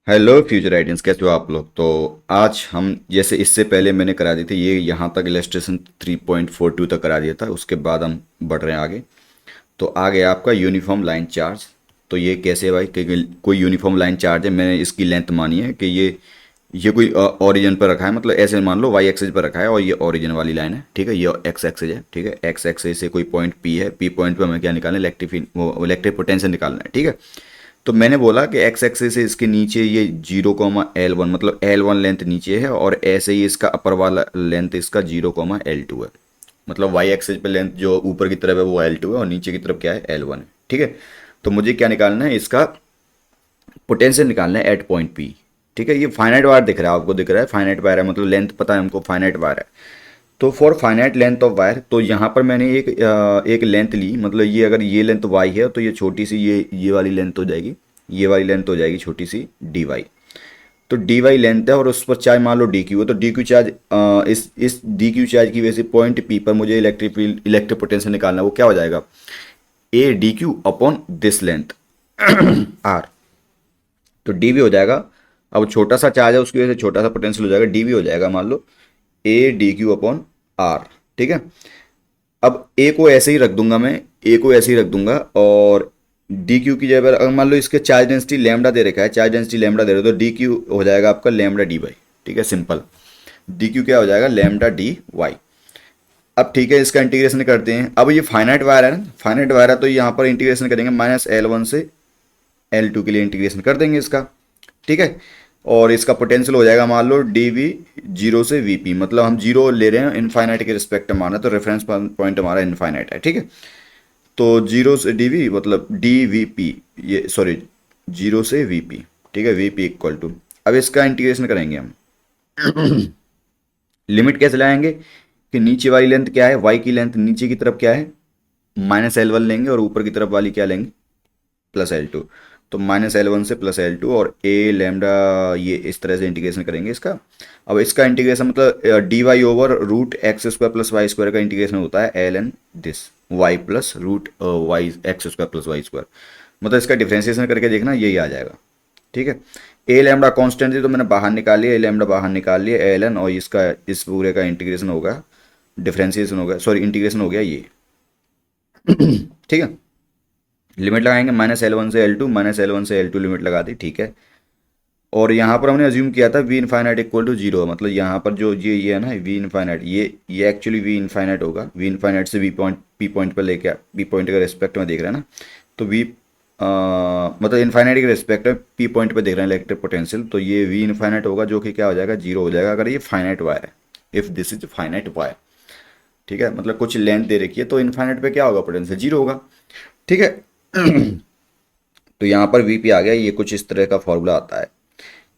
Hello future आइडियंस, कैसे हो आप लोग। तो आज हम जैसे इससे पहले मैंने करा दी थी ये यहाँ तक इलस्ट्रेशन 3.42 तक करा दिया था। उसके बाद हम बढ़ रहे हैं आगे। तो आ गया आपका यूनिफॉर्म लाइन चार्ज। तो ये कैसे है भाई कि कोई यूनिफॉर्म लाइन चार्ज है, मैंने इसकी लेंथ मानी है कि ये कोई ओरिजिन पर रखा है, मतलब ऐसे मान लो वाई एक्सिस पर रखा है और ये ओरिजिन वाली लाइन है। ठीक है, ये एक्स एक्सिस है। ठीक है, एक्स एक्सिस से कोई पॉइंट पी है, पी पॉइंट पर हमें क्या निकालना है, इलेक्ट्रिक पोटेंशियल निकालना है। ठीक है, तो मैंने बोला कि एक्स एक्सिस से इसके नीचे ये 0,L1, मतलब L1 लेंथ नीचे है, और ऐसे ही इसका अपर वाला लेंथ इसका 0,L2 है। मतलब वाई एक्सिस पे लेंथ जो ऊपर की तरफ है वो L2 है और नीचे की तरफ क्या है, L1 है। ठीक है, तो मुझे क्या निकालना है, इसका पोटेंशियल निकालना है एट पॉइंट पी। ठीक है, ये फाइनाइट वायर दिख रहा है आपको, दिख रहा है फाइनाइट वायर है, मतलब लेंथ पता है हमको, फाइनाइट वायर है। तो for finite length of wire, तो यहाँ पर मैंने एक लेंथ ली, मतलब ये अगर ये लेंथ वाई है तो ये छोटी सी ये वाली लेंथ हो जाएगी, ये वाली लेंथ हो जाएगी छोटी सी डी वाई। तो डी वाई लेंथ है और उस पर चार्ज मान लो डी क्यू है, तो डी क्यू चार्ज इस डी क्यू चार्ज की वजह से पॉइंट पी पर मुझे इलेक्ट्रिक फील्ड, इलेक्ट्रिक पोटेंशियल निकालना है। वो क्या हो जाएगा, A D Q upon this length R. तो डी भी हो जाएगा। अब छोटा सा चार्ज है उसकी वजह से छोटा सा पोटेंशियल हो जाएगा, डी भी हो जाएगा मान लो A D Q upon R. ठीक है, अब ए को ऐसे ही रख दूंगा मैं, ए को ऐसे ही रख दूंगा, और डी क्यू की जगह पर अगर मान लो इसके चार्ज डेंसिटी लैम्डा दे रखा है, चार्ज डेंसिटी लैम्डा दे रहे हो, तो डी क्यू हो जाएगा आपका लैम्डा डी वाई। ठीक है, सिंपल। डी क्यू क्या हो जाएगा, लैम्डा डी वाई। अब ठीक है, इसका इंटीग्रेशन करते हैं। अब ये फाइनाइट वायर है ना, फाइनाइट वायर है, तो यहाँ पर इंटीग्रेशन करेंगे -L1 से L2 के लिए इंटीग्रेशन कर देंगे इसका। ठीक है, और इसका पोटेंशियल हो जाएगा मान लो डी वी जीरो से वी पी, मतलब हम जीरो ले रहे हैं इनफाइनाइट के रिस्पेक्ट में माना, तो रेफरेंस पॉइंट हमारा इनफाइनाइट है। ठीक है, तो जीरो से डी वी मतलब डी वी पी, ये सॉरी जीरो से वी पी। ठीक है, वी पी इक्वल टू, अब इसका इंटीग्रेशन करेंगे हम। लिमिट कैसे लाएंगे कि नीचे वाली लेंथ क्या है, वाई की लेंथ नीचे की तरफ क्या है, -L1 लेंगे, और ऊपर की तरफ वाली क्या लेंगे, +L2। तो -L1 से +L2 और ए लैम्डा, ये इस तरह से इंटीग्रेशन करेंगे इसका। अब इसका इंटीग्रेशन मतलब D Y over root X square plus Y square का इंटीग्रेशन होता है L N this Y plus root Y X square plus Y square. मतलब इसका डिफ्रेंसिएशन करके देखना, यही आ जाएगा। ठीक है, ए लैम्डा कॉन्स्टेंट थी तो मैंने बाहर निकाल लिया, ए लैम्डा बाहर निकाल लिया, एल एन, और इसका इस पूरे का इंटीग्रेशन होगा, डिफ्रेंसिएशन होगा, सॉरी इंटीग्रेशन हो गया ये। ठीक है, लिमिट लगाएंगे -L1 से L2, -L1 से L2 लिमिट लगा दी। ठीक है, और यहाँ पर हमने अज्यूम किया था V infinite equal to zero, मतलब यहाँ पर जो ये है ना वी इनफाइनाइट, ये एक्चुअली वी इनफाइनाइट होगा। वी इनफाइनाइट से वी पॉइंट पी पॉइंट पर लेके, पी पॉइंट के रिस्पेक्ट में देख रहे हैं ना, तो वी मतलब इनफाइनाइट के रिस्पेक्ट में पी पॉइंट पर देख रहे हैं इलेक्ट्रिक पोटेंशियल, तो ये वी इनफाइनाइट होगा, जो कि क्या हो जाएगा, जीरो हो जाएगा अगर ये फाइनाइट वायर है, if this is finite wire. ठीक है, मतलब कुछ लेंथ दे रखी है तो इनफाइनाइट पे क्या होगा, पोटेंशियल जीरो होगा। ठीक है, तो यहाँ पर वीपी आ गया, ये कुछ इस तरह का फॉर्मूला आता है।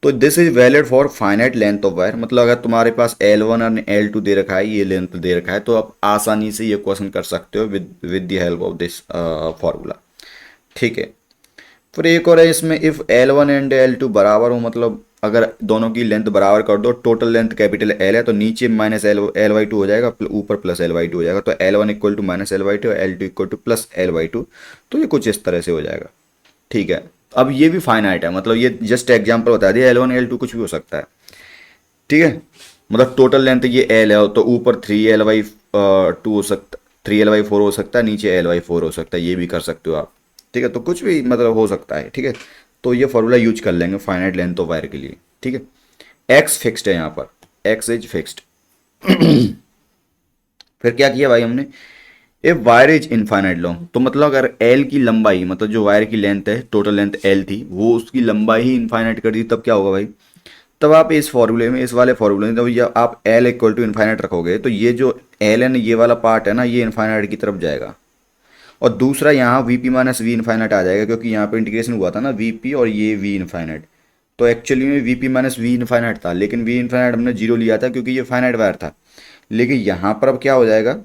तो this is valid for finite length of wire, मतलब अगर तुम्हारे पास L1 और L2 दे रखा है, ये लेंथ दे रखा है, तो आप आसानी से ये क्वेश्चन कर सकते हो with the help of this formula. ठीक है, फिर एक और है इसमें, इफ़ L1 एंड L2 बराबर हो, मतलब अगर दोनों की लेंथ बराबर कर दो, टोटल लेंथ कैपिटल L है, तो नीचे -L बाई टू हो जाएगा, ऊपर +L बाई टू हो जाएगा, तो L1 equal to -L by two, L2 equal to +L by two. तो ये कुछ इस तरह से हो जाएगा। ठीक है, अब ये भी फाइनाइट है, मतलब ये जस्ट एग्जांपल बता दिया, L1 L2 कुछ भी हो सकता है। ठीक है, मतलब टोटल लेंथ ये L है, तो ऊपर 3L/2 हो सकता, 3L/4 हो सकता है, नीचे L/4 हो सकता है, ये भी कर सकते हो आप। ठीक है, तो कुछ भी मतलब हो सकता है। ठीक है, तो ये फॉर्मूला यूज कर लेंगे फाइनाइट लेंथ ऑफ वायर के लिए। ठीक है, एक्स फिक्स्ड है यहाँ पर, एक्स इज फिक्स्ड। फिर क्या किया भाई हमने, a wire is infinite long, तो मतलब अगर एल की लंबाई, मतलब जो वायर की लेंथ है, टोटल लेंथ एल थी, वो उसकी लंबाई ही इनफाइनाइट कर दी, तब क्या होगा भाई, तब आप इस फॉर्मूले में, इस वाले फॉर्मूले में, जब ये आप एल इक्वल टू इनफाइनाइट रखोगे, तो ये जो एल एन ये वाला पार्ट है ना, ये इनफाइनाइट की तरफ जाएगा, और दूसरा यहाँ V P minus V infinite आ जाएगा, क्योंकि यहाँ पे इंटीग्रेशन हुआ था ना वी पी और ये वी इनफाइनाइट। तो एक्चुअली में V P minus V infinite था, लेकिन वी इनफाइनाइट हमने जीरो लिया था क्योंकि ये फाइनाइट वायर था। लेकिन यहाँ पर अब क्या हो जाएगा,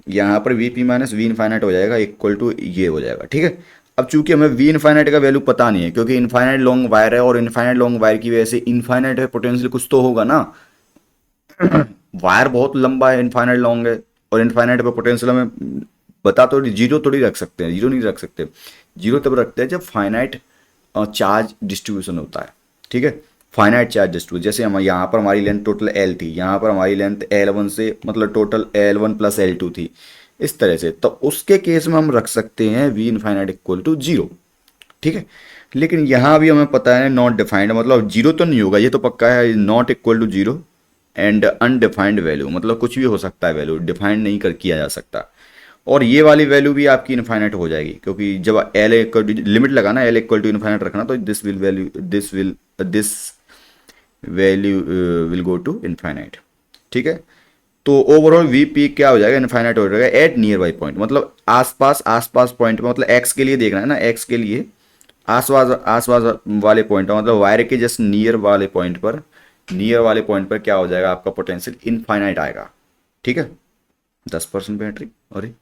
यहाँ पर V P minus V infinite हो जाएगा इक्वल टू ये हो जाएगा। ठीक है, अब चूंकि हमें वी इनफाइनाइट का वैल्यू पता नहीं है, क्योंकि इनफाइनाइट लॉन्ग वायर है, और इनफाइनाइट लॉन्ग वायर की वजह से इनफाइनाइट है, पोटेंशियल कुछ तो होगा ना। वायर बहुत लंबा है, इनफाइनाइट लॉन्ग है, और इनफाइनाइट पे पोटेंशियल हमें बता, तो जीरो थोड़ी रख सकते हैं, जीरो नहीं रख सकते। जीरो तब रखते हैं जब फाइनाइट चार्ज डिस्ट्रीब्यूशन होता है। ठीक है। फाइनाइट चार्ज डिस्ट्रीब्यूशन, जैसे हम यहाँ पर हमारी लेंथ टोटल एल थी, यहाँ पर हमारी लेंथ L1 से मतलब टोटल L1 प्लस L2 थी, इस तरह से, तो उसके केस में हम रख सकते हैं V infinite equal to zero. ठीक है। लेकिन यहाँ भी हमें पता है नॉट डिफाइंड, मतलब जीरो तो नहीं होगा, ये तो पक्का है, not equal to zero and undefined value, मतलब कुछ भी हो सकता है वैल्यू, डिफाइंड नहीं कर किया जा सकता। और ये वाली वैल्यू भी आपकी इनफाइनाइट हो जाएगी, क्योंकि जब एल इक्वल टू लिमिट लगाना, एल इक्वल टू इनफाइनाइट रखना, तो this value will go to infinite. ठीक है। तो ओवरऑल वी पी क्या हो जाएगा, इनफाइनाइट हो जाएगा एट नियर बाई पॉइंट, मतलब आसपास पॉइंट में, मतलब एक्स के लिए देखना है ना, एक्स के लिए आसपास वाले पॉइंट पर, मतलब वायर के जस्ट नियर वाले पॉइंट पर क्या हो जाएगा, आपका पोटेंशियल इनफाइनाइट आएगा। ठीक है। 10% बैटरी। अरे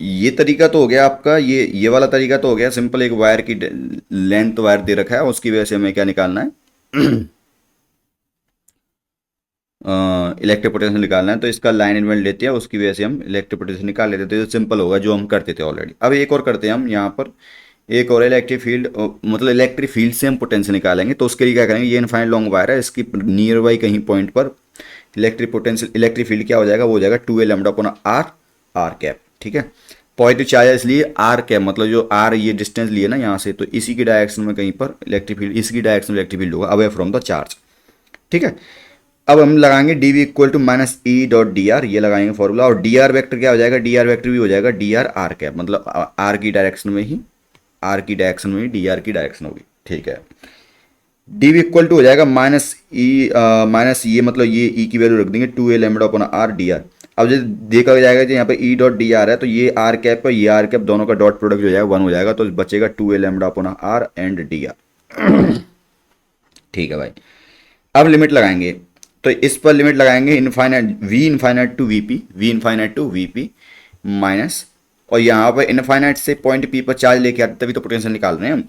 ये तरीका तो हो गया आपका, ये वाला तरीका तो हो गया सिंपल, एक वायर की लेंथ वायर दे रखा है, उसकी वजह से हमें क्या निकालना है, इलेक्ट्रिक पोटेंशियल निकालना है, तो इसका लाइन एलिमेंट लेते हैं, उसकी वजह से हम इलेक्ट्रिक पोटेंशियल निकाल लेते थे, तो सिंपल होगा, जो हम करते थे ऑलरेडी। अब एक और करते हैं हम यहाँ पर, एक और इलेक्ट्रिक फील्ड, मतलब इलेक्ट्रिक फील्ड से हम पोटेंशियल निकालेंगे, तो उसके लिए क्या करेंगे, ये इनफाइनाइट लॉन्ग वायर है, इसकी नियर बाई कहीं पॉइंट पर इलेक्ट्रिक फील्ड क्या हो जाएगा, वो हो जाएगा 2a lambda upon R, R cap. ठीक है। पॉजिटिव चार्ज है इसलिए आर कैप, मतलब जो आर ये डिस्टेंस लिए ना यहाँ से, तो इसी की डायरेक्शन में कहीं पर इलेक्ट्रिक फील्ड, इसकी डायरेक्शन में इलेक्ट्रिक फील्ड होगा अवे फ्रॉम द चार्ज। ठीक है। अब हम लगाएंगे D V equal to minus E dot D R, ये लगाएंगे फॉर्मूला, और डी आर वैक्टर क्या हो जाएगा, डी आर वैक्टर भी हो जाएगा डी आर आर कैप, मतलब आर की डायरेक्शन में ही, डी आर की डायरेक्शन होगी। ठीक है। डी वी इक्वल टू हो जाएगा माइनस ये, मतलब ये ई की वैल्यू रख देंगे 2a lambda upon R D R. अब जब देखा जाएगा जो यहाँ पे ई डॉट डी आर है, तो ये आर कैप और ये आर कैप दोनों का डॉट प्रोडक्ट हो जाएगा 1 हो जाएगा, तो बचेगा 2a lambda upon R and D R. ठीक है भाई। अब लिमिट लगाएंगे, तो इस पर लिमिट लगाएंगे infinite to V P minus, और यहाँ पर इनफाइनाइट से पॉइंट पी पर चार्ज लेके आते, तभी तो पोटेंशियल निकाल रहे हैं हम,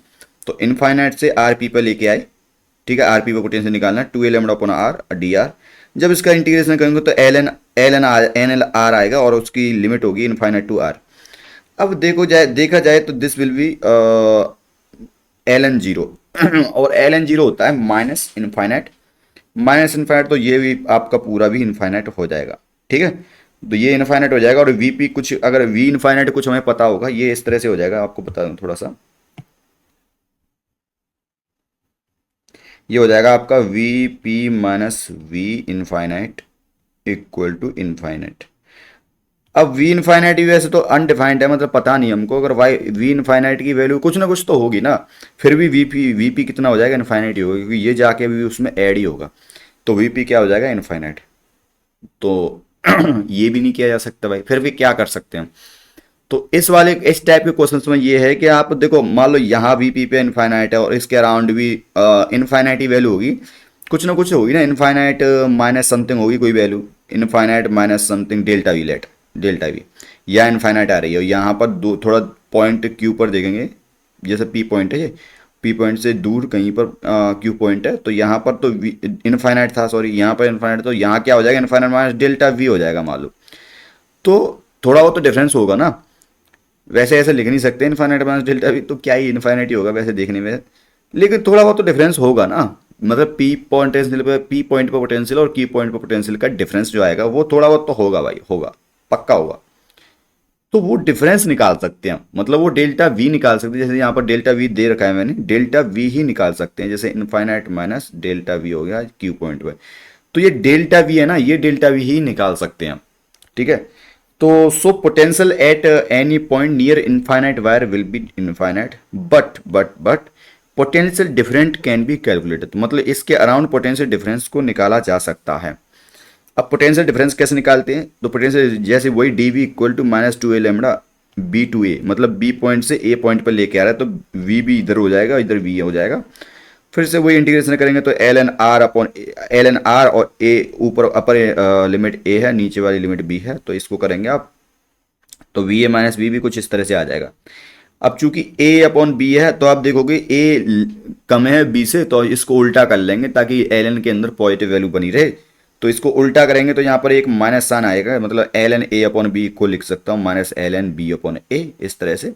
तो इनफाइनाइट से आर पी पर लेके आए। ठीक है। आर पी पर पोटेंशियल निकालना है 2a lambda upon R D R. जब इसका इंटीग्रेशन करेंगे तो एल एन आर आएगा, और उसकी लिमिट होगी इनफाइनाइट टू आर। अब देखा जाए तो this will be L N zero, और एल एन जीरो होता है माइनस इनफाइनाइट, तो ये भी आपका पूरा भी इनफाइनाइट हो जाएगा। ठीक है। तो ये इनफाइनाइट हो जाएगा, और वी पी कुछ, अगर वी इनफाइनाइट कुछ हमें पता होगा, ये इस तरह से हो जाएगा, आपको बता दूं थोड़ा सा, ये हो जाएगा आपका V P minus V infinite equal to infinite. अब वी इनफाइनाइट भी वैसे तो अनडिफाइंड है, मतलब पता नहीं हमको, अगर वाई वी इनफाइनाइट की वैल्यू कुछ ना कुछ तो होगी ना, फिर भी वी पी कितना हो जाएगा, इनफाइनाइट ही होगा, क्योंकि ये जाके भी उसमें ऐड ही होगा, तो वी पी क्या हो जाएगा, इनफाइनाइट। तो ये भी नहीं किया जा सकता भाई, फिर भी क्या कर सकते हैं। तो इस टाइप के क्वेश्चंस में ये है कि आप देखो, मान लो यहाँ वी पी पे इनफाइनाइट है, और इसके अराउंड भी इनफाइनाइट ही वैल्यू होगी, कुछ ना कुछ होगी ना, इनफाइनाइट माइनस समथिंग होगी कोई value, infinite minus something delta we, या इनफाइनाइट आ रही है, यहाँ पर दो थोड़ा पॉइंट क्यू पर देखेंगे, जैसे पी पॉइंट है, ये पी पॉइंट से दूर कहीं पर क्यू पॉइंट है, तो यहाँ पर तो इनफाइनाइट था, सॉरी यहाँ पर इनफाइनाइट, तो यहाँ क्या हो जाएगा, इनफाइनाइट माइनस डेल्टा वी हो जाएगा मालूम। तो थोड़ा बहुत तो डिफरेंस होगा ना, वैसे ऐसे लिख नहीं सकते इनफाइनाइट माइनस डेल्टा वी, तो क्या ही इनफाइनाइट ही होगा वैसे देखने में, लेकिन थोड़ा बहुत तो डिफरेंस होगा ना, मतलब पी पॉइंट पर पोटेंशियल और की पॉइंट पर पोटेंशियल का डिफरेंस जो आएगा, वो थोड़ा बहुत तो होगा भाई, होगा, पक्का होगा। तो वो डिफरेंस निकाल सकते हैं, मतलब वो डेल्टा वी निकाल सकते हैं, जैसे यहाँ पर डेल्टा वी दे रखा है मैंने, डेल्टा वी ही निकाल सकते हैं, जैसे इनफाइनाइट माइनस डेल्टा वी हो गया क्यू पॉइंट पर, तो ये डेल्टा वी है ना, ये डेल्टा वी ही निकाल सकते हैं। ठीक है। तो so potential at any point near infinite wire will be infinite, but potential different can be calculated, मतलब इसके अराउंड पोटेंशियल डिफरेंस को निकाला जा सकता है। अब पोटेंशियल डिफरेंस कैसे निकालते हैं, तो पोटेंशियल जैसे वही D V equal to minus two A lambda B two A, मतलब बी पॉइंट से ए पॉइंट पर लेके आ रहा है, तो वी भी इधर हो जाएगा, इधर वी हो जाएगा, फिर से वही इंटीग्रेशन करेंगे, तो एल एन आर और ए, ऊपर अपर लिमिट ए है, नीचे वाली लिमिट बी है, तो इसको करेंगे आप, तो वी ए माइनस बी भी कुछ इस तरह से आ जाएगा। अब चूंकि ए अपॉन बी है, तो आप देखोगे ए कम है बी से, तो इसको उल्टा कर लेंगे ताकि एल एन के अंदर पॉजिटिव वैल्यू बनी रहे, तो इसको उल्टा करेंगे तो यहाँ पर एक माइनस साइन आएगा, मतलब L N A upon B को लिख सकता हूँ minus L N B upon A, इस तरह से।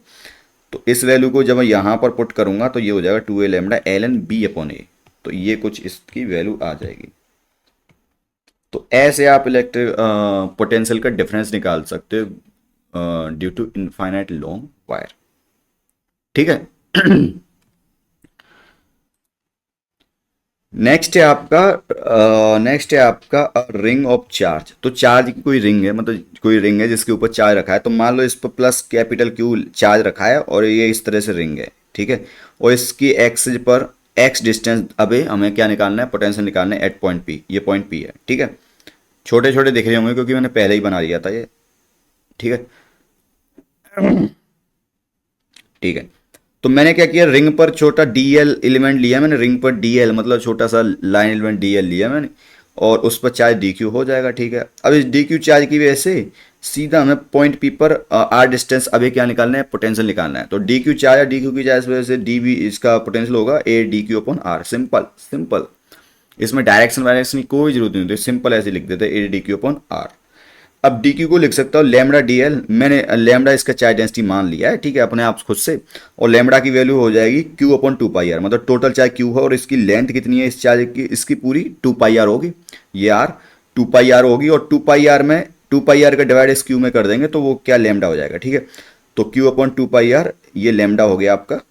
तो इस वैल्यू को जब मैं यहाँ पर पुट करूंगा तो ये हो जाएगा 2a lambda L N B upon A, तो ये कुछ इसकी वैल्यू आ जाएगी। तो ऐसे आप इलेक्ट्रिक पोटेंशियल का डिफरेंस निकाल सकते हो due to infinite long wire. ठीक है। नेक्स्ट है आपका रिंग ऑफ चार्ज। तो चार्ज की कोई रिंग है, मतलब कोई रिंग है जिसके ऊपर चार्ज रखा है। तो मान लो इस पर प्लस कैपिटल क्यू चार्ज रखा है और ये इस तरह से रिंग है, ठीक है। और इसकी एक्स पर एक्स डिस्टेंस, अभी हमें क्या निकालना है, पोटेंशियल निकालना है एट पॉइंट पी। ये पॉइंट पी है, ठीक है। छोटे छोटे दिख रहे होंगे क्योंकि मैंने पहले ही बना लिया था ये, ठीक है। ठीक है। तो मैंने क्या किया, रिंग पर छोटा डीएल एलिमेंट लिया मैंने, रिंग पर डीएल मतलब छोटा सा लाइन एलिमेंट डीएल लिया मैंने, और उस पर चार्ज डी क्यू हो जाएगा, ठीक है। अब इस डी क्यू चार्ज की वजह से सीधा हमें पॉइंट पी पर आर डिस्टेंस अभी क्या निकालना है, पोटेंशियल निकालना है। तो डी क्यू चार्ज या डी क्यू की चार्ज वजह से डी वी इसका पोटेंशियल होगा A D Q upon R. Simple simple, इसमें डायरेक्शन वायरेक्शन की कोई जरूरत नहीं होती, सिंपल ऐसे लिख देते A D Q upon R. अब डी क्यू को लिख सकता हूँ लैम्बडा डी एल, मैंने लैम्बडा इसका चार्ज डेंसिटी मान लिया है, ठीक है, अपने आप खुद से। और लैम्बडा की वैल्यू हो जाएगी Q upon two pi R, मतलब टोटल चार्ज क्यू है और इसकी लेंथ कितनी है इस चार्ज की, इसकी पूरी टू पाई आर होगी। ये आर टू पाई आर होगी, और टू पाई आर में टू पाई आर का डिवाइड इस क्यू में कर देंगे तो वो क्या लैम्बडा हो जाएगा, ठीक है। तो Q upon two pi R ये लैम्बडा हो गया आपका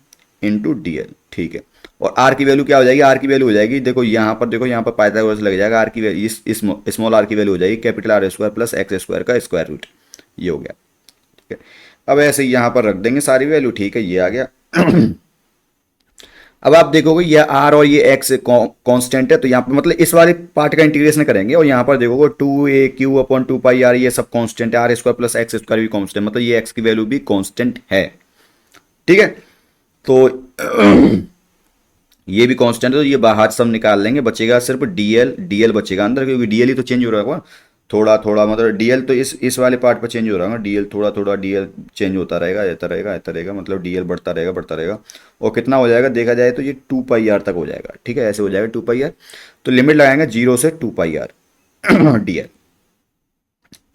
इंटू डी एल, ठीक है। और आर की वैल्यू क्या हो जाएगी, आर की वैल्यू हो जाएगी, देखो यहाँ पर पाइथागोरस लग जाएगा। आर की वैल्यू इस स्मॉल आर की वैल्यू हो जाएगी capital R square plus X square का स्क्वायर रूट। ये हो गया, ठीक है। अब ऐसे ही यहाँ पर रख देंगे सारी वैल्यू, ठीक है, ये आ गया। अब आप देखोगे ये आर और ये एक्स कांस्टेंट है, तो यहाँ पर मतलब इस वाले पार्ट का इंटीग्रेशन करेंगे और यहाँ पर देखोगे two A Q upon two pi R, ये सब कांस्टेंट है। R square plus X square भी कांस्टेंट, मतलब ये एक्स की वैल्यू भी कांस्टेंट है, ठीक है। तो ये भी कांस्टेंट है, तो ये बाहर सब निकाल लेंगे, बचेगा सिर्फ डीएल। डीएल बचेगा अंदर, क्योंकि डीएल ही तो चेंज हो रहा होगा थोड़ा थोड़ा, मतलब डीएल तो इस वाले पार्ट पर चेंज हो रहा होगा। डीएल थोड़ा थोड़ा डीएल चेंज होता रहेगा, ऐसा रहेगा ऐसा रहेगा, मतलब डीएल बढ़ता रहेगा बढ़ता रहेगा। और कितना हो जाएगा देखा जाए तो ये टू पाई आर तक हो जाएगा, ठीक है, ऐसे हो जाएगा टू पाई आर। तो लिमिट लगाएंगे जीरो से टू पाई आर डीएल।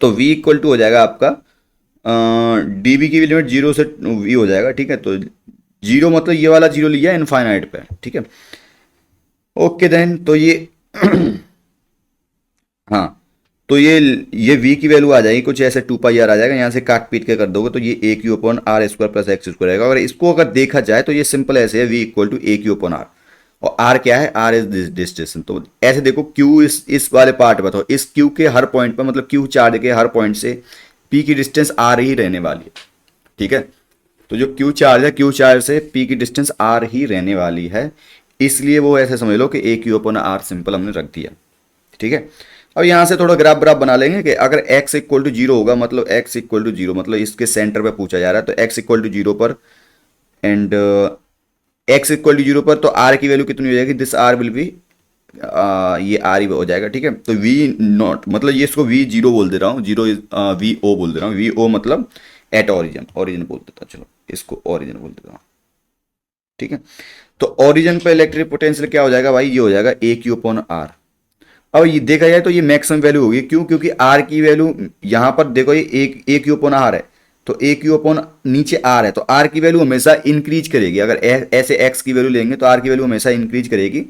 तो वी इक्वल टू हो जाएगा आपका डीबी की लिमिट जीरो से वी हो जाएगा, ठीक है। तो जीरो मतलब ये वाला जीरो लिया इनफाइनाइट पे, ठीक है। ओके देन, तो ये हाँ, तो ये v की वैल्यू आ जाएगी कुछ ऐसे टू पाई आर आ जाएगा, यहाँ से काट पीट के कर दोगे तो ये A Q upon R square plus X square आएगा। अगर इसको अगर देखा जाए तो ये सिंपल ऐसे है, v equal to A Q upon R, और आर क्या है, आर इज दिस डिस्टेंस। तो ऐसे देखो क्यू इस वाले पार्ट बताओ, इस क्यू के हर पॉइंट पर मतलब क्यू चार्ज के हर पॉइंट से p की डिस्टेंस आर ही रहने वाली है, ठीक है। तो जो क्यू चार्ज है, क्यू चार्ज से p की डिस्टेंस आर ही रहने वाली है, इसलिए वो ऐसे समझ लो कि ए क्यू अपॉन आर सिंपल हमने रख दिया, ठीक है। अब यहाँ से थोड़ा ग्राफ ग्राफ बना लेंगे कि अगर x इक्वल टू जीरो होगा, मतलब x इक्वल टू जीरो मतलब इसके सेंटर पे पूछा जा रहा है, तो x इक्वल टू जीरो पर and x equal to zero पर तो r की वैल्यू कितनी हो जाएगी, दिस r विल बी ये r ही हो जाएगा, ठीक है। तो v नॉट मतलब ये इसको v जीरो बोल दे रहा हूँ, जीरो v o बोल दे रहा हूँ, v o मतलब एट ऑरिजिन, ऑरिजिन बोल देता हूँ, चलो इसको ऑरिजिन बोल देता हूँ, ठीक है। तो ऑरिजिन पे इलेक्ट्रिक पोटेंशियल क्या हो जाएगा भाई, ये हो जाएगा ए क्यू अपॉन आर। अब ये देखा जाए तो ये मैक्सिमम वैल्यू होगी, क्यों, क्योंकि आर की वैल्यू यहां पर देखो ये एक ए क्यू अपॉन आर है, तो ए क्यू अपॉन नीचे आर है, तो आर की वैल्यू हमेशा इंक्रीज करेगी। अगर ऐसे एक्स की वैल्यू लेंगे तो आर की वैल्यू हमेशा इंक्रीज करेगी।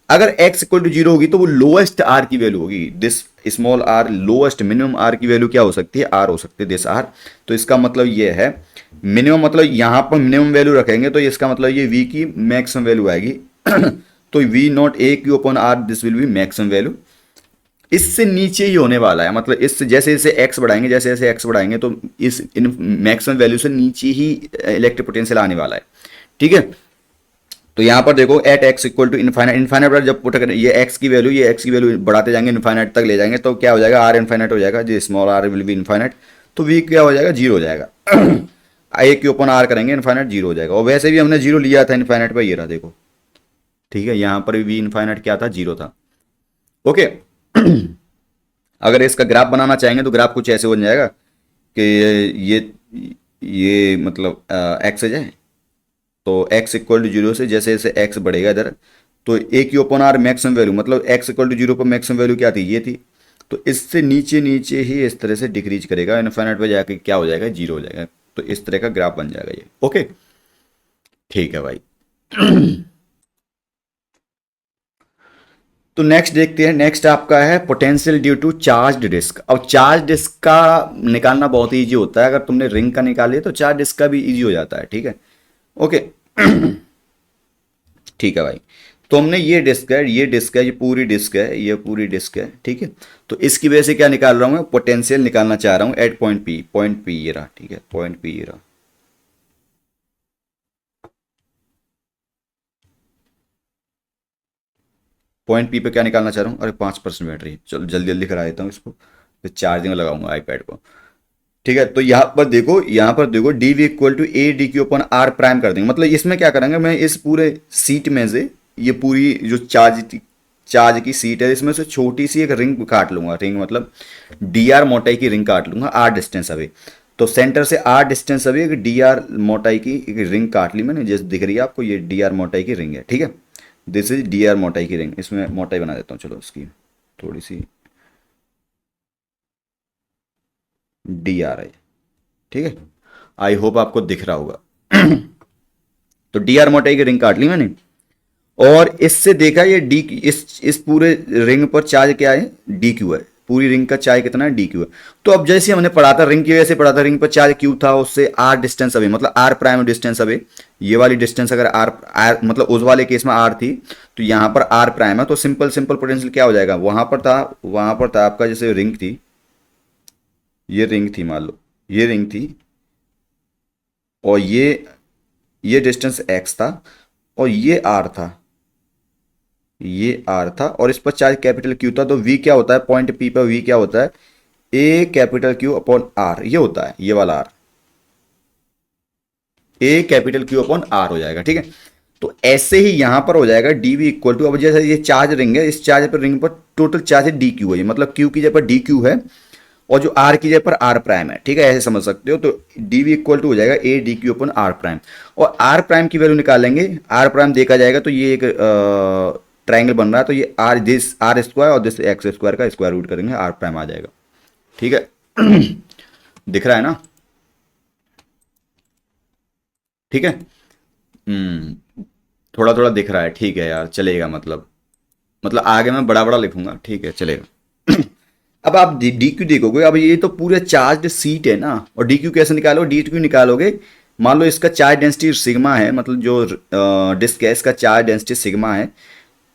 अगर x इक्वल टू जीरो होगी तो वो लोएस्ट आर की वैल्यू होगी, this small R lowest minimum R की वैल्यू क्या हो सकती है, आर हो सकती है, दिस आर। तो इसका मतलब ये है मिनिमम, मतलब यहां पर मिनिमम वैल्यू रखेंगे तो इसका मतलब ये v की मैक्सिमम वैल्यू आएगी। तो v not A Q upon R this will be maximum value. इससे नीचे ही होने वाला है, मतलब इससे जैसे जैसे x बढ़ाएंगे, जैसे जैसे x बढ़ाएंगे तो इस इन मैक्सिमम वैल्यू से नीचे ही इलेक्ट्रिक पोटेंशियल आने वाला है, ठीक है। तो यहां पर देखो at X equal to infinite, infinite पर जब पुट करें ये एक्स की वैल्यू, ये एक्स की वैल्यू बढ़ाते जाएंगे इनफाइनाइट तक ले जाएंगे, तो क्या हो जाएगा, आर इनफाइनाइट हो जाएगा, जी small R will be infinite. तो वी क्या हो जाएगा, जीरो हो जाएगा। ए के ओपन आर करेंगे इनफाइनाइट जीरो हो जाएगा। और वैसे भी हमने जीरो लिया था इनफाइनाइट पर, ये रहा देखो, ठीक है। यहां पर वी इनफाइनाइट क्या था, जीरो था, ओके। अगर इसका ग्राफ बनाना चाहेंगे तो ग्राफ कुछ ऐसे हो जाएगा कि ये मतलब एक्स है जाए, तो x इक्वल टू जीरो से जैसे जैसे x बढ़ेगा इधर, तो ए की ओपन आर मैक्सिमम वैल्यू, मतलब x इक्वल टू जीरो पर मैक्सिमम वैल्यू क्या थी, ये थी। तो इससे नीचे नीचे ही इस तरह से डिक्रीज करेगा, इनफाइनाइट पे जाके क्या हो जाएगा, जीरो हो जाएगा। तो इस तरह का ग्राफ बन जाएगा ये, ओके, ठीक है भाई। तो नेक्स्ट देखते हैं। नेक्स्ट आपका है potential due to charge disc. अब चार्ज डिस्क का निकालना बहुत ही ईजी होता है। अगर तुमने रिंग का निकाल तो चार्ज डिस्क का भी ईजी हो जाता है, ठीक है। ओके ठीक है भाई। तो हमने ये डिस्क है, ये डिस्क है, ये पूरी डिस्क है, ये पूरी डिस्क है, ठीक है। तो इसकी वजह से क्या निकाल रहा हूँ मैं, पोटेंशियल निकालना चाह रहा हूँ at point P. Point P ये रहा, ठीक है, पॉइंट पी ये रहा। पॉइंट पी पे क्या निकालना चाह रहा हूँ, अरे 5% बैटरी, चलो जल्दी जल्दी करा देता हूँ इसको, फिर चार्जिंग लगाऊंगा आईपैड को। ठीक है, तो यहाँ पर देखो, यहाँ पर देखो D V equal to A D Q upon R prime कर देंगे। मतलब इसमें क्या करेंगे, मैं इस पूरे सीट में से, ये पूरी जो चार्ज की सीट है, इसमें से छोटी सी एक रिंग काट लूंगा। रिंग मतलब डी आर मोटाई की रिंग काट लूंगा, आर डिस्टेंस अवे। तो सेंटर से आर डिस्टेंस अवे एक डी आर मोटाई की एक रिंग काट ली मैंने, जैसे दिख रही है आपको, ये डी आर मोटाई की रिंग है, ठीक है। दिस इज डी आर मोटाई की रिंग। इसमें मोटाई बना देता हूँ, चलो इसकी थोड़ी सी डी आर है, ठीक है। आई होप आपको दिख रहा होगा तो डी आर मोटाई की रिंग काट ली मैंने, और इससे देखा ये डी, इस पूरे रिंग पर चार्ज क्या है, डी क्यू है। पूरी रिंग का चार्ज कितना है, डी क्यू है। तो अब जैसे हमने पढ़ा था रिंग की वजह से पढ़ा था, रिंग पर चार्ज क्यू था, उससे आर डिस्टेंस अवे, मतलब आर प्राइम डिस्टेंस अवे। ये वाली डिस्टेंस अगर आर आर मतलब उस वाले केस में आर थी, तो यहाँ पर आर प्राइम है, तो सिंपल सिंपल पोटेंशियल क्या हो जाएगा, वहां पर था आपका, जैसे रिंग थी, ये रिंग थी, मान लो ये रिंग थी, और ये डिस्टेंस एक्स था, और ये आर था, ये आर था, और इस पर चार्ज कैपिटल क्यू था। तो वी क्या होता है, पॉइंट पी पर वी क्या होता है, A capital Q upon R, ये होता है, ये वाला R, A capital Q upon R हो जाएगा, ठीक है। तो ऐसे ही यहां पर हो जाएगा डी वी इक्वल टू, अब जैसे ये चार्ज रिंग है, इस चार्ज पर रिंग पर टोटल चार्ज है डी क्यू है, मतलब क्यू की जगह पर डी क्यू है, और जो आर की जगह पर आर प्राइम है, ठीक है, ऐसे समझ सकते हो। तो डी वी इक्वल टू हो जाएगा A D Q upon R prime, और आर प्राइम की वैल्यू निकालेंगे। आर प्राइम देखा जाएगा तो ये एक ट्राइंगल बन रहा है, तो ये आर, दिस आर स्क्वायर और दिस एक्स स्क्वायर का स्क्वायर रूट करेंगे, आर प्राइम आ जाएगा, ठीक है दिख रहा है ना, ठीक है। थोड़ा थोड़ा दिख रहा है, ठीक है यार, चलेगा। मतलब आगे मैं बड़ा बड़ा लिखूंगा, ठीक है, चलेगा अब आप डी क्यू देखोगे, अब ये तो पूरे चार्ज सीट है ना, और डी क्यू कैसे निकालोगे, डी क्यू निकालोगे, मान लो इसका चार्ज डेंसिटी सिग्मा है, मतलब जो डिस्क है इसका चार्ज डेंसिटी सिग्मा है।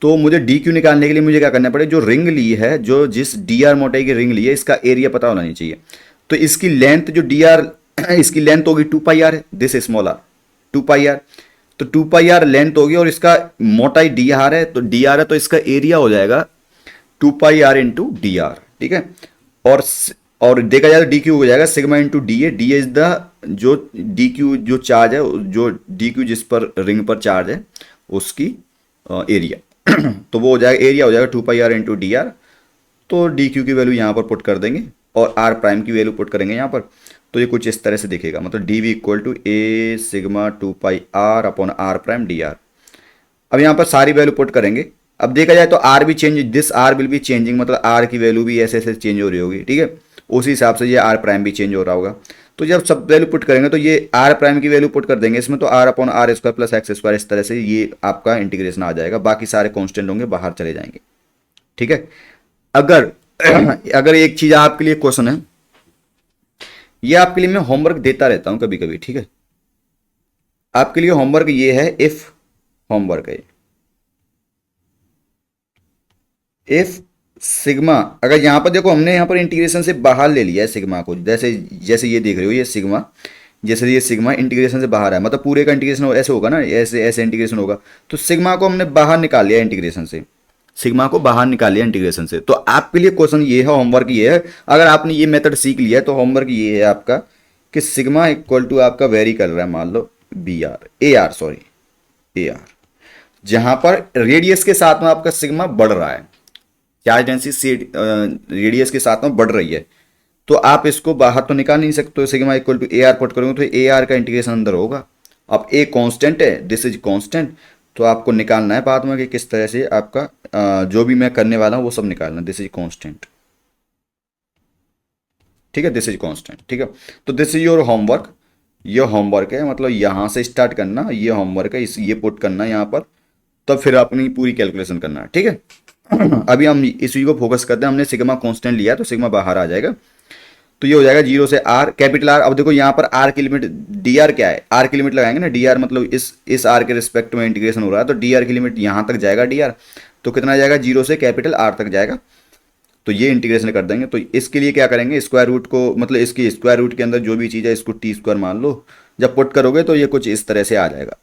तो मुझे डी क्यू निकालने के लिए मुझे क्या करना पड़ेगा, जो रिंग ली है, जो जिस डी आर मोटाई की रिंग ली है, इसका एरिया पता होना नहीं चाहिए। तो इसकी लेंथ जो डी आर इसकी लेंथ होगी 2 पाई आर है, this small R, 2 pi R. तो 2 पाई आर लेंथ होगी, और इसका मोटाई डी आर है, तो डी आर है, तो इसका एरिया हो जाएगा 2 pi are into D R, ठीक है। और और देखा जाए तो डी क्यू हो जाएगा sigma into D A. D is the, जो डी क्यू जो चार्ज है, जो डी क्यू जिस पर रिंग पर चार्ज है, उसकी एरिया तो वो हो जाएगा, एरिया हो जाएगा 2 pi are into D R. तो डी क्यू की वैल्यू यहाँ पर पुट कर देंगे, और आर प्राइम की वैल्यू पुट करेंगे यहाँ पर। तो ये कुछ इस तरह से दिखेगा, मतलब D V equal to A sigma 2 pi R upon R prime D R. अब यहाँ पर सारी वैल्यू पुट करेंगे। अब देखा जाए तो आर भी change, this R will be changing, मतलब आर की वैल्यू भी ऐसे ऐसे चेंज हो रही होगी, ठीक है। उसी हिसाब से ये आर प्राइम भी चेंज हो रहा होगा। तो जब सब वैल्यू पुट करेंगे, तो ये आर प्राइम की वैल्यू पुट कर देंगे इसमें, तो R upon R square plus X square, इस तरह से ये आपका इंटीग्रेशन आ जाएगा। बाकी सारे कॉन्स्टेंट होंगे, बाहर चले जाएंगे, ठीक है। अगर अगर एक चीज आपके लिए क्वेश्चन है, ये आपके लिए मैं होमवर्क देता रहता हूं कभी कभी, ठीक है। आपके लिए होमवर्क ये है, इफ होमवर्क है, इफ सिग्मा, अगर यहां पर देखो हमने यहां पर इंटीग्रेशन से बाहर ले लिया है सिग्मा को, जैसे जैसे ये देख रहे हो, ये सिग्मा, जैसे ये सिग्मा इंटीग्रेशन से बाहर है, मतलब पूरे का इंटीग्रेशन ऐसे होगा ना, ऐसे ऐसे इंटीग्रेशन होगा। तो सिग्मा को हमने बाहर निकाल लिया इंटीग्रेशन से, सिग्मा को बाहर निकाल लिया इंटीग्रेशन से। तो आपके लिए क्वेश्चन ये है, होमवर्क ये है, अगर आपने ये मेथड सीख लिया है, तो होमवर्क ये है आपका कि सिग्मा इक्वल टू आपका वेरी कर रहा है, मान लो B R, A R, sorry A R, जहां पर रेडियस के साथ में आपका सिग्मा बढ़ रहा है, चार्ज डेंसिटी रेडियस के साथ में बढ़ रही है। तो आप इसको बाहर तो निकाल नहीं सकते, तो sigma equal to A R put करोगे, तो ए आर का इंटीग्रेशन अंदर होगा। अब ए कांस्टेंट है, दिस इज कांस्टेंट, तो आपको निकालना है बाद में कि किस तरह से आपका जो भी मैं करने वाला हूँ वो सब निकालना, दिस इज कांस्टेंट, ठीक है, दिस इज कांस्टेंट, ठीक है। तो दिस इज योर होमवर्क, ये होमवर्क है, मतलब यहाँ से स्टार्ट करना, ये होमवर्क है, इस ये पुट करना यहाँ पर, तब फिर अपनी पूरी कैलकुलेशन करना है, ठीक है। अभी हम इसी को फोकस करते हैं, हमने सिग्मा कांस्टेंट लिया तो सिग्मा बाहर आ जाएगा। तो ये हो जाएगा 0 से आर, कैपिटल आर। अब देखो यहाँ पर आर की लिमिट, डी आर क्या है, आर की लिमिट लगाएंगे ना, डी आर मतलब इस आर के रिस्पेक्ट में इंटीग्रेशन हो रहा है, तो डी आर की लिमिट यहाँ तक जाएगा डी आर, तो कितना जाएगा 0 से कैपिटल आर तक जाएगा। तो ये इंटीग्रेशन कर देंगे। तो इसके लिए क्या करेंगे, स्क्वायर रूट को, मतलब इसकी स्क्वायर रूट के अंदर जो भी चीज़ है इसको टी स्क्वायर मान लो। जब पुट करोगे तो ये कुछ इस तरह से आ जाएगा,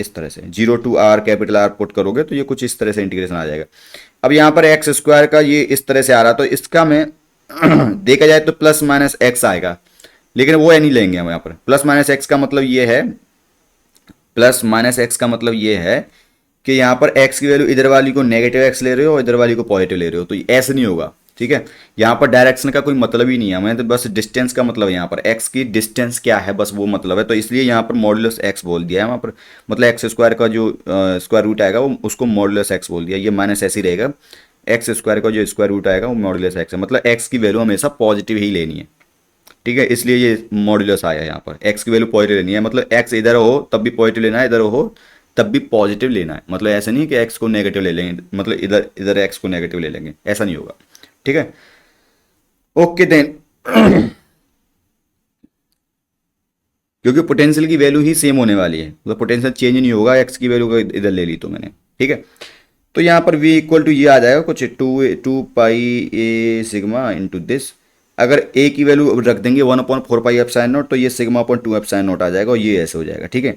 इस तरह से 0 to R capital R put करोगे तो ये कुछ इस तरह से इंटीग्रेशन आ जाएगा। अब यहाँ पर एक्स स्क्वायर का ये इस तरह से आ रहा, तो इसका मैं देखा जाए तो प्लस माइनस एक्स आएगा, लेकिन वो नहीं लेंगे हम यहाँ पर। प्लस माइनस एक्स का मतलब ये है, प्लस माइनस एक्स का मतलब ये है कि यहाँ पर एक्स की वैल्यू इधर वाली को नेगेटिव एक्स ले रहे हो और इधर वाली को पॉजिटिव ले रहे हो, तो ऐसे नहीं होगा। ठीक है, यहाँ पर डायरेक्शन का कोई मतलब ही नहीं है हमें, तो बस डिस्टेंस का मतलब है, यहाँ पर एक्स की डिस्टेंस क्या है बस वो मतलब है। तो इसलिए यहाँ पर मॉडुलस एक्स बोल दिया है वहाँ पर, मतलब एक्स स्क्वायर का जो स्क्वायर रूट आएगा वो उसको मॉडुलस एक्स बोल दिया। ये माइनस ऐसे ही रहेगा, एक्स स्क्वायर का जो स्क्वायर रूट आएगा वो मॉडुलस एक्स है, मतलब एक्स की वैल्यू हमेशा पॉजिटिव ही लेनी है। ठीक है, इसलिए ये मॉड्यूलस आया यहाँ पर, एक्स की वैल्यू पॉजिटिव लेनी है, मतलब एक्स इधर हो तब भी पॉजिटिव लेना है, इधर हो तब भी पॉजिटिव लेना है। मतलब ऐसा नहीं कि एक्स को नेगेटिव ले लेंगे, मतलब इधर इधर एक्स को नेगेटिव ले लेंगे, ऐसा नहीं होगा। ठीक है, ओके देन। क्योंकि पोटेंशियल की वैल्यू ही सेम होने वाली है, मतलब पोटेंशियल चेंज नहीं होगा, एक्स की वैल्यू इधर ले ली तो मैंने। ठीक है, तो यहाँ पर v इक्वल टू ये आ जाएगा कुछ two pi A sigma into this. अगर a की वैल्यू रख देंगे 1/4 पाई एप्सिलॉन नॉट, तो ये सिग्मा अपॉन 2 एप्सिलॉन नॉट आ जाएगा और ये ऐसे हो जाएगा। ठीक है,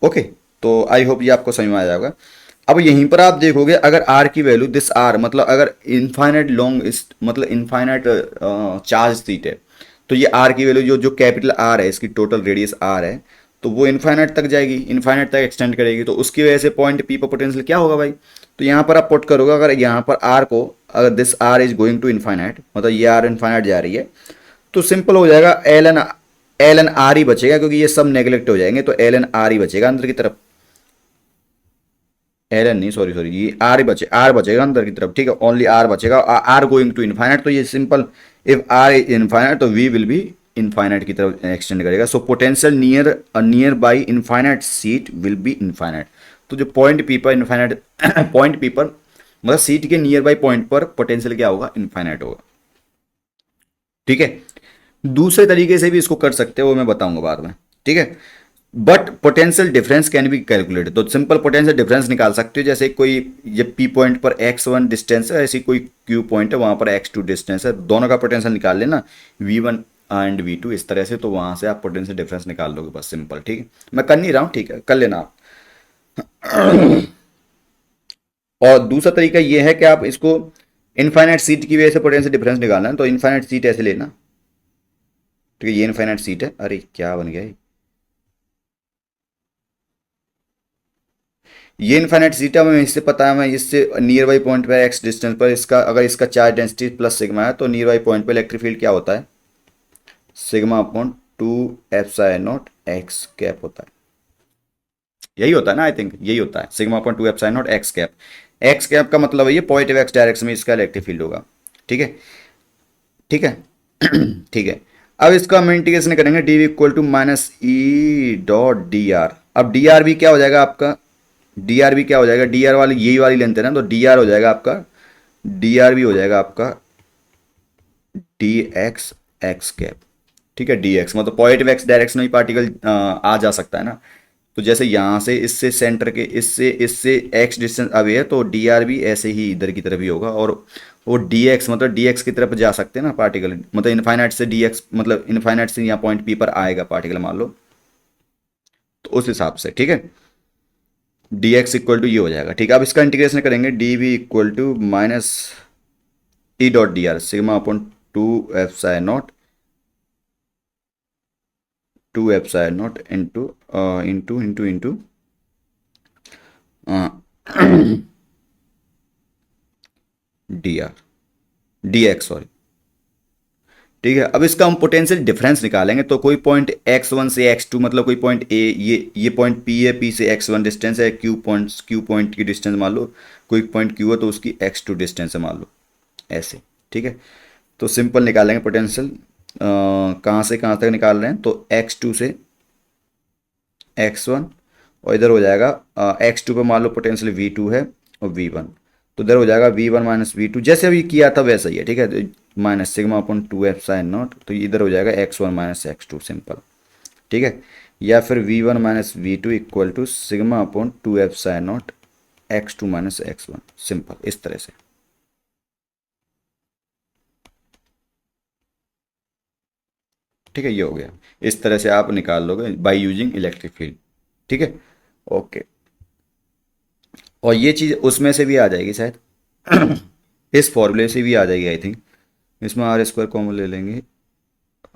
ओके। तो आई होप ये आपको समझ में आ जाएगा। अब यहीं पर आप देखोगे अगर r की वैल्यू दिस r, मतलब अगर इनफाइनाइट लॉन्ग, मतलब इनफाइनाइट चार्ज सीट है, तो ये r की वैल्यू जो जो कैपिटल R है, इसकी टोटल रेडियस r है, तो वो इनफाइनाइट तक जाएगी, इनफाइनाइट तक एक्सटेंड करेगी। तो उसकी वजह से पॉइंट P पर पोटेंशियल क्या होगा भाई, तो यहाँ पर आप पुट करोगे, अगर यहाँ पर R को, अगर this R is going to infinite, मतलब ये R इनफाइनाइट जा रही है, तो सिंपल हो जाएगा एल एन आर ही बचेगा, क्योंकि ये सब नेग्लेक्ट हो जाएंगे, तो एल एन आर ही बचेगा अंदर की तरफ। एल एन नहीं, सॉरी सॉरी, ये आर ही आर बचेगा अंदर की तरफ। ठीक है, ओनली आर बचेगा, आर गोइंग टू इनफाइनाइट, तो ये simple, if R is infinite तो वी विल बी इनफाइनाइट की तरफ एक्सटेंड करेगा। So potential nearby infinite sheet will be infinite. तो जो पॉइंट पी पर इनफाइनाइट पॉइंट पी पर, मतलब सीट के नियर बाई पॉइंट पर पोटेंशियल क्या होगा, इनफाइनाइट होगा। ठीक है, दूसरे तरीके से भी इसको कर सकते हो, वो मैं बताऊंगा बाद में। ठीक है, but potential difference can be calculated, तो सिंपल पोटेंशियल डिफरेंस निकाल सकते हो। जैसे कोई ये पी पॉइंट पर x1 डिस्टेंस है, ऐसी कोई क्यू पॉइंट है वहां पर x2 डिस्टेंस है, दोनों का पोटेंशियल निकाल लेना v1 एंड v2 इस तरह से, तो वहां से आप पोटेंशियल डिफरेंस निकाल लोगे बस, सिंपल। ठीक है, मैं कर नहीं रहा हूँ, ठीक है, कर लेना आप। और दूसरा तरीका ये है कि आप इसको इनफाइनाइट सीट की वजह से पोटेंशियल डिफरेंस निकालना है, तो इनफाइनाइट सीट ऐसे लेना। ठीक है, ये इनफाइनाइट सीट है, अरे क्या बन गया ये इनफाइनाइट सीटा में, इससे पता है, मैं इससे नियर बाई पॉइंट पे एक्स डिस्टेंस पर इसका, अगर इसका चार्ज डेंसिटी प्लस सिग्मा है, तो नियर बाई पॉइंट पे इलेक्ट्रिक फील्ड क्या होता है, sigma upon 2 epsilon not x cap होता है। यही होता है ना, आई थिंक यही होता है, sigma upon 2 epsilon not x cap. X cap का मतलब है ये पॉजिटिव एक्स डायरेक्शन में इसका इलेक्ट्रिक फील्ड होगा। ठीक है, ठीक है। ठीक है, अब इसका हम इंटीग्रेशन करेंगे, D equal to minus E dot D R. अब डी आर भी क्या हो जाएगा आपका, डी आर भी क्या हो जाएगा, डी आर वाली यही वाली लेंथ है ना, तो डी आर हो जाएगा आपका, डी आर भी हो जाएगा आपका डी एक्स एक्स कैप। ठीक है, डी एक्स मतलब पॉजिटिव एक्स डायरेक्शन में पार्टिकल आ जा सकता है ना, तो जैसे यहाँ से इससे सेंटर के इससे इससे एक्स डिस्टेंस अवे है, तो डी आर भी ऐसे ही इधर की तरफ ही होगा, और वो डी एक्स मतलब डी एक्स की तरफ जा सकते हैं ना पार्टिकल, मतलब इनफाइनाइट से डी एक्स, मतलब इनफाइनाइट से यहाँ पॉइंट पी पर आएगा पार्टिकल मान लो, तो उस हिसाब से। ठीक है, डी एक्स इक्वल टू ये हो जाएगा। ठीक है, अब इसका इंटीग्रेशन करेंगे, D V equal to minus E dot D R, sigma upon 2 epsilon naught, 2 epsilon naught into into into into D R D X, sorry. ठीक है, अब इसका हम पोटेंशियल डिफरेंस निकालेंगे, तो कोई पॉइंट x1 से x2, मतलब कोई पॉइंट ए, ये पॉइंट P है, P से x1 डिस्टेंस है, क्यू पॉइंट की डिस्टेंस मान लो, कोई पॉइंट Q है तो उसकी x2 डिस्टेंस है मान लो, ऐसे। ठीक है, तो सिंपल निकालेंगे पोटेंशियल, कहाँ से कहाँ तक निकाल रहे हैं, तो x2 से x1, और इधर हो जाएगा x2 पे मान लो पोटेंशियल v2 है और v1, तो इधर हो जाएगा V1 माइनस V2, जैसे अभी किया था वैसा ही है, ठीक है, minus sigma upon 2 epsilon naught, तो इधर हो जाएगा x1 माइनस x2 सिंपल, ठीक है। या फिर V1 minus V2 equal to sigma upon 2 epsilon naught x2 minus x1 simple, इस तरह से, ठीक है। ये हो गया, इस तरह से आप निकाल लोगे बाय यूजिंग इलेक्ट्रिक फील्ड, ठीक है। ओके, और ये चीज़ उसमें से भी आ जाएगी शायद इस फॉर्मूले से भी आ जाएगी आई थिंक, इसमें आर स्क्वायर कॉमन ले लेंगे,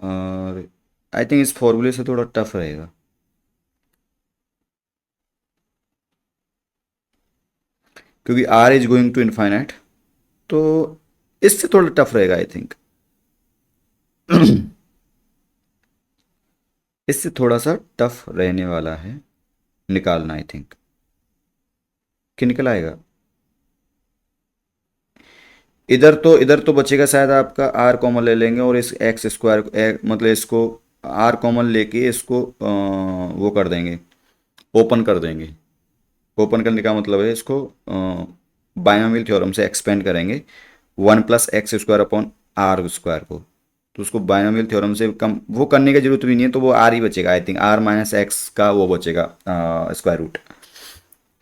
और आई थिंक इस फॉर्मूले से थोड़ा टफ रहेगा, क्योंकि are is going to infinite, तो इससे थोड़ा टफ रहेगा आई थिंक इससे थोड़ा सा टफ रहने वाला है निकालना आई थिंक, कि निकल आएगा। इधर तो बचेगा शायद आपका आर कॉमन ले लेंगे, और इस एक्स स्क्वायर मतलब इसको आर कॉमन लेके इसको वो कर देंगे, ओपन कर देंगे। ओपन करने का मतलब है इसको बायनोमियल थ्योरम से एक्सपेंड करेंगे 1 + x² अपॉन आर स्क्वायर को, तो उसको बायनोमियल थ्योरम से कम वो करने की जरूरत भी नहीं है, तो वो आर ही बचेगा I think, R minus X का वो बचेगा square root,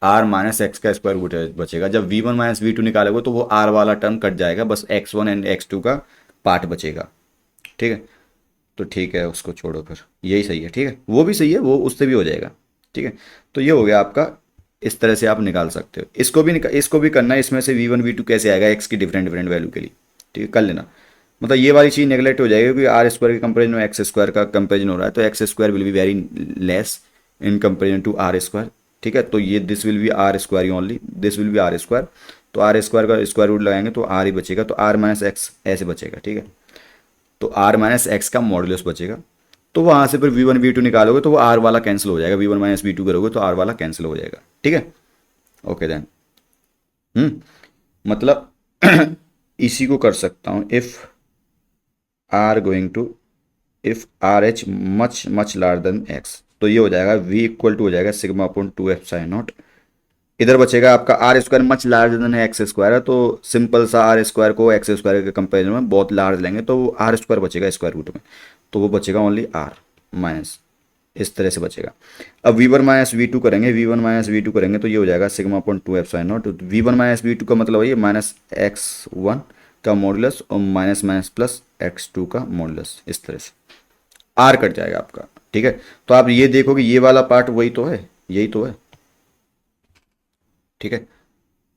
R minus X का स्क्वायर रूट बचेगा। जब V1 माइनस V2 निकालोगे तो वो आर वाला टर्म कट जाएगा, बस x1 एंड x2 का पार्ट बचेगा, ठीक है। तो ठीक है, उसको छोड़ो फिर, यही सही है, ठीक है, वो भी सही है, वो उससे भी हो जाएगा, ठीक है। तो ये हो गया आपका, इस तरह से आप निकाल सकते हो। इसको भी करना है, इसमें से V1 V2 कैसे आएगा एक्स की डिफरेंट डिफरेंट वैल्यू के लिए, ठीक है, कर लेना। मतलब ये वाली चीज़ नेगलेक्ट हो जाएगी, क्योंकि आर स्क्वायर के कंपेरिजन में एक्स स्क्वायर का कंपेरिजन हो रहा है, तो X square will be very less in comparison to R square, ठीक है। तो ये this will be R square only, this will be R square, तो आर स्क्वायर का स्क्वायर रूट लगाएंगे तो आर ही बचेगा, तो आर माइनस एक्स ऐसे बचेगा, ठीक है। तो आर माइनस एक्स का मॉडुलस बचेगा, तो वहाँ से फिर V1 V2 निकालोगे तो वो आर वाला कैंसिल हो जाएगा, V1 माइनस V2 करोगे तो आर वाला कैंसिल हो जाएगा, ठीक है। ओके देन, मतलब इसी को कर सकता हूँ, R going to if R H much much larger than X, तो ये हो जाएगा V इक्वल टू हो जाएगा सिग्मा अपॉन 2 एप्सिलॉन नॉट, इधर बचेगा आपका R square much larger than X square है, तो सिंपल सा आर स्क्वायर को एक्स स्क्वायर के कंपेरिजन में बहुत लार्ज लेंगे तो वो आर स्क्वायर बचेगा स्क्वायर रूट में, तो वो बचेगा ओनली आर माइनस, इस तरह से बचेगा। अब V1 माइनस V2 करेंगे तो ये हो जाएगा सिग्मा अपॉन 2 एप्सिलॉन नॉट, तो V1 माइनस V2 का मतलब है माइनस x1 का मॉडुलस और माइनस माइनस प्लस x2 का मॉडुलस, इस तरह से आर कट जाएगा आपका, ठीक है। तो आप ये देखो कि ये वाला पार्ट वही तो है, यही तो है, ठीक है।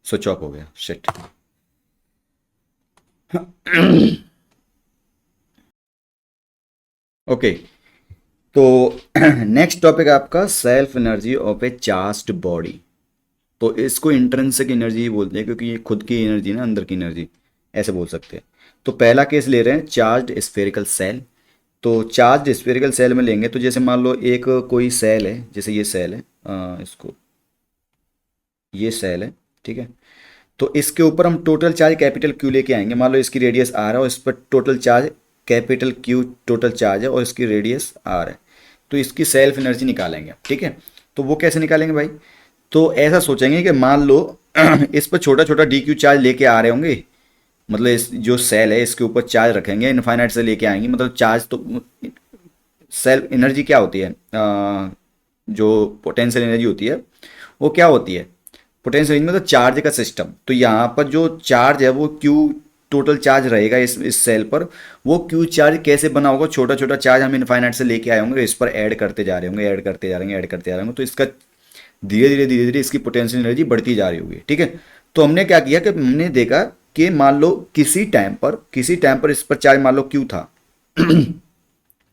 स्विच ऑफ हो गया, शिट ओके। तो नेक्स्ट टॉपिक आपका self energy of A charged body, तो इसको इंट्रिंसिक एनर्जी ही बोलते हैं, क्योंकि ये खुद की एनर्जी ना, अंदर की एनर्जी ऐसे बोल सकते हैं। तो पहला केस ले रहे हैं चार्ज्ड स्फेरिकल सेल, तो चार्ज्ड स्फेरिकल सेल में लेंगे तो जैसे मान लो एक कोई सेल है, जैसे ये सेल है, इसको ये सेल है, ठीक है। तो इसके ऊपर हम टोटल चार्ज कैपिटल क्यू लेके आएंगे, मान लो इसकी रेडियस आर है और इस पर total charge capital Q total charge है और इसकी रेडियस आर है, तो इसकी सेल्फ एनर्जी निकालेंगे, ठीक है। तो वो कैसे निकालेंगे भाई, तो ऐसा सोचेंगे कि मान लो इस पर छोटा छोटा डी क्यू चार्ज लेके आ रहे होंगे, मतलब इस जो सेल है इसके ऊपर चार्ज रखेंगे, इनफाइनाइट से लेके आएंगे, मतलब चार्ज तो सेल्फ एनर्जी क्या होती है, जो पोटेंशियल एनर्जी होती है वो क्या होती है, पोटेंशियल एनर्जी मतलब चार्ज का सिस्टम। तो यहाँ पर जो चार्ज है वो क्यू टोटल चार्ज रहेगा इस सेल पर, वो क्यू चार्ज कैसे बना होगा, छोटा छोटा चार्ज हम इनफाइनाइट से लेके आए होंगे, इस पर ऐड करते जा रहे होंगे, ऐड करते जा रहे होंगे, ऐड करते जा रहे होंगे, तो इसका धीरे धीरे इसकी पोटेंशियल एनर्जी बढ़ती जा रही होगी, ठीक है। तो हमने क्या किया कि हमने देखा कि मान लो किसी टाइम पर इस पर चार्ज मान लो क्यू था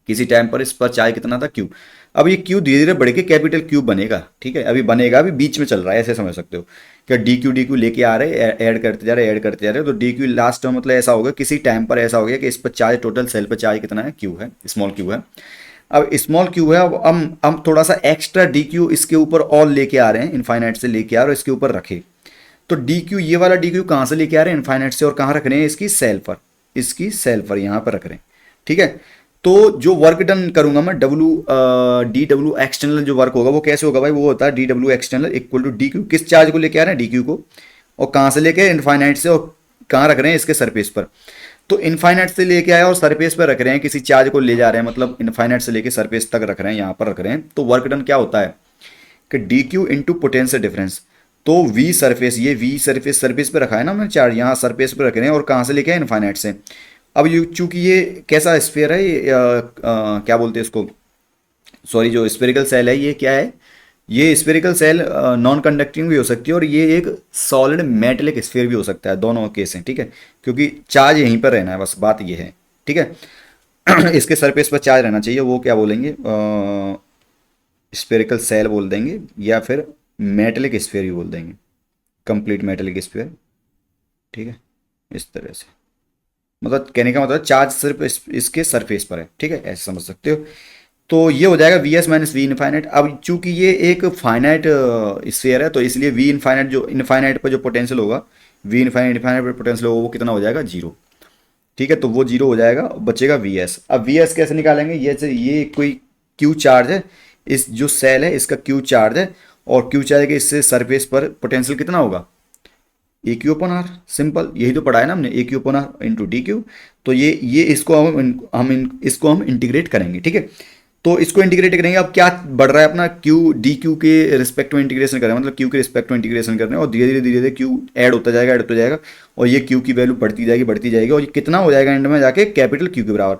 किसी टाइम पर इस पर चार्ज कितना था क्यू, अब ये क्यू धीरे धीरे बढ़ के कैपिटल क्यू बनेगा, ठीक है, अभी बनेगा, अभी बीच में चल रहा है, ऐसे समझ सकते हो क्या, डी क्यू लेके आ रहे हैं, ऐड करते जा रहे हैं, ऐड करते जा रहे हैं, तो डी क्यू लास्ट में मतलब ऐसा होगा, किसी टाइम पर ऐसा हो गया कि इस पर चार्ज टोटल सेल पर चार्ज कितना है क्यू है, स्मॉल क्यू है। अब स्मॉल क्यू है, अब हम थोड़ा सा एक्स्ट्रा डी क्यू इसके ऊपर और लेके आ रहे हैं, इनफाइनाइट से लेके आ रहे हैं और इसके ऊपर रखे, तो डी क्यू ये वाला डी क्यू कहाँ से लेके आ रहे हैं, इनफाइनाइट से, और कहाँ रख रहे हैं, इसकी सेल पर यहाँ पर रख रहे हैं, ठीक है। तो जो वर्क डन करूंगा मैं डब्ल्यू एक्सटर्नल जो वर्क होगा वो कैसे होगा भाई, वो होता है D W external equal to D Q, किस चार्ज को लेके आ रहे हैं, डी क्यू को, और कहाँ से लेके इनफाइनाइट से, और कहाँ रख रहे हैं इसके सरफेस पर। तो इनफाइनाइट से लेके आए और सरफेस पर रख रहे हैं, किसी चार्ज को ले जा रहे हैं, मतलब इनफाइनाइट से लेके सरफेस तक रख रहे हैं, यहाँ पर रख रहे हैं। तो वर्क डन क्या होता है कि D Q into potential difference. तो वी सरफेस, ये वी सरफेस, सरफेस पे रखा है ना हमने चार्ज, यहाँ सरफेस पे रख रहे हैं और कहाँ से लेके आए इनफाइनाइट से। अब ये चूंकि ये कैसा स्फीयर है, ये क्या बोलते हैं इसको, सॉरी, जो स्फेरिकल सेल है ये क्या है, ये स्फेरिकल सेल नॉन कंडक्टिंग भी हो सकती है और ये एक सॉलिड मेटेलिक स्फीयर भी हो सकता है, दोनों केस हैं, ठीक है। क्योंकि चार्ज यहीं पर रहना है, बस बात ये है, ठीक है। इसके सरफेस पर चार्ज रहना चाहिए, वो क्या बोलेंगे, स्फेरिकल सेल बोल देंगे, या फिर मेटेलिक स्फीयर भी बोल देंगे, कंप्लीट मेटेलिक स्फीयर, ठीक है। इस तरह से, मतलब कहने का मतलब चार्ज सिर्फ इसके सरफेस पर है, ठीक है, ऐसे समझ सकते हो। तो ये हो जाएगा V S minus V infinite. अब चूंकि ये एक फाइनाइट स्फीयर है, तो इसलिए वी इनफाइनाइट, जो इनफाइनाइट पर जो पोटेंशियल होगा, वी इनफाइनाइट इनफाइनाइट पर पोटेंशियल होगा, वो कितना हो जाएगा, जीरो, ठीक है। तो वो जीरो हो जाएगा, बचेगा वी एस। अब वी एस कैसे निकालेंगे, ये कोई क्यू चार्ज है, इस जो सेल है इसका क्यू चार्ज है, और क्यू चार्ज के इससे सरफेस पर पोटेंशियल कितना होगा, A Q upon R, simple, यही तो पढ़ा है ना हमने, A Q upon R into D Q. तो ये इसको इसको हम इंटीग्रेट करेंगे, ठीक है। तो इसको इंटीग्रेट करेंगे, अब क्या बढ़ रहा है अपना, क्यू डी क्यू के रिस्पेक्ट में इंटीग्रेशन कर रहे हैं, मतलब क्यू के रिस्पेक्ट में इंटीग्रेशन कर रहे हैं, और धीरे धीरे क्यू ऐड होता जाएगा, ऐड होता जाएगा, और ये क्यू की वैल्यू बढ़ती जाएगी, और ये कितना हो जाएगा एंड में जाके, कैपिटल क्यू के बराबर।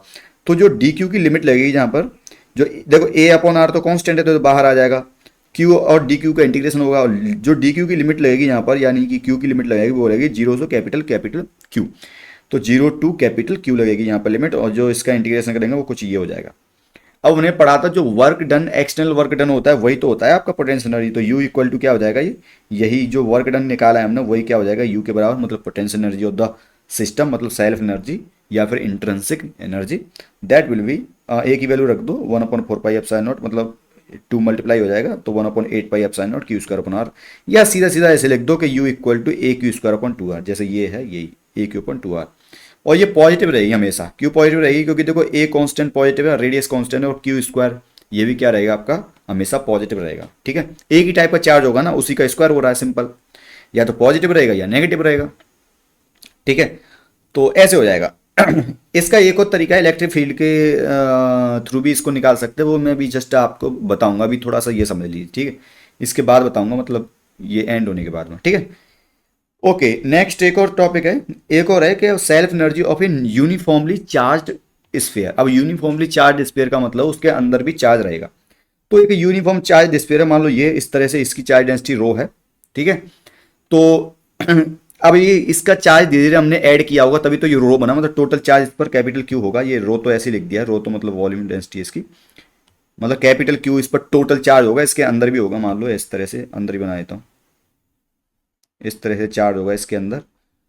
तो जो डी क्यू की लिमिट लगेगी जहाँ पर, जो देखो ए अपॉन आर तो कॉन्स्टेंट है, तो बाहर आ जाएगा, क्यू और डी क्यू का इंटीग्रेशन होगा, और जो डी क्यू की लिमिट लगेगी यहाँ पर, यानी कि क्यू की लिमिट लगेगी वो लगेगी जीरो से कैपिटल कैपिटल क्यू। तो जीरो टू कैपिटल क्यू लगेगी यहाँ पर लिमिट, और जो इसका इंटीग्रेशन करेंगे वो कुछ ये हो जाएगा। अब उन्हें पढ़ा था, जो work done, external work done होता है, वही तो होता है आपका पोटेंशियल एनर्जी। तो यू इक्वल टू क्या हो जाएगा, ये यही जो वर्क डन निकाला है हमने, वही क्या हो जाएगा, यू के बराबर, मतलब potential energy of the system, मतलब सेल्फ एनर्जी या फिर intrinsic energy, that will be, A की वैल्यू रख दो 1/4 पाई एप्सिलॉन नॉट, मतलब 2 मल्टीप्लाई हो जाएगा, तो 1/8 pi epsilon naught Q square upon R, या सीधा सीधा ऐसे लिख दो कि U equal to A Q square upon 2 R, जैसे ये है, यही ए क्यू अपॉन 2 आर। और ये पॉजिटिव रहेगी हमेशा, क्यों पॉजिटिव रहेगी, क्योंकि देखो ए कांस्टेंट पॉजिटिव है, रेडियस कांस्टेंट है, और क्यू स्क्वायर ये भी क्या रहेगा आपका, हमेशा पॉजिटिव रहेगा, ठीक है। एक ही टाइप का चार्ज होगा ना, उसी का स्क्वायर हो रहा है, सिंपल, या तो पॉजिटिव रहेगा या नेगेटिव रहेगा, ठीक है। तो ऐसे हो जाएगा। इसका एक और तरीका है, इलेक्ट्रिक फील्ड के थ्रू भी इसको निकाल सकते हैं, वो मैं भी जस्ट आपको बताऊंगा, अभी थोड़ा सा ये समझ लीजिए, ठीक है, इसके बाद बताऊंगा, मतलब ये एंड होने के बाद में, ठीक है। ओके, नेक्स्ट एक और टॉपिक है, एक और है कि self energy of A uniformly charge sphere. अब यूनिफॉर्मली चार्ज स्फीयर का मतलब उसके अंदर भी चार्ज रहेगा। तो एक यूनिफॉर्म चार्ज स्फीयर है, मान लो ये इस तरह से, इसकी चार्ज डेंसिटी रो है, ठीक है। तो अब ये इसका चार्ज धीरे धीरे हमने ऐड किया होगा, तभी तो ये रो बना, मतलब टोटल चार्ज पर कैपिटल क्यू होगा, ये रो तो ऐसे लिख दिया, रो तो मतलब वॉल्यूम डेंसिटी इसकी, मतलब कैपिटल क्यू इस पर टोटल चार्ज होगा, इसके अंदर भी होगा, मान लो इस तरह से अंदर ही बना देता हूँ, इस तरह से चार्ज होगा इसके अंदर,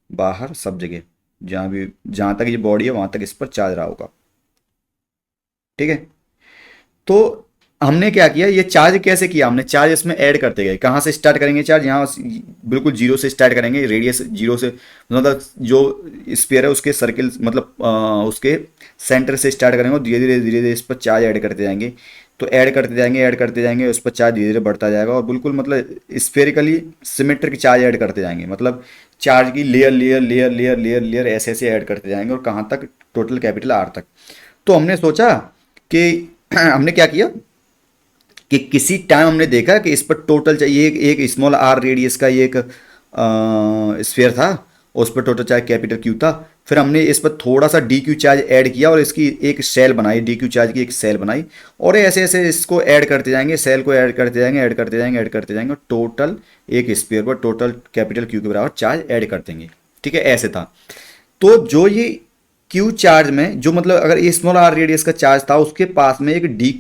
बाहर, सब जगह, जहाँ भी, जहाँ तक ये बॉडी है वहाँ तक इस पर चार्ज रहा होगा, ठीक है। तो हमने क्या किया, ये चार्ज कैसे किया हमने, चार्ज इसमें ऐड करते गए, कहाँ से स्टार्ट करेंगे चार्ज, यहाँ बिल्कुल जीरो से स्टार्ट करेंगे, रेडियस जीरो से, मतलब जो स्फीयर है उसके सर्किल, मतलब उसके सेंटर से स्टार्ट करेंगे, और धीरे धीरे इस पर चार्ज ऐड करते जाएंगे। तो ऐड करते जाएंगे, उस पर चार्ज धीरे धीरे बढ़ता जाएगा, और बिल्कुल मतलब स्फेरिकली सिमेट्रिक चार्ज ऐड करते जाएंगे, मतलब चार्ज की layer layer layer layer layer layer ऐसे ऐसे ऐड करते जाएंगे, और कहाँ तक, टोटल कैपिटल आर तक। तो हमने सोचा कि हमने क्या किया कि किसी टाइम हमने देखा कि इस पर टोटल चाहिए, एक स्मॉल आर रेडियस का एक स्फीयर था, और उस पर टोटल चार्ज कैपिटल क्यू था। फिर हमने इस पर थोड़ा सा डी क्यू चार्ज ऐड किया, और इसकी एक सेल बनाई, डी क्यू चार्ज की एक सेल बनाई, और ऐसे ऐसे इसको ऐड करते जाएंगे, सेल को ऐड करते जाएंगे, ऐड करते जाएंगे, ऐड करते जाएंगे, और टोटल एक स्फीयर पर टोटल कैपिटल क्यू के बराबर चार्ज ऐड कर देंगे, ठीक है, ऐसे था। तो जो ये क्यू चार्ज में, जो मतलब अगर ये स्मॉल आर रेडियस का चार्ज था, उसके पास में एक डी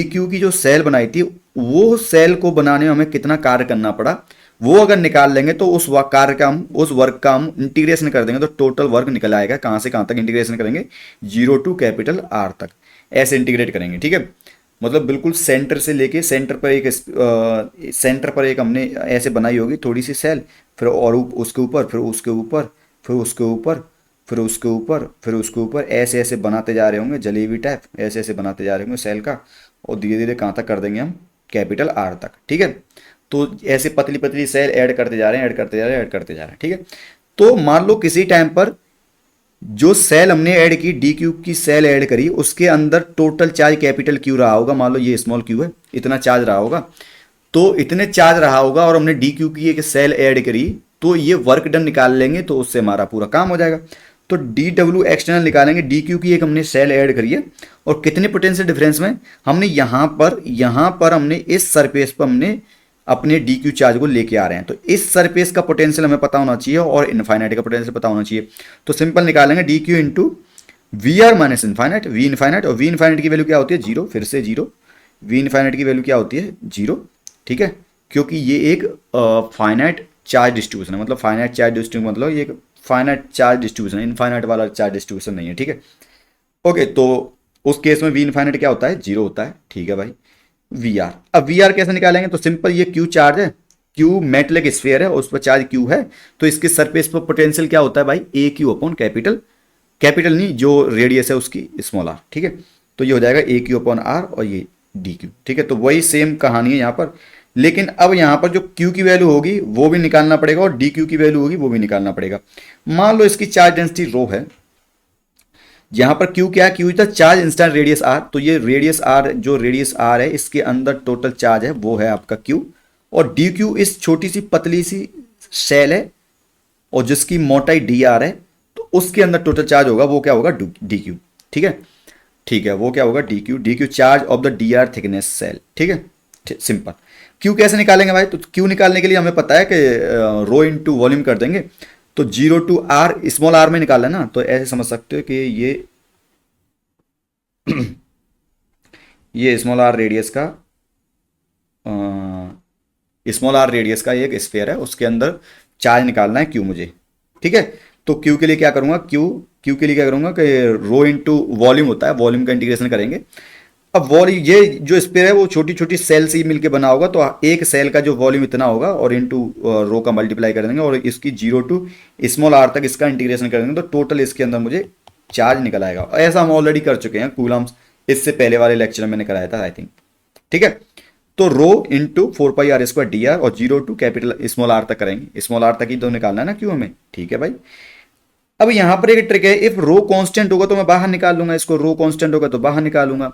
क्यू की जो सेल बनाई थी, वो सेल को बनाने में हमें कितना कार्य करना पड़ा, वो अगर निकाल लेंगे तो उस कार्य का हम, उस वर्क का हम इंटीग्रेशन कर देंगे, तो टोटल वर्क निकल आएगा। कहाँ से कहाँ तक इंटीग्रेशन करेंगे, जीरो टू कैपिटल आर तक, ऐसे इंटीग्रेट करेंगे, ठीक है। मतलब बिल्कुल सेंटर से लेके सेंटर पर एक हमने ऐसे बनाई होगी थोड़ी सी सेल, फिर और उसके ऊपर, फिर उसके ऊपर, फिर उसके ऊपर, फिर उसके ऊपर, फिर उसके ऊपर, ऐसे ऐसे बनाते जा रहे होंगे, जलेबी टाइप ऐसे ऐसे बनाते जा रहे होंगे सेल का, और धीरे धीरे कहाँ तक कर देंगे हम, कैपिटल आर तक, ठीक है। तो ऐसे पतली पतली सेल ऐड करते जा रहे हैं, ऐड करते जा रहे हैं, ऐड करते जा रहे हैं, ठीक है। तो मान लो किसी टाइम पर जो सेल हमने ऐड की, डी क्यू की सेल ऐड करी, उसके अंदर टोटल चार्ज कैपिटल क्यू रहा होगा, मान लो ये स्मॉल क्यू है, इतना चार्ज रहा होगा, तो इतने चार्ज रहा होगा और हमने डी क्यू की एक सेल ऐड करी, तो ये वर्क डन निकाल लेंगे तो उससे हमारा पूरा काम हो जाएगा। तो डी डब्ल्यू एक्सटर्नल निकालेंगे, डी क्यू की एक हमने सेल ऐड करी है और कितने पोटेंशियल डिफरेंस में हमने यहाँ पर हमने इस सरफेस पर हमने अपने डी क्यू चार्ज को लेके आ रहे हैं, तो इस सरफेस का पोटेंशियल हमें पता होना चाहिए और इनफाइनाइट का पोटेंशियल पता होना चाहिए। तो सिंपल निकालेंगे D Q into V R minus infinite, V infinite, और वी इनफाइनाइट की वैल्यू क्या होती है, जीरो, फिर से जीरो, वी इनफाइनाइट की वैल्यू क्या होती है, जीरो, ठीक है, क्योंकि ये एक फाइनाइट चार्ज डिस्ट्रीब्यूशन है, मतलब फाइनाइट चार्ज डिस्ट्रीब्यूशन मतलब ये एक फाइनाइट चार्ज डिस्ट्रीब्यूशन है, इनफाइनाइट वाला चार्ज डिस्ट्रीब्यूशन नहीं है, ठीक है। ओके, तो उस केस में वी इनफाइनाइट क्या होता है, जीरो होता है, ठीक है भाई। वी आर, अब वी आर कैसे निकालेंगे, तो सिंपल, ये क्यू चार्ज है, क्यू मेटलिक स्फीयर है और उस पर चार्ज क्यू है, तो इसके सरफेस पर पोटेंशियल क्या होता है भाई, ए क्यू अपॉन कैपिटल, कैपिटल नहीं, जो रेडियस है उसकी स्मॉल आर, ठीक है। तो ये हो जाएगा ए क्यू अपॉन आर और ये डी क्यू, ठीक है। तो वही सेम कहानी है यहाँ पर, लेकिन अब यहाँ पर जो क्यू की वैल्यू होगी वो भी निकालना पड़ेगा और डी क्यू की वैल्यू होगी वो भी निकालना पड़ेगा। मान लो इसकी चार्ज डेंसिटी रो है, यहां पर क्यू क्या है, Q is the charge instant radius R, तो ये रेडियस आर, जो रेडियस आर है इसके अंदर टोटल चार्ज है वो है आपका क्यू, और डी क्यू इस छोटी सी पतली सी सेल है और जिसकी मोटाई डी आर है, तो उसके अंदर टोटल चार्ज होगा वो क्या होगा, डी क्यू, ठीक है, ठीक है, वो क्या होगा, D Q charge of the D R thickness shell, ठीक है, सिंपल। क्यू कैसे निकालेंगे भाई, तो क्यू निकालने के लिए हमें पता है कि रो इनटू वॉल्यूम कर देंगे, तो zero to R, small R में निकालना ना, तो ऐसे समझ सकते हो कि ये स्मॉल आर रेडियस का, स्मॉल आर रेडियस का एक स्फीयर है, उसके अंदर चार्ज निकालना है क्यू मुझे, ठीक है। तो क्यू के लिए क्या करूंगा, क्यू के लिए क्या करूंगा कि रो इनटू वॉल्यूम होता है, वॉल्यूम का इंटीग्रेशन करेंगे। अब वॉल्यूम, ये जो स्फीयर है वो छोटी छोटी सेल से ही मिलकर बना होगा, तो एक सेल का जो वॉल्यूम इतना होगा और इनटू रो का मल्टीप्लाई कर देंगे और इसकी जीरो टू स्मॉल आर तक इसका इंटीग्रेशन कर देंगे, तो टोटल इसके अंदर मुझे चार्ज निकल आएगा। ऐसा हम ऑलरेडी कर चुके हैं कूलम्स, इससे पहले वाले लेक्चर में मैंने कराया था आई थिंक, ठीक है। तो rho into 4πr² D R और zero to capital small R तक करेंगे, स्मॉल आर तक ही तो निकालना है ना क्यों हमें, ठीक है भाई। अब यहां पर एक ट्रिक है, इफ रो कांस्टेंट होगा तो मैं बाहर निकाल लूंगा इसको, रो कांस्टेंट होगा तो बाहर निकालूंगा,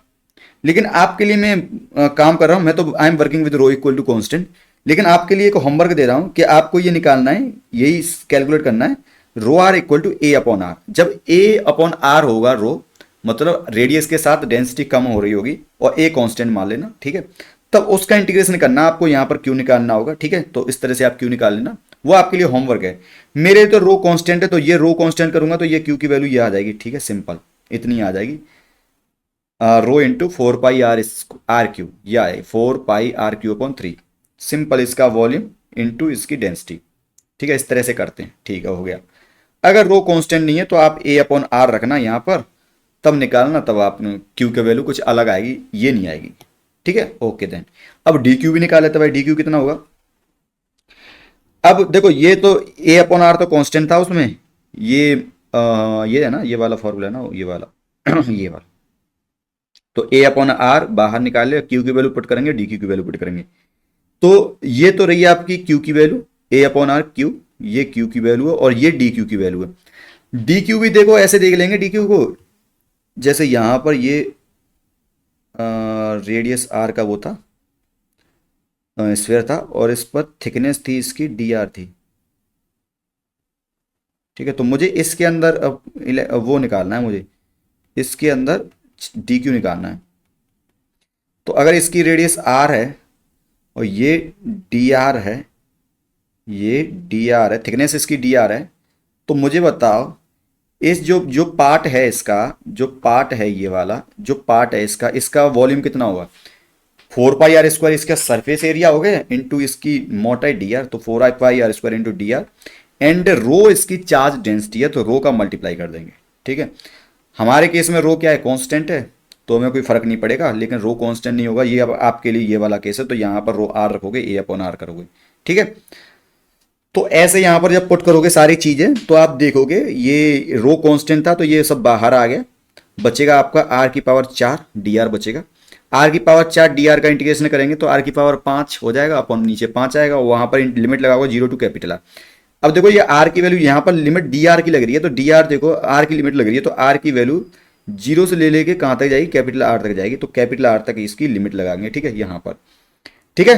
लेकिन आपके लिए मैं काम कर रहा हूं, मैं तो I am working with rho equal to constant, लेकिन आपके लिए एक होमवर्क दे रहा हूं कि आपको ये निकालना है, यही कैलकुलेट करना है, rho R equal to A upon R. जब ए अपॉन आर होगा रो, मतलब रेडियस के साथ डेंसिटी कम हो रही होगी और ए कांस्टेंट मान लेना, ठीक है, तब उसका इंटीग्रेशन करना आपको, यहां पर क्यू निकालना होगा, ठीक है। तो इस तरह से आप क्यू निकाल लेना, वो आपके लिए होमवर्क है। मेरे तो रो कांस्टेंट है, तो ये रो कांस्टेंट करूंगा तो ये क्यू की वैल्यू ये आ जाएगी, ठीक है, सिंपल इतनी आ जाएगी, रो इंटू 4πr² या 4πr³ 3, सिंपल इसका वॉल्यूम इंटू इसकी डेंसिटी, ठीक है, इस तरह से करते हैं, ठीक है, हो गया। अगर रो कांस्टेंट नहीं है तो आप ए अपॉन आर रखना यहां पर, तब निकालना, तब आप क्यू की वैल्यू कुछ अलग आएगी, ये नहीं आएगी, ठीक है, ओके देन। अब डी क्यू भी निकाल लेते भाई, डी क्यू कितना होगा। अब देखो ये तो ए अपॉन आर तो कांस्टेंट था उसमें, ये है ना, ये वाला फॉर्मूला है ना, ये वाला ये वाला, तो ए अपॉन आर बाहर निकाल ले, क्यू की वैल्यू पुट करेंगे, डी क्यू की वैल्यू पुट करेंगे, तो ये तो रही आपकी क्यू की value, A upon R Q, ये क्यू की वैल्यू है और ये डी क्यू की वैल्यू है। डी क्यू भी देखो ऐसे देख लेंगे डी क्यू को, जैसे यहां पर ये रेडियस आर का वो था, स्फीयर था, और इस पर थिकनेस थी इसकी डी आर थी, ठीक है। तो मुझे इसके अंदर अब वो निकालना है, मुझे इसके अंदर डी क्यू निकालना है। तो अगर इसकी रेडियस आर है और ये डी आर है, ये डी आर है, थिकनेस इसकी डी आर है, तो मुझे बताओ इस जो जो पार्ट है इसका, जो पार्ट है ये वाला जो पार्ट है इसका वॉल्यूम कितना होगा, 4πr² इसका सरफेस एरिया हो गया इंटू इसकी मोटाई डी आर, तो 4πr² into D R, and rho इसकी चार्ज डेंसिटी है, तो रो का मल्टीप्लाई कर देंगे, ठीक है। हमारे केस में रो क्या है, कांस्टेंट है, तो हमें कोई फर्क नहीं पड़ेगा, लेकिन रो कांस्टेंट नहीं होगा, ये अब आपके लिए ये वाला केस है, तो यहाँ पर रो आर रखोगे, ए अपॉन आर करोगे, ठीक है। तो ऐसे यहाँ पर जब पुट करोगे सारी चीजें, तो आप देखोगे ये रो कांस्टेंट था तो ये सब बाहर आ गया, बचेगा आपका r की पावर 4 डी आर बचेगा, आर की पावर 4 डी आर का इंटीग्रेशन करेंगे तो आर की पावर 5 हो जाएगा, अपन नीचे 5 आएगा, वहां पर लिमिट लगा हुआ 0 टू कैपिटल आर। अब देखो ये आर की वैल्यू यहाँ पर लिमिट डी आर की लग रही है, तो डी आर देखो आर की लिमिट लग रही है, तो आर की वैल्यू 0 से ले लेके कहाँ तक जाएगी, कैपिटल आर तक जाएगी, तो कैपिटल आर तक इसकी लिमिट लगाएंगे, ठीक है, यहाँ पर। ठीक है,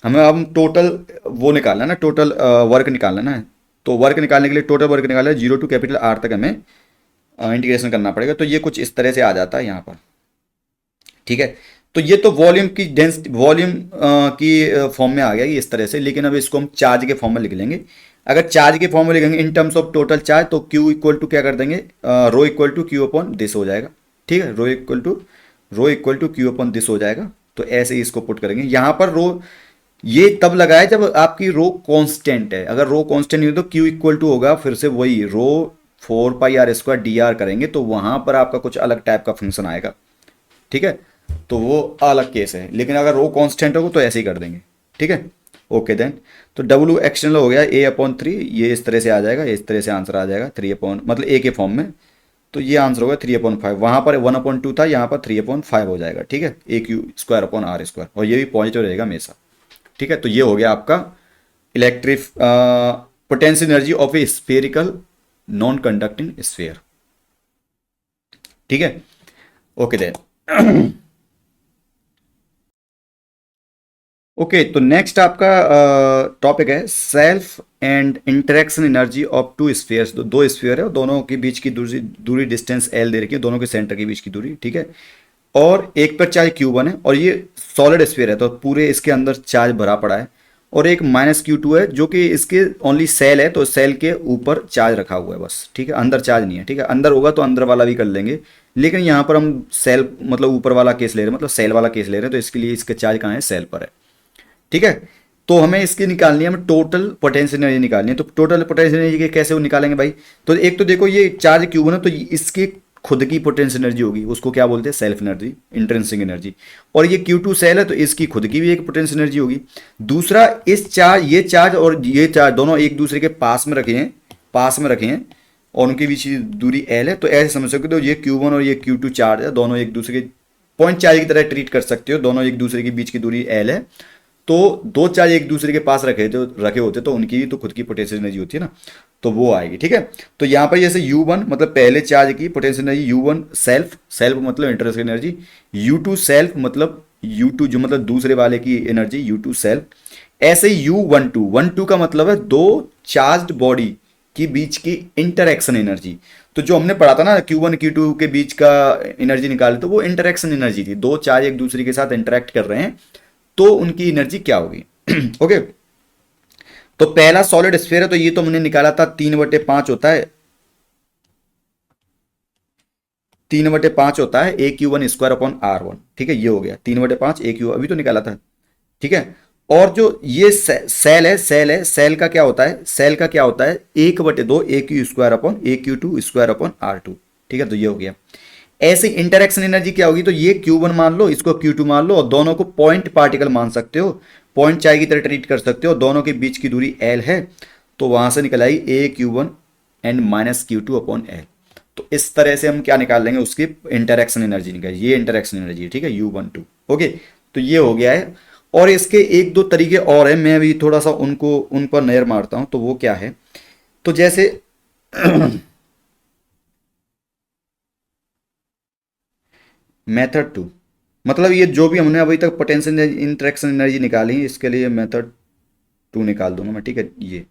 हमें अब टोटल वो निकालना है ना, टोटल वर्क निकालना है। तो वर्क निकालने के लिए टोटल वर्क निकालना है 0 टू कैपिटल आर तक हमें इंटीग्रेशन करना पड़ेगा। तो ये कुछ इस तरह से आ जाता है यहाँ पर। ठीक है, तो ये तो वॉल्यूम की डेंसिटी, वॉल्यूम की फॉर्म में आ गया ये इस तरह से। लेकिन अब इसको हम चार्ज के फॉर्म में लिख लेंगे। अगर चार्ज के फॉर्म में लिखेंगे in terms of total charge, तो Q इक्वल टू क्या कर देंगे, rho equal to Q upon this हो जाएगा। ठीक है, rho equal to Q upon this हो जाएगा। तो ऐसे ही इसको पुट करेंगे। यहाँ पर रो ये तब लगा है जब आपकी रो कांस्टेंट है। अगर रो कांस्टेंट नहीं हो तो Q इक्वल टू होगा फिर से वही रो 4 πr² dr करेंगे, तो वहां पर आपका कुछ अलग टाइप का फंक्शन आएगा। ठीक है, तो वो अलग केस है। लेकिन अगर रो कांस्टेंट होगा तो ऐसे ही कर देंगे। ठीक है, ओके देन। तो W एक्सटर्नल हो गया A/3, ये इस तरह से आ जाएगा, इस तरह से आंसर आ जाएगा 3 अपॉन, मतलब A के फॉर्म में। तो ये आंसर होगा 3/5। वहां पर 1/2 था, यहाँ पर 3/5 हो जाएगा। ठीक है, AQ² अपॉन R², और ये भी पॉजिटिव रहेगा हमेशा। ठीक है, तो ये हो गया आपका electric potential energy of A spherical non conducting sphere. ठीक है, ओके देन। ओके, तो नेक्स्ट आपका टॉपिक है self and interaction energy of to spheres. दो स्फीयर है और दोनों के बीच की दूरी दूरी डिस्टेंस L दे रखी है, दोनों के सेंटर के बीच की दूरी। ठीक है, और एक पर चार्ज Q1 है, और ये सॉलिड स्फीयर है तो पूरे इसके अंदर चार्ज भरा पड़ा है। और एक -Q2 है जो कि इसके ओनली सेल है, तो सेल के ऊपर चार्ज रखा हुआ है बस। ठीक है, अंदर चार्ज नहीं है। ठीक है, अंदर होगा तो अंदर वाला भी कर लेंगे, लेकिन यहाँ पर हम सेल मतलब ऊपर वाला केस ले रहे हैं, मतलब सेल वाला केस ले रहे हैं, तो इसके लिए इसके चार्ज कहाँ है, सेल पर है। ठीक है, तो हमें इसकी निकालनी है, हमें टोटल पोटेंशियल एनर्जी निकालनी है। तो टोटल पोटेंशियल एनर्जी के कैसे वो निकालेंगे भाई, तो एक तो देखो ये चार्ज Q1 है, तो इसकी खुद की पोटेंशियल एनर्जी होगी, उसको क्या बोलते हैं, सेल्फ एनर्जी, इंट्रिंसिक एनर्जी। और ये Q2 सेल है तो इसकी खुद की भी एक पोटेंशियल एनर्जी होगी। दूसरा, इस चार्ज, ये चार्ज और ये चार्ज दोनों एक दूसरे के पास में रखे हैं, और उनके बीच की दूरी L है। तो ऐसे समझ सकते हो, ये Q1 और ये Q2 चार्ज है, दोनों एक दूसरे के पॉइंट चार्ज की तरह ट्रीट कर सकते हो, दोनों एक दूसरे के बीच की दूरी L है। तो दो चार्ज एक दूसरे के पास रखे होते तो उनकी भी तो खुद की पोटेंशियल एनर्जी होती है ना, तो वो आएगी। ठीक है, तो यहाँ पर जैसे U1 मतलब पहले चार्ज की पोटेंशियल एनर्जी, U1 सेल्फ मतलब इंटरेस्ट एनर्जी, U2 सेल्फ मतलब U2 जो मतलब दूसरे वाले की एनर्जी, U2 सेल्फ। ऐसे U12 का मतलब है दो चार्ज्ड बॉडी के बीच की इंटरेक्शन एनर्जी। तो जो हमने पढ़ा था ना Q1 Q2 के बीच का एनर्जी निकाले, तो वो इंटरेक्शन एनर्जी थी, दो चार्ज एक दूसरे के साथ इंटरेक्ट कर रहे हैं तो उनकी एनर्जी क्या होगी। ओके, तो पहला सॉलिड स्फीयर है, तो ये तो हमने निकाला था 3/5 होता है, 3/5 होता है AQ1² अपॉन R1। ठीक है, ये हो गया 3/5 AQ, अभी तो निकाला था। ठीक है, और जो ये सेल का क्या होता है, सेल का क्या होता है 1/2 AQ² अपॉन ठीक है, तो ये हो गया। ऐसे इंटरेक्शन एनर्जी क्या होगी, तो ये Q1 मान लो, इसको Q2 मान लो, और दोनों को पॉइंट पार्टिकल मान सकते हो, पॉइंट चार्ज की तरह ट्रीट कर सकते हो, दोनों के बीच की दूरी L है। तो वहां से निकल आई AQ1 and -Q2 upon L। तो इस तरह से हम क्या निकाल लेंगे, उसकी इंटरेक्शन एनर्जी निकाल, ये इंटरेक्शन एनर्जी। ठीक है, U12। ओके, तो ये हो गया है। और इसके एक दो तरीके और हैं, मैं अभी थोड़ा सा उन पर नजर मारता हूं। तो वो क्या है, तो जैसे मेथड 2, मतलब ये जो भी हमने अभी तक पोटेंशियल इंटरेक्शन एनर्जी निकाली है, इसके लिए मेथड 2 निकाल दूंगा मैं। ठीक है, ये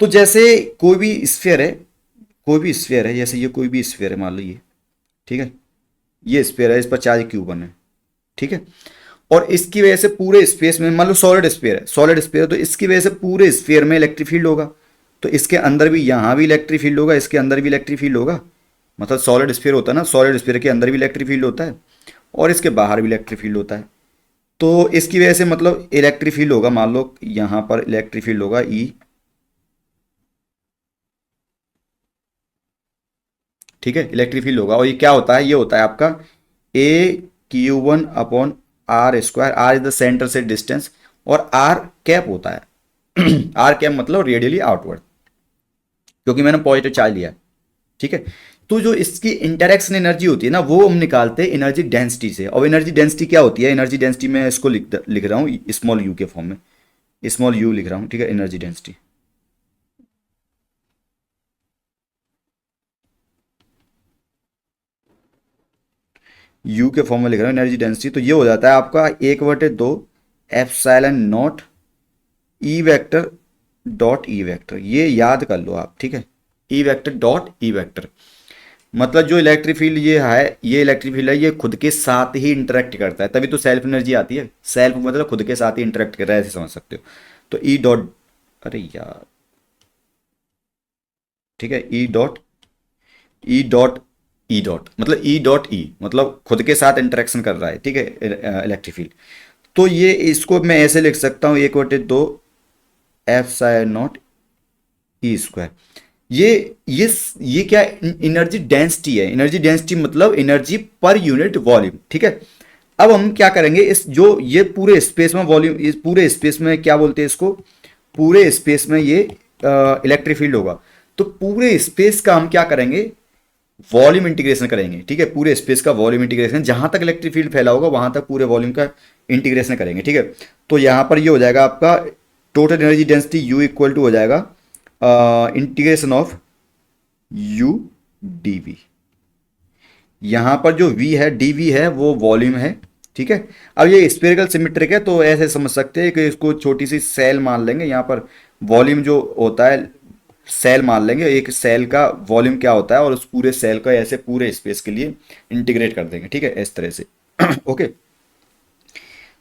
तो जैसे कोई भी स्फीयर है, जैसे ये कोई भी स्फीयर है, मान लो ये। ठीक है, ये स्फीयर है, इस पर चार्ज Q1 है। ठीक है, और इसकी वजह से पूरे स्पेस में, मान लो सॉलिड स्फीयर है, तो इसकी वजह से पूरे स्फीयर में इलेक्ट्रिक फील्ड होगा। तो इसके अंदर भी, यहाँ भी इलेक्ट्रिक फील्ड होगा, इसके अंदर भी इलेक्ट्रिक फील्ड होगा। मतलब सॉलिड स्फीयर होता है ना, सॉलिड स्फीयर के अंदर भी इलेक्ट्रिक फील्ड होता है और इसके बाहर भी इलेक्ट्रिक फील्ड होता है। तो इसकी वजह से मतलब इलेक्ट्रिक फील्ड होगा, मान लो यहाँ पर इलेक्ट्रिक फील्ड होगा E। ठीक है, इलेक्ट्रिक फील्ड होगा, और ये क्या होता है, ये होता है आपका AQ1/R²। R is the centre से डिस्टेंस, और R कैप होता है। R कैप मतलब रेडियली आउटवर्ड, क्योंकि मैंने पॉजिटिव चार्ज लिया है। ठीक है, तो जो इसकी इंटरेक्शन एनर्जी होती है ना, वो हम निकालते हैं एनर्जी डेंसिटी से। और एनर्जी डेंसिटी क्या होती है? एनर्जी डेंसिटी मैं इसको लिख रहा हूँ स्मॉल यू के फॉर्म में, स्मॉल यू लिख रहा हूँ, ठीक है, एनर्जी डेंसिटी। यू के फॉर्म में लिख रहा हूँ एनर्जी डेंसिटी। तो ये हो जाता है आपका 1/2 epsilon not E vector dot E vector. ये याद कर लो आप, ठीक है, E vector dot E vector. मतलब जो इलेक्ट्रिक फील्ड ये है, ये इलेक्ट्रिक फील्ड है, ये खुद के साथ ही इंटरेक्ट करता है, तभी तो सेल्फ एनर्जी आती है। सेल्फ मतलब खुद के साथ ही इंटरेक्ट कर रहा है, ऐसे समझ सकते हो। तो ई डॉट, अरे यार, ठीक है, ई डॉट मतलब ई डॉट ई मतलब खुद के साथ इंटरेक्शन कर रहा है, ठीक है, इलेक्ट्रिक फील्ड। तो ये इसको मैं ऐसे लिख सकता हूँ 1/2 F sine not E square. ये ये ये क्या एनर्जी डेंसिटी है। एनर्जी डेंसिटी मतलब एनर्जी पर यूनिट वॉल्यूम, ठीक है। अब हम क्या करेंगे, इस जो ये पूरे स्पेस में वॉल्यूम, इस पूरे स्पेस में क्या बोलते हैं इसको, पूरे स्पेस में ये इलेक्ट्रिक फील्ड होगा। तो पूरे स्पेस का हम क्या करेंगे, वॉल्यूम इंटीग्रेशन करेंगे, ठीक है। पूरे स्पेस का वॉल्यूम इंटीग्रेशन, जहां तक इलेक्ट्रिक फील्ड फैला होगा वहां तक पूरे वॉल्यूम का इंटीग्रेशन करेंगे, ठीक है। तो यहां पर ये हो जाएगा आपका total energy density U equal to हो जाएगा integration of U D V. यहां पर जो v है, dv है, वो वॉल्यूम है, ठीक है। अब ये स्फेरिकल सिमेट्रिक है, तो ऐसे समझ सकते हैं कि इसको छोटी सी सेल मान लेंगे। यहाँ पर वॉल्यूम जो होता है, सेल मान लेंगे, एक सेल का वॉल्यूम क्या होता है, और उस पूरे सेल का ऐसे पूरे स्पेस के लिए इंटीग्रेट कर देंगे, ठीक है, इस तरह से। ओके,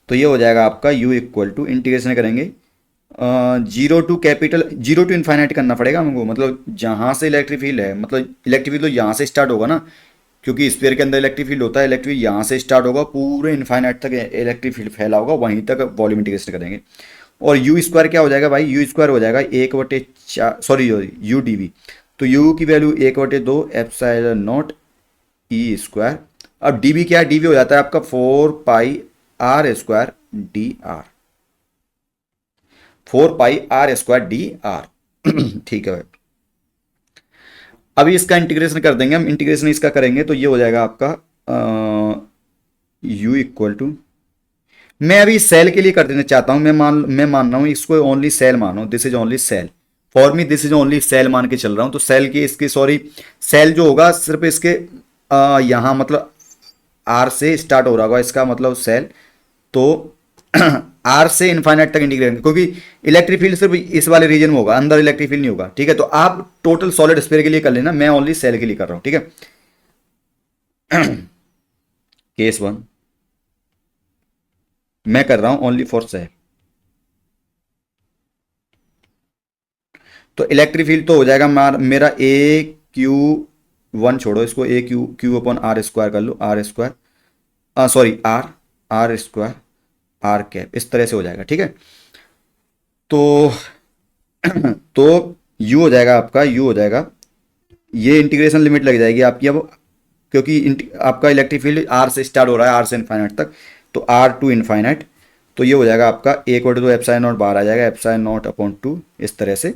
तो ये हो जाएगा आपका u इक्वल टू, इंटीग्रेशन करेंगे zero to capital, zero to infinite करना पड़ेगा हमको। मतलब जहां से इलेक्ट्रिक फील्ड है, मतलब इलेक्ट्रिक फील्ड तो यहाँ से स्टार्ट होगा ना, क्योंकि स्फीयर के अंदर इलेक्ट्रिक फील्ड होता है। इलेक्ट्रिक फील्ड यहाँ से स्टार्ट होगा, पूरे इन्फाइनाइट तक इलेक्ट्रिक फील्ड फैला होगा, वहीं तक वॉल्यूम इंटीग्रेशन करेंगे। और यू स्क्वायर क्या हो जाएगा भाई, यू स्क्वायर हो जाएगा 1/4, सॉरी यू डी वी। तो यू की value 1/2 epsilon not E square. अब डी वी क्या है, डी वी हो जाता है आपका 4πr² D are, 4πr² D R. ठीक है भाई। अभी इसका इंटीग्रेशन कर देंगे हम, इंटीग्रेशन इसका करेंगे तो ये हो जाएगा आपका u इक्वल टू, मैं अभी सेल के लिए कर देना चाहता हूं। मैं मान रहा हूं इसको ओनली सेल मानो, this is only shell for me, this is only shell मान के चल रहा हूं। तो सेल के इसके, सॉरी, सेल जो होगा सिर्फ इसके यहां मतलब आर से स्टार्ट हो रहा होगा इसका मतलब सेल। तो आर से इनफाइनाइट तक इंटीग्रेट, क्योंकि इलेक्ट्रिक फील्ड सिर्फ इस वाले रीजन में होगा, अंदर इलेक्ट्रिक फील्ड नहीं होगा, ठीक है। तो आप टोटल सॉलिड स्फीयर के लिए कर लेना, मैं ओनली सेल के लिए कर रहा हूं, ठीक है। केस 1 मैं कर रहा हूं ओनली फॉर सेल। तो इलेक्ट्रिक फील्ड तो हो जाएगा मेरा AQ1, छोड़ो इसको, AQ अपॉन R² कर लो, R², sorry R² are cap, इस तरह से हो जाएगा, ठीक है। तो तो यू हो जाएगा आपका, यू हो जाएगा, ये इंटीग्रेशन लिमिट लग जाएगी आपकी अब, क्योंकि आपका इलेक्ट्रिक फील्ड आर से स्टार्ट हो रहा है, आर से इनफाइनाइट तक, तो आर टू इनफाइनाइट। तो ये हो जाएगा आपका 1/2 एप्सिलॉन नॉट बाहर आ जाएगा, एप्सिलॉन नॉट अपॉन 2, इस तरह से।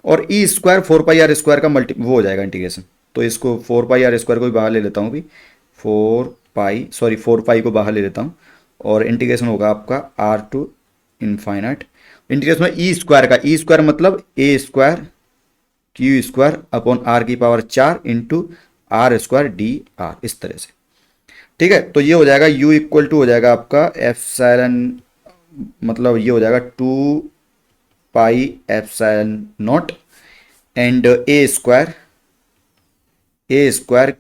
और ई स्क्वायर 4πr² का मल्टी वो हो जाएगा इंटीग्रेशन। तो इसको 4πr² को भी बाहर ले लेता हूँ अभी, 4π को बाहर ले लेता हूँ, और इंटीग्रेशन होगा आपका आर टू इनफाइनाइट। इंटीग्रेशन में ई स्क्वायर का, ई स्क्वायर मतलब A² Q² अपॉन R की power 4 into R² D R, इस तरह से, ठीक है। तो ये हो जाएगा U इक्वल टू हो जाएगा आपका एप्सिलॉन, मतलब ये हो जाएगा 2π epsilon not and A² Q²,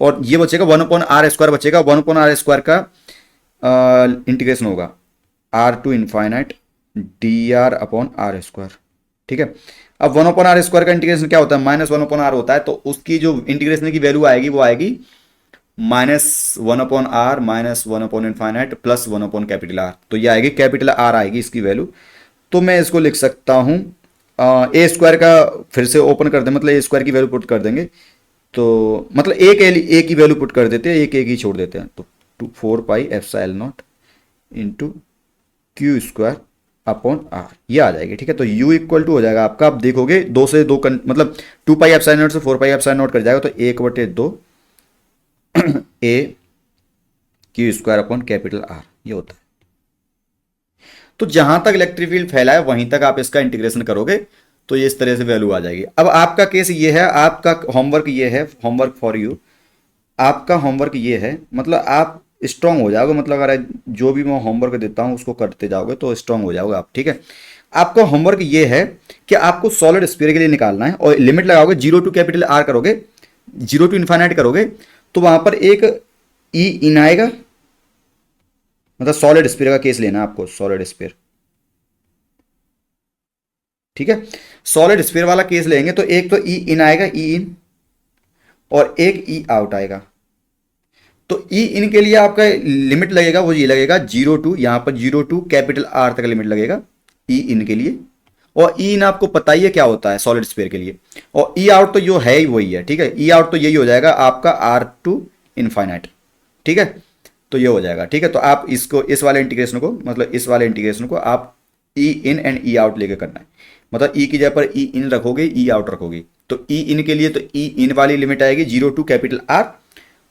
और ये बचेगा 1/r² बचेगा, 1/r² का इंटीग्रेशन होगा R to infinite D R upon R², ठीक है। अब 1/r² का इंटीग्रेशन क्या होता है, -1/r होता है। तो उसकी जो इंटीग्रेशन की वैल्यू आएगी वो आएगी -1/r माइनस 1/इनफाइनाइट प्लस 1/R। तो ये आएगी कैपिटल R आएगी इसकी वैल्यू। तो मैं इसको लिख सकता हूं A² का फिर से ओपन कर दें, मतलब A² की वैल्यू पुट कर देंगे, तो मतलब ए की वैल्यू पुट कर देते हैं, एक ही छोड़ देते हैं। तो 4π epsilon naught into Q² upon R, ये आ जाएगी। ठीक है, तो u इक्वल टू हो जाएगा आपका, आप देखोगे दो से दो मतलब 2 पाई एप्सिलॉन नॉट से 4 पाई एप्सिलॉन नॉट कर जाएगा, तो 1/2 A Q square upon capital R, ये होता है। तो जहां तक इलेक्ट्रिक फील्ड फैला है वहीं तक आप इसका इंटीग्रेशन करोगे तो ये इस तरह से वैल्यू आ जाएगी। अब आपका केस ये है, आपका होमवर्क ये है, होमवर्क फॉर यू, आपका होमवर्क ये है, मतलब आप स्ट्रांग हो जाओगे, मतलब अगर जो भी मैं होमवर्क देता हूँ उसको करते जाओगे तो स्ट्रांग हो जाओगे आप। ठीक है, आपका होमवर्क ये है कि आपको सॉलिड स्फीयर के लिए निकालना है और लिमिट लगाओगे, 0 टू कैपिटल आर करोगे, 0 टू इन्फाइनाइट करोगे, तो वहां पर एक ई इन आएगा, मतलब सॉलिड स्फीयर का केस लेना है आपको, सॉलिड स्फीयर। ठीक है, सॉलिड स्फीयर वाला केस लेंगे तो एक तो ई इन आएगा, ई इन, और एक ई आउट आएगा। तो ई इन के लिए आपका लिमिट लगेगा, वो ये लगेगा 0 टू, यहां पर 0 टू कैपिटल आर तक लिमिट लगेगा ई इन के लिए। और ई इन आपको पता ही है क्या होता है सॉलिड स्फीयर के लिए, और ई आउट तो जो है ही वही है। ठीक है, ई आउट तो यही हो जाएगा आपका आर टू इनफाइनाइट। ठीक है, तो ये हो जाएगा। ठीक है, तो आप इसको, इस वाले इंटीग्रेशन को, मतलब इस वाले इंटीग्रेशन को आप ई इन एंड ई आउट लेके करना है, मतलब ई की जगह पर ई इन रखोगे, ई आउट रखोगे, तो ई इन के लिए तो ई इन वाली लिमिट आएगी 0 टू कैपिटल आर,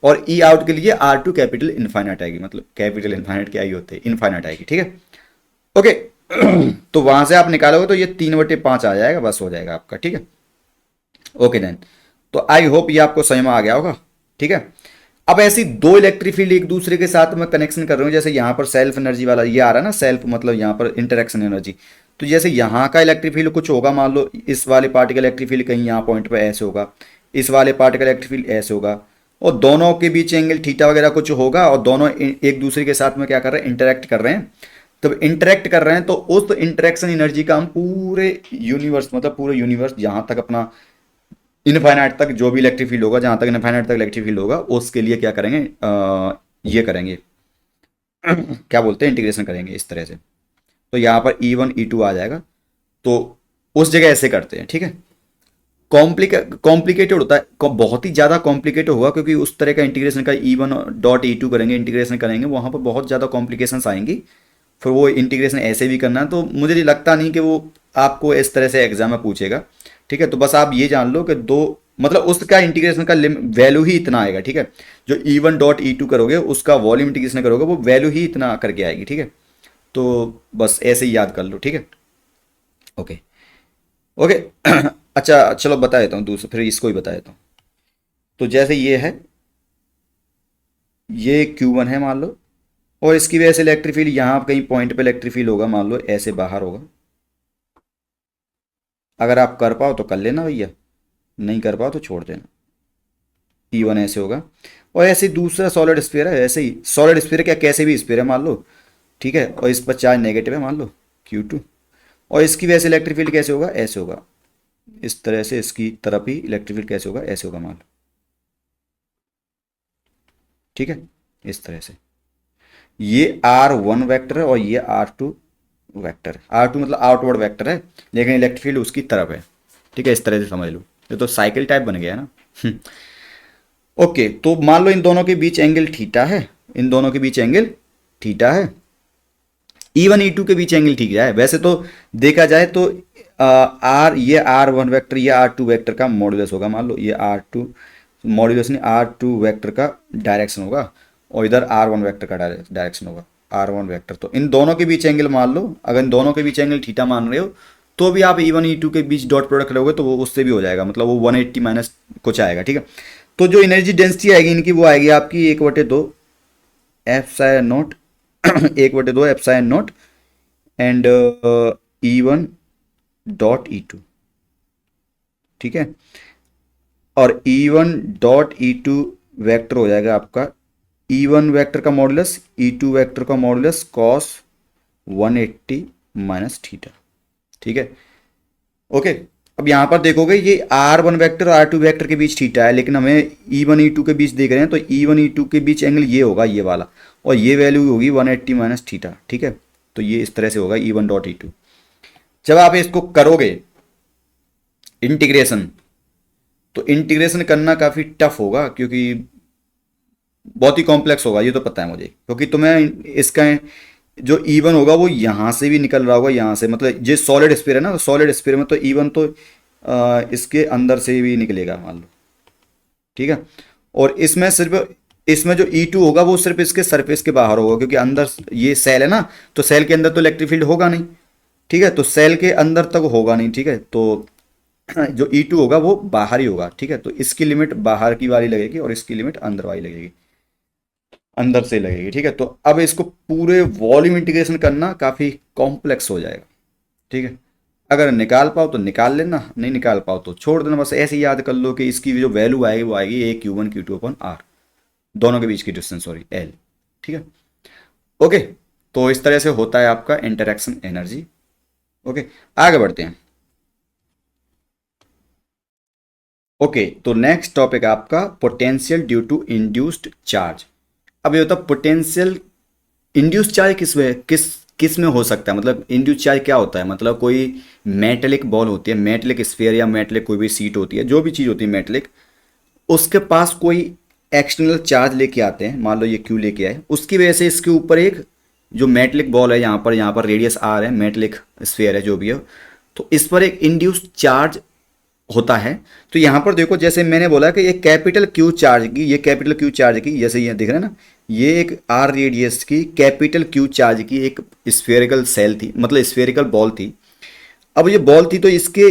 और ई आउट के लिए आर टू कैपिटल इनफाइनाइट आएगी, मतलब कैपिटल इनफाइनाइट क्या ही होते हैं, इनफाइनाइट आएगी। ठीक है, ओके। तो वहां से आप निकालोगे तो ये 3/5 आ जाएगा, बस हो जाएगा आपका। ठीक है, ओके देन, तो आई होप ये आपको समझ में आ गया होगा। ठीक है, अब ऐसी दो इलेक्ट्रिक फील्ड एक दूसरे के साथ मैं कनेक्शन कर रहा हूँ, जैसे यहाँ पर सेल्फ एनर्जी वाला ये आ रहा है ना, सेल्फ मतलब यहाँ पर इंटरेक्शन एनर्जी। तो जैसे यहाँ का इलेक्ट्रिक फील्ड कुछ होगा, मान लो इस वाले पार्ट का इलेक्ट्रिक फील्ड कहीं यहाँ पॉइंट पे ऐसे होगा, इस वाले पार्ट का इलेक्ट्रिक फील्ड ऐसे होगा, और दोनों के बीच एंगल थीटा वगैरह कुछ होगा, और दोनों एक दूसरे के साथ में क्या कर रहे हैं, इंटरेक्ट कर रहे हैं। तब इंटरेक्ट कर रहे हैं तो उस इंटरेक्शन एनर्जी का हम पूरे यूनिवर्स, मतलब पूरे यूनिवर्स जहां तक अपना इनफाइनाइट तक जो भी इलेक्ट्रिक फील्ड होगा, जहां तक इनफाइनाइट तक इलेक्ट्रिक फील्ड होगा, उसके लिए क्या करेंगे, ये करेंगे क्या बोलते हैं, इंटीग्रेशन करेंगे इस तरह से। तो यहाँ पर E1 E2 आ जाएगा, तो उस जगह ऐसे करते हैं। ठीक है, कॉम्प्लिकेटेड होता है, बहुत ही ज़्यादा कॉम्प्लिकेटेड होगा, क्योंकि उस तरह का इंटीग्रेशन का E1 डॉट E2 करेंगे, इंटीग्रेशन करेंगे, वहाँ पर बहुत ज़्यादा कॉम्प्लिकेशंस आएंगी। फिर वो इंटीग्रेशन ऐसे भी करना है, तो मुझे लगता नहीं कि वो आपको इस तरह से एग्जाम में पूछेगा। ठीक है, तो बस आप ये जान लो कि दो, मतलब उसका इंटीग्रेशन का वैल्यू ही इतना आएगा। ठीक है, जो E1 डॉट E2 करोगे उसका वॉल्यूम इंटीग्रेशन करोगे, वो वैल्यू ही इतना करके आएगी। ठीक है, तो बस ऐसे ही याद कर लो। ठीक है, ओके ओके। अच्छा चलो बता देता हूँ दूसरा, फिर इसको ही बता देता हूँ। तो जैसे ये है, ये Q1 है मान लो, और इसकी वजह से इलेक्ट्रिक फील्ड यहाँ कहीं पॉइंट पे इलेक्ट्रिक फील्ड होगा, मान लो ऐसे बाहर होगा। अगर आप कर पाओ तो कर लेना भैया, नहीं कर पाओ तो छोड़ देना। E1 ऐसे होगा, और ऐसे ही दूसरा सॉलिड स्फीयर है, ऐसे ही सॉलिड स्फीयर क्या, कैसे भी स्फीयर है मान लो। ठीक है, और इस पर चार्ज नेगेटिव है मान लो Q2, और इसकी वजह से इलेक्ट्रिक फील्ड कैसे होगा, ऐसे होगा, इस तरह से इसकी तरफ ही इलेक्ट्रिक फील्ड कैसे होगा, ऐसे होगा मान लो। ठीक है, इस तरह से ये R1 वेक्टर है और ये R2 वेक्टर है। R2 मतलब आउटवर्ड वेक्टर है, लेकिन इलेक्ट्रिक फील्ड उसकी तरफ है। ठीक है, इस तरह से समझ लो, ये तो साइकिल टाइप बन गया ना। ओके, तो मान लो इन दोनों के बीच एंगल थीटा है, इन दोनों के बीच एंगल थीटा है, E1 E2 के बीच एंगल ठीक है। वैसे तो देखा जाए तो ये R1 वेक्टर, ये R2 वेक्टर का मॉड्यूलस होगा, मान लो ये R2 मॉड्यूलस नहीं, R2 वेक्टर का डायरेक्शन होगा, और इधर R1 वेक्टर का डायरेक्शन होगा, R1 वेक्टर। तो इन दोनों के बीच एंगल मान लो, अगर इन दोनों के बीच एंगल थीटा मान रहे हो, तो भी आप E1 E2 के बीच डॉट प्रोडक्ट लोगे तो वो उससे भी हो जाएगा, मतलब वो 180 माइनस कुछ आएगा। ठीक है, तो जो एनर्जी डेंसिटी आएगी इनकी, वो आएगी आपकी 1/2 epsilon not 1/2 epsilon not and E1 dot E2। ठीक है, और E1 डॉट E2 वेक्टर हो जाएगा आपका, E1 वेक्टर का मॉडुलस E2 वेक्टर का मॉडुलस कॉस 180 माइनस थीटा। ठीक है, ओके। अब यहाँ पर देखोगे ये R1 वेक्टर और R2 वेक्टर के बीच थीटा है, लेकिन हमें E1 E2 के बीच देख रहे हैं, तो E1 E2 के बीच एंगल ये होगा, ये वाला, और ये वैल्यू होगी 180 माइनस थीटा। ठीक है, तो ये इस तरह से होगा E1 डॉट E2। जब आप इसको करोगे इंटीग्रेशन, तो इंटीग्रेशन करना काफ़ी टफ होगा, क्योंकि बहुत ही कॉम्प्लेक्स होगा, ये तो पता है मुझे, क्योंकि तुम्हें इसका जो E1 होगा वो यहाँ से भी निकल रहा होगा, यहाँ से, मतलब ये सॉलिड स्फीयर है ना, तो सॉलिड स्फीयर में तो E1 तो इसके अंदर से भी निकलेगा मान लो, ठीक है। और इसमें सिर्फ, इसमें जो E2 होगा वो सिर्फ इसके सरफेस के बाहर होगा, क्योंकि अंदर ये सेल है ना, तो सेल के अंदर तो इलेक्ट्रिक फील्ड होगा नहीं, ठीक है, तो सेल के अंदर तक होगा नहीं, ठीक है। तो जो E2 होगा वो बाहर ही होगा, ठीक है। तो इसकी लिमिट बाहर की वाली लगेगी और इसकी लिमिट अंदर वाली लगेगी, अंदर से लगेगी, ठीक है। तो अब इसको पूरे वॉल्यूम इंटीग्रेशन करना काफ़ी कॉम्प्लेक्स हो जाएगा, ठीक है। अगर निकाल पाओ तो निकाल लेना, नहीं निकाल पाओ तो छोड़ देना, बस ऐसे ही याद कर लो कि इसकी जो वैल्यू आएगी वो आएगी ए Q1 Q2 अपॉन आर, दोनों के बीच की डिस्टेंस, सॉरी एल, ठीक है। ओके, तो इस तरह से होता है आपका इंटरेक्शन एनर्जी। ओके, आगे बढ़ते हैं। ओके, तो नेक्स्ट टॉपिक आपका potential due to induced charge. अब ये होता है पोटेंशियल इंड्यूस चार्ज किस में हो सकता है, मतलब इंड्यूस चार्ज क्या होता है, मतलब कोई मेटेलिक बॉल होती है, मेटेलिक स्फीयर या मेटेलिक कोई भी सीट होती है, जो भी चीज़ होती है मेटेलिक, उसके पास कोई एक्सटर्नल चार्ज लेके आते हैं, मान लो ये क्यू लेके आए, उसकी वजह से इसके ऊपर एक जो मेटेलिक बॉल है, यहाँ पर रेडियस आर है, मेटेलिक स्फीयर है जो भी है, तो इस पर एक इंड्यूस चार्ज होता है। तो यहाँ पर देखो, जैसे मैंने बोला कि ये कैपिटल क्यू चार्ज की, ये कैपिटल क्यू चार्ज की, जैसे ये दिख रहा है ना, ये एक आर रेडियस की कैपिटल क्यू चार्ज की एक स्फेरिकल सेल थी, मतलब स्फेरिकल बॉल थी। अब ये बॉल थी तो इसके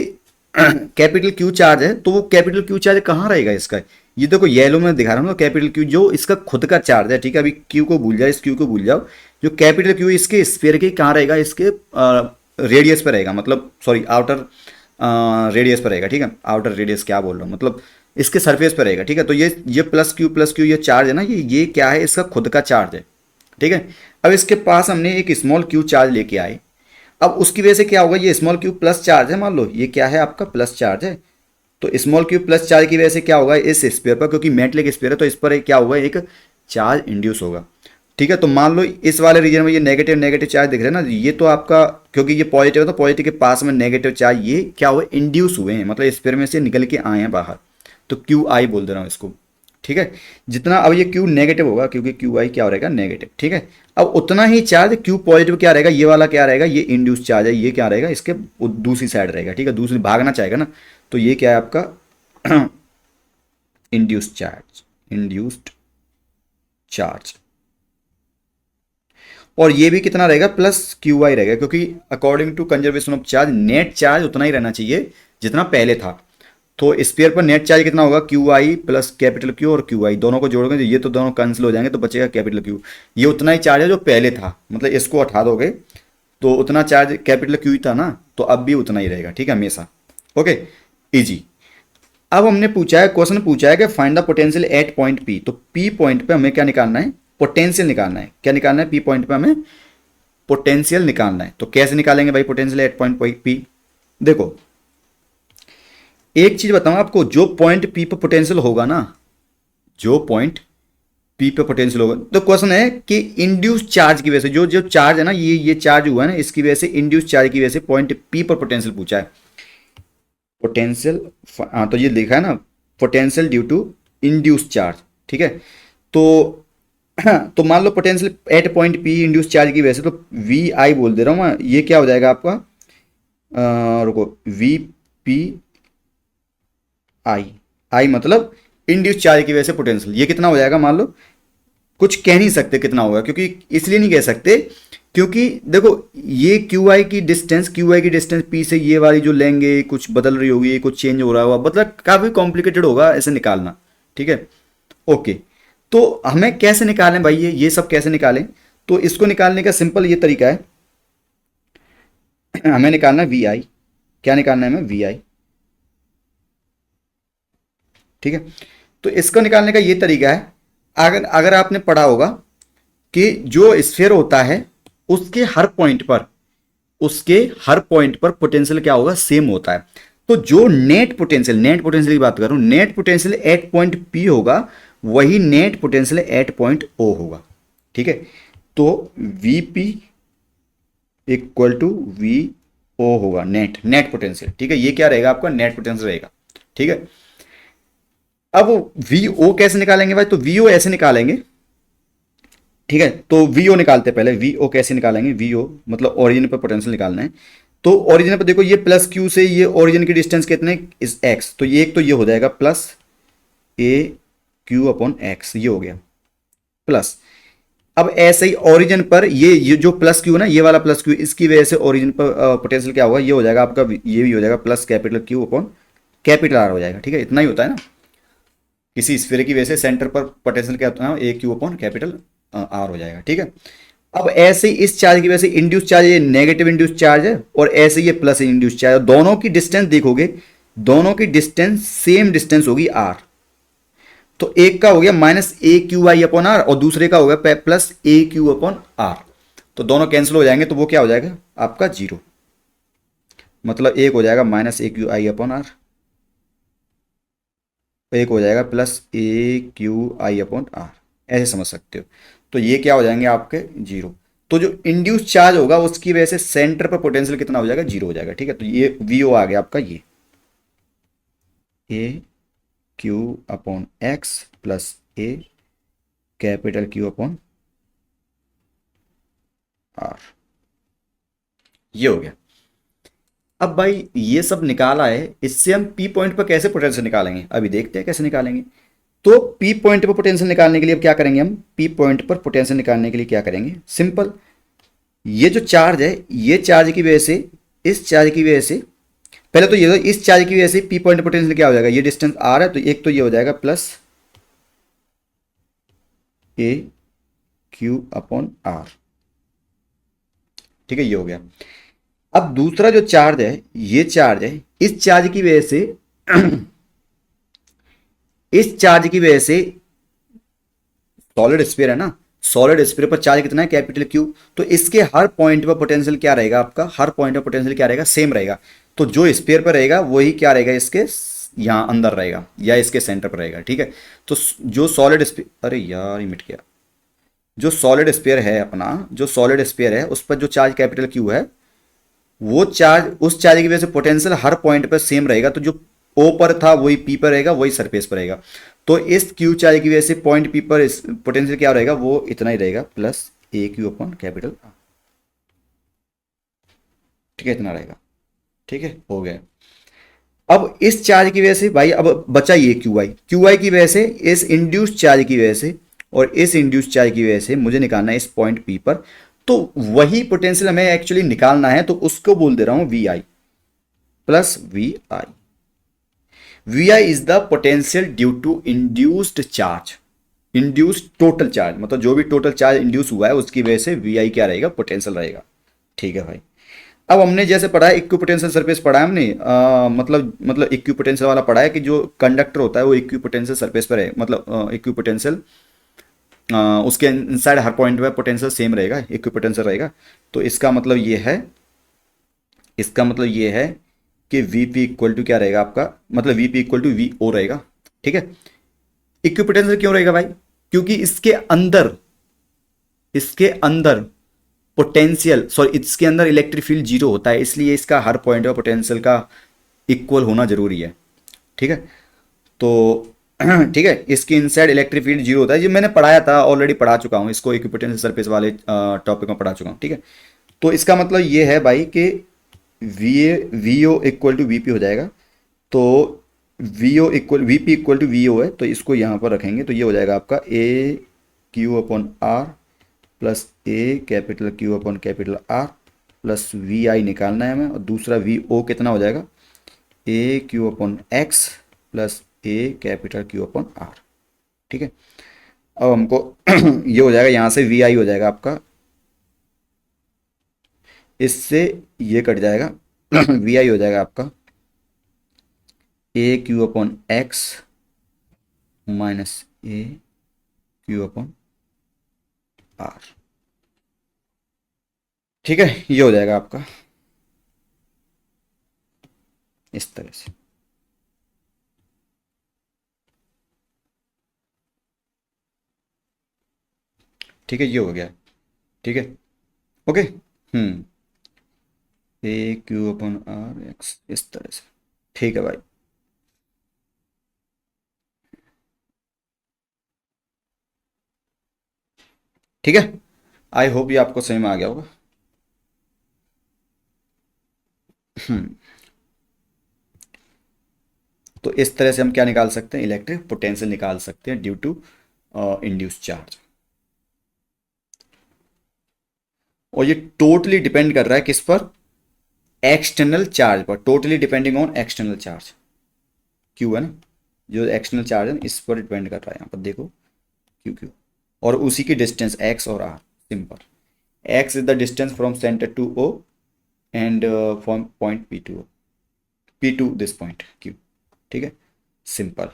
कैपिटल क्यू चार्ज है, तो वो कैपिटल क्यू चार्ज कहाँ रहेगा इसका, ये देखो येलो में दिखा रहा हूँ ना, कैपिटल क्यू जो इसका खुद का चार्ज है, ठीक है। अभी क्यू को भूल जाओ, इस क्यू को भूल जाओ, जो कैपिटल क्यू इसके स्फेयर के कहाँ रहेगा, इसके रेडियस पे रहेगा, मतलब सॉरी आउटर रेडियस पर रहेगा, ठीक है। आउटर रेडियस क्या बोल रहा हूँ, मतलब इसके सरफेस पर रहेगा, ठीक है। तो ये प्लस क्यू ये चार्ज है ना, ये क्या है, इसका खुद का चार्ज है, ठीक है। अब इसके पास हमने एक स्मॉल क्यू चार्ज लेके आए, अब उसकी वजह से क्या होगा, ये स्मॉल क्यू प्लस चार्ज है, मान लो ये क्या है आपका प्लस चार्ज है, तो स्मॉल क्यू प्लस चार्ज की वजह से क्या होगा इस स्फीयर पर, क्योंकि मेटलिक स्फीयर है तो इस पर एक क्या होगा, एक चार्ज इंड्यूस होगा, ठीक है। तो मान लो इस वाले रीजन में ये नेगेटिव नेगेटिव चार्ज दिख रहे हैं ना, ये तो आपका, क्योंकि ये पॉजिटिव है तो पॉजिटिव के पास में नेगेटिव चार्ज ये क्या हुए, इंड्यूस हुए हैं, मतलब स्फीयर में से निकल के आए हैं बाहर, तो क्यू आई बोल दे रहा हूँ इसको, ठीक है। जितना अब ये क्यू नेगेटिव होगा, क्योंकि क्यू आई क्या हो रहेगा नेगेटिव, ठीक है। अब उतना ही चार्ज क्यू पॉजिटिव क्या रहेगा, ये वाला क्या रहेगा, ये इंड्यूस चार्ज है, ये क्या रहेगा इसके दूसरी साइड रहेगा, ठीक है, दूसरी भागना चाहेगा ना, तो ये क्या है आपका इंड्यूस्ड चार्ज, इंड्यूस्ड चार्ज। और ये भी कितना रहेगा, प्लस क्यू आई रहेगा, क्योंकि according to conservation of charge net charge उतना ही रहना चाहिए जितना पहले था। तो स्फीयर पर नेट चार्ज कितना होगा, Q I plus capital Q, और क्यू आई दोनों को जोड़ोगे ये तो दोनों कैंसिल हो जाएंगे, तो बचेगा कैपिटल क्यू। ये उतना ही चार्ज है जो पहले था, मतलब इसको हटा दोगे तो उतना चार्ज कैपिटल क्यू ही था ना, तो अब भी उतना ही रहेगा, ठीक है, हमेशा। Okay, easy. अब हमने पूछा है, क्वेश्चन पूछा है कि find the potential at point P, तो पी पॉइंट पे हमें क्या निकालना है, पोटेंशियल निकालना है। क्या निकालना है, पी पॉइंट पे हमें पोटेंशियल निकालना है। तो कैसे निकालेंगे भाई पोटेंशियल एट पॉइंट पी, देखो एक चीज बताऊं आपको, जो पॉइंट पी पे पोटेंशियल होगा ना, जो पॉइंट पी पे पोटेंशियल होगा, तो क्वेश्चन है कि इंड्यूस चार्ज की वजह से, जो जो चार्ज है ना, ये चार्ज हुआ है ना, इसकी वजह से, इंड्यूस चार्ज की वजह से पॉइंट पी पर पोटेंशियल पूछा है, पोटेंशियल, हाँ तो ये लिखा है ना, potential due to induce charge, ठीक है। तो तो मान लो potential at point P induce charge की वजह से, तो वी आई बोल दे रहा हूँ मैं, ये क्या हो जाएगा आपका, रुको, वी पी आई, आई मतलब इंड्यूस चार्ज की वजह से पोटेंशियल, ये कितना हो जाएगा, मान लो कुछ कह नहीं सकते कितना होगा, क्योंकि इसलिए नहीं कह सकते क्योंकि देखो ये क्यू आई की डिस्टेंस, क्यू आई की डिस्टेंस पी से ये वाली जो लेंगे कुछ बदल रही होगी, कुछ चेंज हो रहा होगा, मतलब काफ़ी कॉम्प्लिकेटेड होगा ऐसे निकालना, ठीक है। ओके, तो हमें कैसे निकालें भाई, ये सब कैसे निकालें, तो इसको निकालने का सिंपल ये तरीका है, हमें निकालना है वी आई, क्या निकालना है हमें, वी आई, ठीक है। तो इसको निकालने का ये तरीका है, अगर अगर आपने पढ़ा होगा कि जो स्फीयर होता है उसके हर पॉइंट पर, उसके हर पॉइंट पर पोटेंशियल क्या होगा, सेम होता है। तो जो नेट पोटेंशियल की बात करूं, net potential at point P होगा, वही net potential at point O होगा, ठीक है। तो V P equal to V O होगा, नेट पोटेंशियल, ठीक है। ये क्या रहेगा आपका, नेट पोटेंशियल रहेगा, ठीक है। अब वी ओ कैसे निकालेंगे भाई, तो वी ओ ऐसे निकालेंगे, ठीक है, तो वीओ निकालते हैं पहले। वीओ कैसे निकालेंगे, वीओ मतलब ओरिजिन पर पोटेंशियल निकालना है। तो ओरिजिन पर देखो, ये प्लस क्यू से ये ओरिजिन की डिस्टेंस कितने, इस एक्स, तो ये एक तो ये हो जाएगा plus A Q upon x, ये हो गया प्लस। अब ऐसे ही ओरिजिन पर ये जो प्लस क्यू ना, ये वाला प्लस क्यू, इसकी वजह से ओरिजिन पर पोटेंशियल क्या होगा, ये हो जाएगा आपका, ये भी हो जाएगा plus capital Q upon capital are हो जाएगा। ठीक है, इतना ही होता है ना, किसी स्फीयर की वजह से सेंटर पर पोटेंशियल क्या होता है, ए क्यू अपॉन कैपिटल आर हो जाएगा। ठीक है, अब ऐसे ही इस चार्ज की वजह से इंड्यूस चार्ज, ये नेगेटिव इंड्यूस चार्ज है, और ऐसे ये प्लस इंड्यूस चार्ज, दोनों की डिस्टेंस देखोगे, दोनों की डिस्टेंस सेम डिस्टेंस होगी आर। तो एक का हो गया minus A Q I upon R, और दूसरे का हो गया plus A Q upon R. तो दोनों कैंसिल हो जाएंगे, तो वो क्या हो जाएगा आपका जीरो, मतलब एक हो जाएगा minus A Q I upon R, एक हो जाएगा plus A Q I upon R, ऐसे समझ सकते हो। तो ये क्या हो जाएंगे आपके जीरो। तो जो इंड्यूस चार्ज होगा उसकी वजह से सेंटर पर पोटेंशियल कितना हो जाएगा, जीरो हो जाएगा। ठीक है, तो ये वी ओ आ गया आपका, ये A Q upon X plus A capital Q upon R, ये हो गया। अब भाई ये सब निकाला है, इससे हम पी पॉइंट पर कैसे पोटेंशियल निकालेंगे, अभी देखते हैं कैसे निकालेंगे। तो पी पॉइंट पर पोटेंशियल निकालने के लिए अब क्या करेंगे हम, पी पॉइंट पर पोटेंशियल निकालने के लिए क्या करेंगे, सिंपल, ये जो चार्ज है, ये चार्ज की वजह से, इस चार्ज की वजह से, पहले तो ये इस चार्ज की वजह से पी पॉइंट पोटेंशियल क्या हो जाएगा, ये डिस्टेंस आर है, तो एक तो ये हो जाएगा plus A Q upon R. ठीक है, ये हो गया। अब दूसरा जो चार्ज है, ये चार्ज है, इस चार्ज की वजह से इस चार्ज की वजह से, सॉलिड स्फीयर है ना, सॉलिड स्फीयर पर चार्ज कितना है, कैपिटल क्यू। तो इसके हर पॉइंट पर पोटेंशियल क्या रहेगा आपका, हर पॉइंट पर पोटेंशियल क्या रहेगा, सेम रहेगा। तो जो स्फीयर पर रहेगा वही क्या रहेगा, इसके यहाँ अंदर रहेगा या इसके सेंटर पर रहेगा। ठीक है, तो जो सॉलिड स्फीयर, अरे यार ये मिट गया, जो सॉलिड स्फीयर है अपना, जो सॉलिड स्फीयर है उस पर जो चार्ज कैपिटल क्यू है, वो चार्ज, उस चार्ज की वजह से पोटेंशियल हर पॉइंट पर सेम रहेगा। तो जो ओ पर था वही पी पर रहेगा, वही सरफेस पर रहेगा। तो इस क्यू चार्ज की वजह से पॉइंट पी पर पोटेंशियल क्या रहेगा, वो इतना ही रहेगा plus A Q upon capital are. ठीक है, इतना रहेगा। ठीक है, हो गया। अब इस चार्ज की वजह से भाई, अब बचा ये क्यू आई की वजह से, इस इंड्यूस चार्ज की वजह से और इस इंड्यूस चार्ज की वजह से मुझे निकालना है इस पॉइंट पी पर। तो वही पोटेंशियल हमें एक्चुअली निकालना है, तो उसको बोल दे रहा हूं V I plus V I. V I is the potential due to induced charge, induced total charge, मतलब जो भी टोटल चार्ज इंड्यूस हुआ है उसकी वजह से वी आई क्या रहेगा, पोटेंशियल रहेगा। ठीक है भाई। अब हमने जैसे पढ़ा है इक्विपोटेंशियल सरफेस पढ़ा है हमने, मतलब इक्विपोटेंशियल वाला पढ़ा है कि जो कंडक्टर होता है वो इक्विपोटेंशियल सरफेस पर है, मतलब इक्विपोटेंशियल, उसके इनसाइड हर पॉइंट पे पोटेंशियल सेम रहेगा, इक्विपोटेंशियल रहेगा। तो इसका मतलब ये है, इसका मतलब ये है कि वी पी इक्वल टू क्या रहेगा आपका, मतलब V P equal to V O रहेगा। ठीक है, इक्विपोटेंशियल क्यों रहेगा भाई, क्योंकि इसके अंदर पोटेंशियल, सॉरी इसके अंदर इलेक्ट्रिक फील्ड जीरो होता है, इसलिए इसका हर पॉइंट पर पोटेंशियल का इक्वल होना जरूरी है। ठीक है, तो ठीक है, इसकी इनसाइड इलेक्ट्रिक फील्ड जीरो होता है, ये मैंने पढ़ाया था, ऑलरेडी पढ़ा चुका हूँ इसको, इक्विपोटेंशियल सरफेस वाले टॉपिक में पढ़ा चुका हूँ। ठीक है, तो इसका मतलब ये है भाई कि V O equal to V P हो जाएगा। तो V O equal V P equal to V O है, तो इसको यहाँ पर रखेंगे, तो ये हो जाएगा आपका A Q upon R plus A capital Q upon capital R plus V I निकालना है हमें, और दूसरा वी ओ कितना हो जाएगा, A Q upon X plus A capital Q upon R. ठीक है, अब हमको ये हो जाएगा, यहाँ से वी आई हो जाएगा आपका, इससे ये कट जाएगा वी आई हो जाएगा आपका A Q upon X minus A Q upon R. ठीक है, ये हो जाएगा आपका इस तरह से। ठीक है, ये हो गया। ठीक है, okay. Hmm, A Q upon R X, इस तरह से। ठीक है भाई। ठीक है, आई होप ये आपको समझ में आ गया होगा। हम्म, तो इस तरह से हम क्या निकाल सकते हैं, इलेक्ट्रिक पोटेंशियल निकाल सकते हैं ड्यू टू इंड्यूस चार्ज। और ये टोटली डिपेंड कर रहा है किस पर, एक्सटर्नल चार्ज पर, totally depending on external charge, Q है ना, जो एक्सटर्नल चार्ज है इस पर डिपेंड कर रहा है, यहाँ पर देखो क्यू क्यू, और उसी की डिस्टेंस एक्स और R, simple. X is the distance from centre to O and from point P to O, P to this point Q, ठीक है, सिंपल।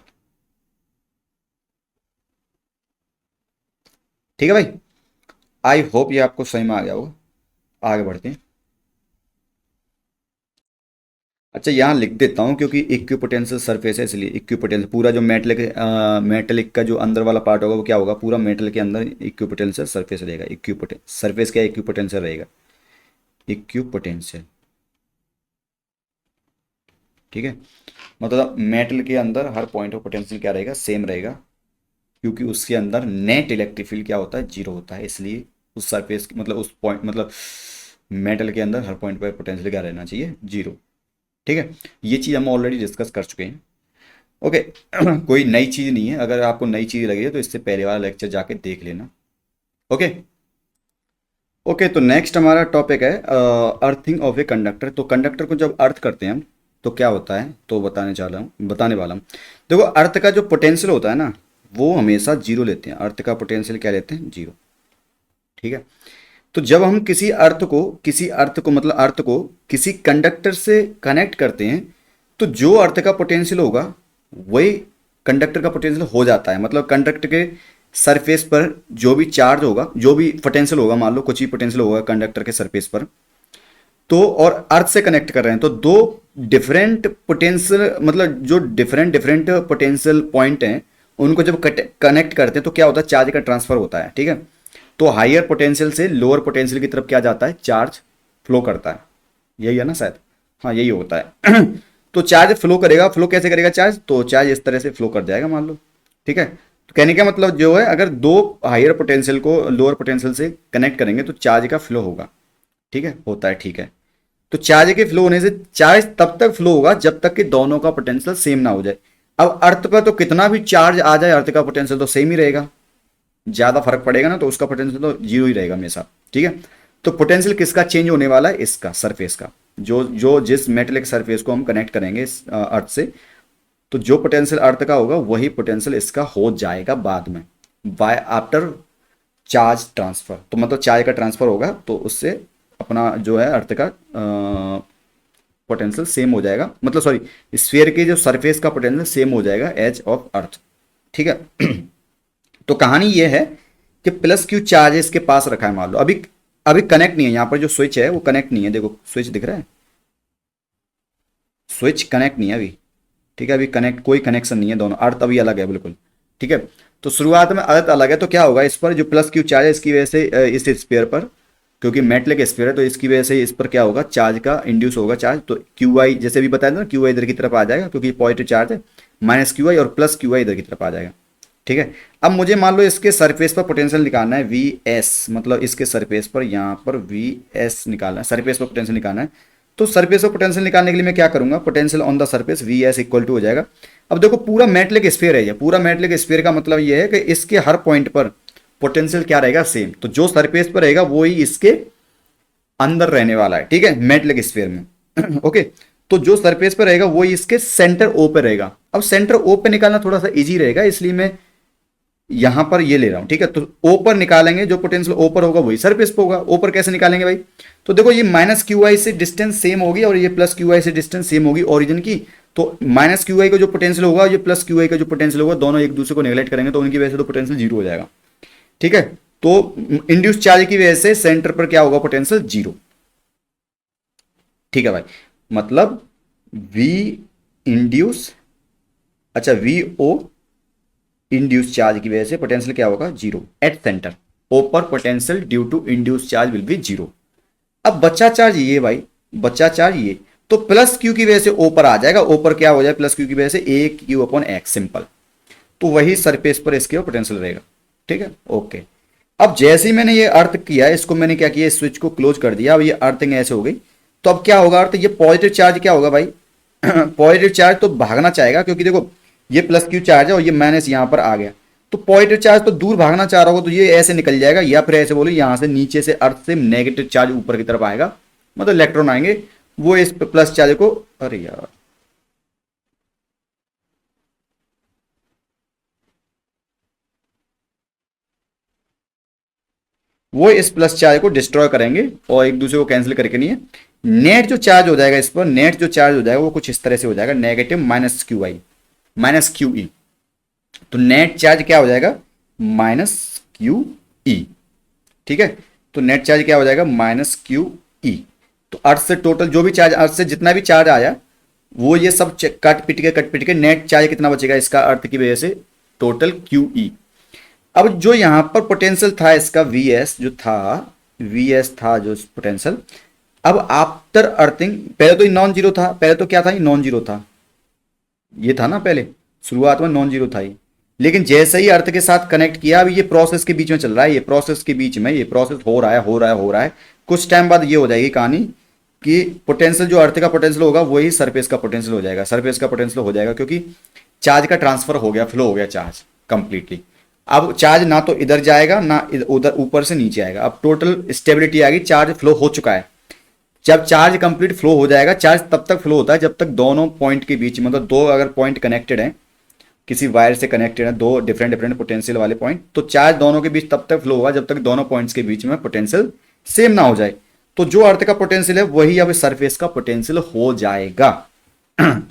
ठीक है भाई, आई होप ये आपको सही में आ गया होगा। आगे बढ़ते हैं। अच्छा यहाँ लिख देता हूँ क्योंकि इक्विपोटेंशियल सरफेस है, इसलिए इक्विपोटेंशियल पूरा जो मेटलिक, मेटलिक का जो अंदर वाला पार्ट होगा वो क्या होगा, पूरा मेटल के अंदर इक्विपोटेंशियल सरफेस रहेगा। इक्विपोटेंशियल सरफेस क्या, इक्विपोटेंशियल रहेगा, इक्विपोटेंशियल, ठीक है। मतलब मेटल के अंदर हर पॉइंट ऑफ पोटेंशियल क्या रहेगा, सेम रहेगा, क्योंकि उसके अंदर नेट इलेक्ट्रिक फील्ड क्या होता है, जीरो होता है, इसलिए उस सरफेस मतलब उस पॉइंट मतलब मेटल के अंदर हर पॉइंट पर पोटेंशियल क्या रहना चाहिए, जीरो। ठीक है, ये चीज़ हम ऑलरेडी डिस्कस कर चुके हैं। ओके कोई नई चीज़ नहीं है, अगर आपको नई चीज़ लगी है तो इससे पहले वाला लेक्चर जाके देख लेना। ओके ओके, तो नेक्स्ट हमारा टॉपिक है अर्थिंग ऑफ ए कंडक्टर। तो कंडक्टर को जब अर्थ करते हैं हम तो क्या होता है, तो बताने वाला हूँ। देखो अर्थ का जो पोटेंशियल होता है ना, वो हमेशा जीरो लेते हैं, अर्थ का पोटेंशियल क्या लेते हैं, जीरो। ठीक है, तो जब हम किसी अर्थ को मतलब अर्थ को किसी कंडक्टर से कनेक्ट करते हैं तो जो अर्थ का पोटेंशियल होगा वही कंडक्टर का पोटेंशियल हो जाता है। मतलब कंडक्टर के सरफेस पर जो भी चार्ज होगा, जो भी पोटेंशियल होगा, मान लो कुछ ही पोटेंशियल होगा कंडक्टर के सरफेस पर, तो और अर्थ से कनेक्ट कर रहे हैं तो दो डिफरेंट पोटेंशियल मतलब जो डिफरेंट डिफरेंट पोटेंशियल पॉइंट हैं उनको जब कनेक्ट करते हैं तो क्या होता है, चार्ज का ट्रांसफर होता है। ठीक है, तो हायर पोटेंशियल से लोअर पोटेंशियल की तरफ क्या जाता है, चार्ज फ्लो करता है, यही है ना शायद, हाँ यही होता है तो चार्ज फ्लो करेगा, फ्लो कैसे करेगा चार्ज, तो चार्ज इस तरह से फ्लो कर जाएगा मान लो। ठीक है, तो कहने का मतलब जो है अगर दो हायर पोटेंशियल को लोअर पोटेंशियल से कनेक्ट करेंगे तो चार्ज का फ्लो होगा। ठीक है, होता है, ठीक है। तो चार्ज के फ्लो होने से चार्ज तब तक फ्लो होगा जब तक कि दोनों का पोटेंशियल सेम ना हो जाए। अब अर्थ पर तो कितना भी चार्ज आ जाए अर्थ का पोटेंशियल तो सेम ही रहेगा, ज्यादा फर्क पड़ेगा ना, तो उसका पोटेंशियल तो जीरो ही रहेगा हमेशा। ठीक है, तो पोटेंशियल किसका चेंज होने वाला है, इसका, सरफेस का, जो जो जिस मेटेलिक सरफेस को हम कनेक्ट करेंगे इस अर्थ से, तो जो पोटेंशियल अर्थ का होगा वही पोटेंशियल इसका हो जाएगा बाद में, बाय आफ्टर चार्ज ट्रांसफर। तो मतलब चार्ज का ट्रांसफर होगा तो उससे अपना जो है अर्थ का पोटेंशियल सेम हो जाएगा, मतलब सॉरी स्फीयर के जो सरफेस का पोटेंशियल सेम हो जाएगा एज ऑफ अर्थ। ठीक है तो कहानी ये है कि प्लस क्यू चार्ज इसके पास रखा है, मान लो अभी अभी कनेक्ट नहीं है, यहां पर जो स्विच है वो कनेक्ट नहीं है, देखो स्विच दिख रहा है, स्विच कनेक्ट नहीं है अभी। ठीक है, अभी कनेक्ट कोई कनेक्शन नहीं है, दोनों अर्थ अभी अलग है बिल्कुल। ठीक है, तो शुरुआत में अर्थ अलग है तो क्या होगा, इस पर जो प्लस क्यू चार्ज है इसकी वजह से इस स्फीयर पर, क्योंकि मेटलिक स्फीयर है तो इसकी वजह से इस पर क्या होगा, चार्ज का इंड्यूस होगा चार्ज, तो क्यू आई जैसे भी बताया था ना, क्यू आई इधर की तरफ आ जाएगा क्योंकि पॉजिटिव चार्ज है, माइनस क्यू आई और प्लस क्यू आई इधर की तरफ आ जाएगा। ठीक है, अब मुझे मान लो इसके सरफेस पर पोटेंशियल निकालना है वी एस, मतलब इसके सरफेस पर यहाँ पर वी एस निकालना है, सरफेस पर पोटेंशियल निकालना है। तो सरफेस पर पोटेंशियल निकालने के लिए मैं क्या करूंगा, potential on the surface V S equal to हो जाएगा। अब देखो पूरा मेटलिक स्फीयर है ये, पूरा मेटलिक स्फीयर का मतलब ये है कि इसके हर पॉइंट पर पोटेंशियल क्या रहेगा, सेम, तो जो सरफेस पर रहेगा वो ही इसके अंदर रहने वाला है। ठीक है, मेटलिक स्फीयर में ओके, तो जो सरफेस पर रहेगा वो इसके सेंटर ओ पे रहेगा। अब सेंटर ओ पे निकालना थोड़ा सा इजी रहेगा इसलिए मैं यहां पर ये ले रहा हूं। ठीक है, तो ओ पर निकालेंगे, जो पोटेंशियल ओ पर होगा वही सरफेस पे होगा। ओ पर कैसे निकालेंगे भाई, तो देखो ये माइनस क्यू आई से डिस्टेंस सेम होगी और ये प्लस क्यू आई से डिस्टेंस सेम होगी ओरिजिन की, तो माइनस क्यू आई का जो पोटेंशियल होगा, ये प्लस क्यू आई का जो पोटेंशियल होगा, दोनों एक दूसरे को नेगलेक्ट करेंगे तो उनकी वजह से तो पोटेंशियल जीरो हो जाएगा। ठीक है, तो इंड्यूस चार्ज की वजह से सेंटर पर क्या होगा, पोटेंशियल जीरो। ठीक है भाई, मतलब वी इंड्यूस, अच्छा वी ओ इंड्यूस चार्ज की वजह से पोटेंशियल क्या होगा, जीरो एट सेंटर। ओ पर potential due to induce charge will be zero. अब बच्चा चार्ज ये भाई, बच्चा चार्ज ये, तो प्लस क्यू की वजह से ओ पर आ जाएगा, ओ पर क्या हो जाए, प्लस क्यू की वजह से ए क्यू अपॉन एक्स, सिंपल, तो वही सरफेस पर इसके पोटेंशियल रहेगा। ठीक है, ओके। अब जैसे ही मैंने ये अर्थ किया, इसको मैंने क्या किया, स्विच को क्लोज कर दिया, अब ये अर्थिंग ऐसे हो गई। तो अब क्या होगा अर्थ, ये पॉजिटिव चार्ज क्या होगा भाई पॉजिटिव चार्ज तो भागना चाहेगा, क्योंकि देखो ये प्लस क्यू चार्ज है और ये माइनस यहां पर आ गया, तो पॉजिटिव चार्ज तो दूर भागना चाह रहा होगा, तो ये ऐसे निकल जाएगा, या फिर ऐसे बोलो यहां से नीचे से अर्थ से नेगेटिव चार्ज ऊपर की तरफ आएगा, मतलब इलेक्ट्रॉन आएंगे, वो इस प्लस चार्ज को, अरे यार वो इस प्लस चार्ज को डिस्ट्रॉय करेंगे और एक दूसरे को कैंसिल करके नहीं है। नेट जो चार्ज हो जाएगा इस पर, नेट जो चार्ज हो जाएगा वो कुछ इस तरह से हो जाएगा, negative minus Q I minus Q E. तो नेट चार्ज क्या हो जाएगा, माइनस क्यू ई। ठीक है, तो नेट चार्ज क्या हो जाएगा, माइनस क्यू ई। तो अर्थ से टोटल जो भी चार्ज, अर्थ से जितना भी चार्ज आया वो ये सब कट पिट के नेट चार्ज कितना बचेगा इसका, अर्थ की वजह से टोटल क्यू ई। अब जो यहां पर पोटेंशियल था इसका वी एस जो था, वी एस था जो पोटेंशियल, अब आफ्टर अर्थिंग, पहले तो ये नॉन जीरो था, पहले तो क्या था, ये नॉन जीरो था, ये था ना पहले, शुरुआत में नॉन जीरो था ये, लेकिन जैसे ही अर्थ के साथ कनेक्ट किया, अब ये प्रोसेस के बीच में चल रहा है, ये प्रोसेस के बीच में ये प्रोसेस हो रहा है, हो रहा है, हो रहा है, कुछ टाइम बाद ये हो जाएगी कहानी कि पोटेंशियल जो अर्थ का पोटेंशियल होगा वही सरफेस का पोटेंशियल हो जाएगा, सरफेस का पोटेंशियल हो जाएगा, क्योंकि चार्ज का ट्रांसफर हो गया, फ्लो हो गया चार्ज कंप्लीटली। अब चार्ज ना तो इधर जाएगा ना उधर ऊपर से नीचे आएगा, अब टोटल स्टेबिलिटी आ गई, चार्ज फ्लो हो चुका है। जब चार्ज कंप्लीट फ्लो हो जाएगा, चार्ज तब तक फ्लो होता है जब तक दोनों पॉइंट के बीच, मतलब दो अगर पॉइंट कनेक्टेड हैं, किसी वायर से कनेक्टेड है, दो डिफरेंट डिफरेंट पोटेंशियल वाले पॉइंट, तो चार्ज दोनों के बीच तब तक फ्लो होगा जब तक दोनों पॉइंट्स के बीच में पोटेंशियल सेम ना हो जाए। तो जो अर्थ का पोटेंशियल है वही अब सरफेस का पोटेंशियल हो जाएगा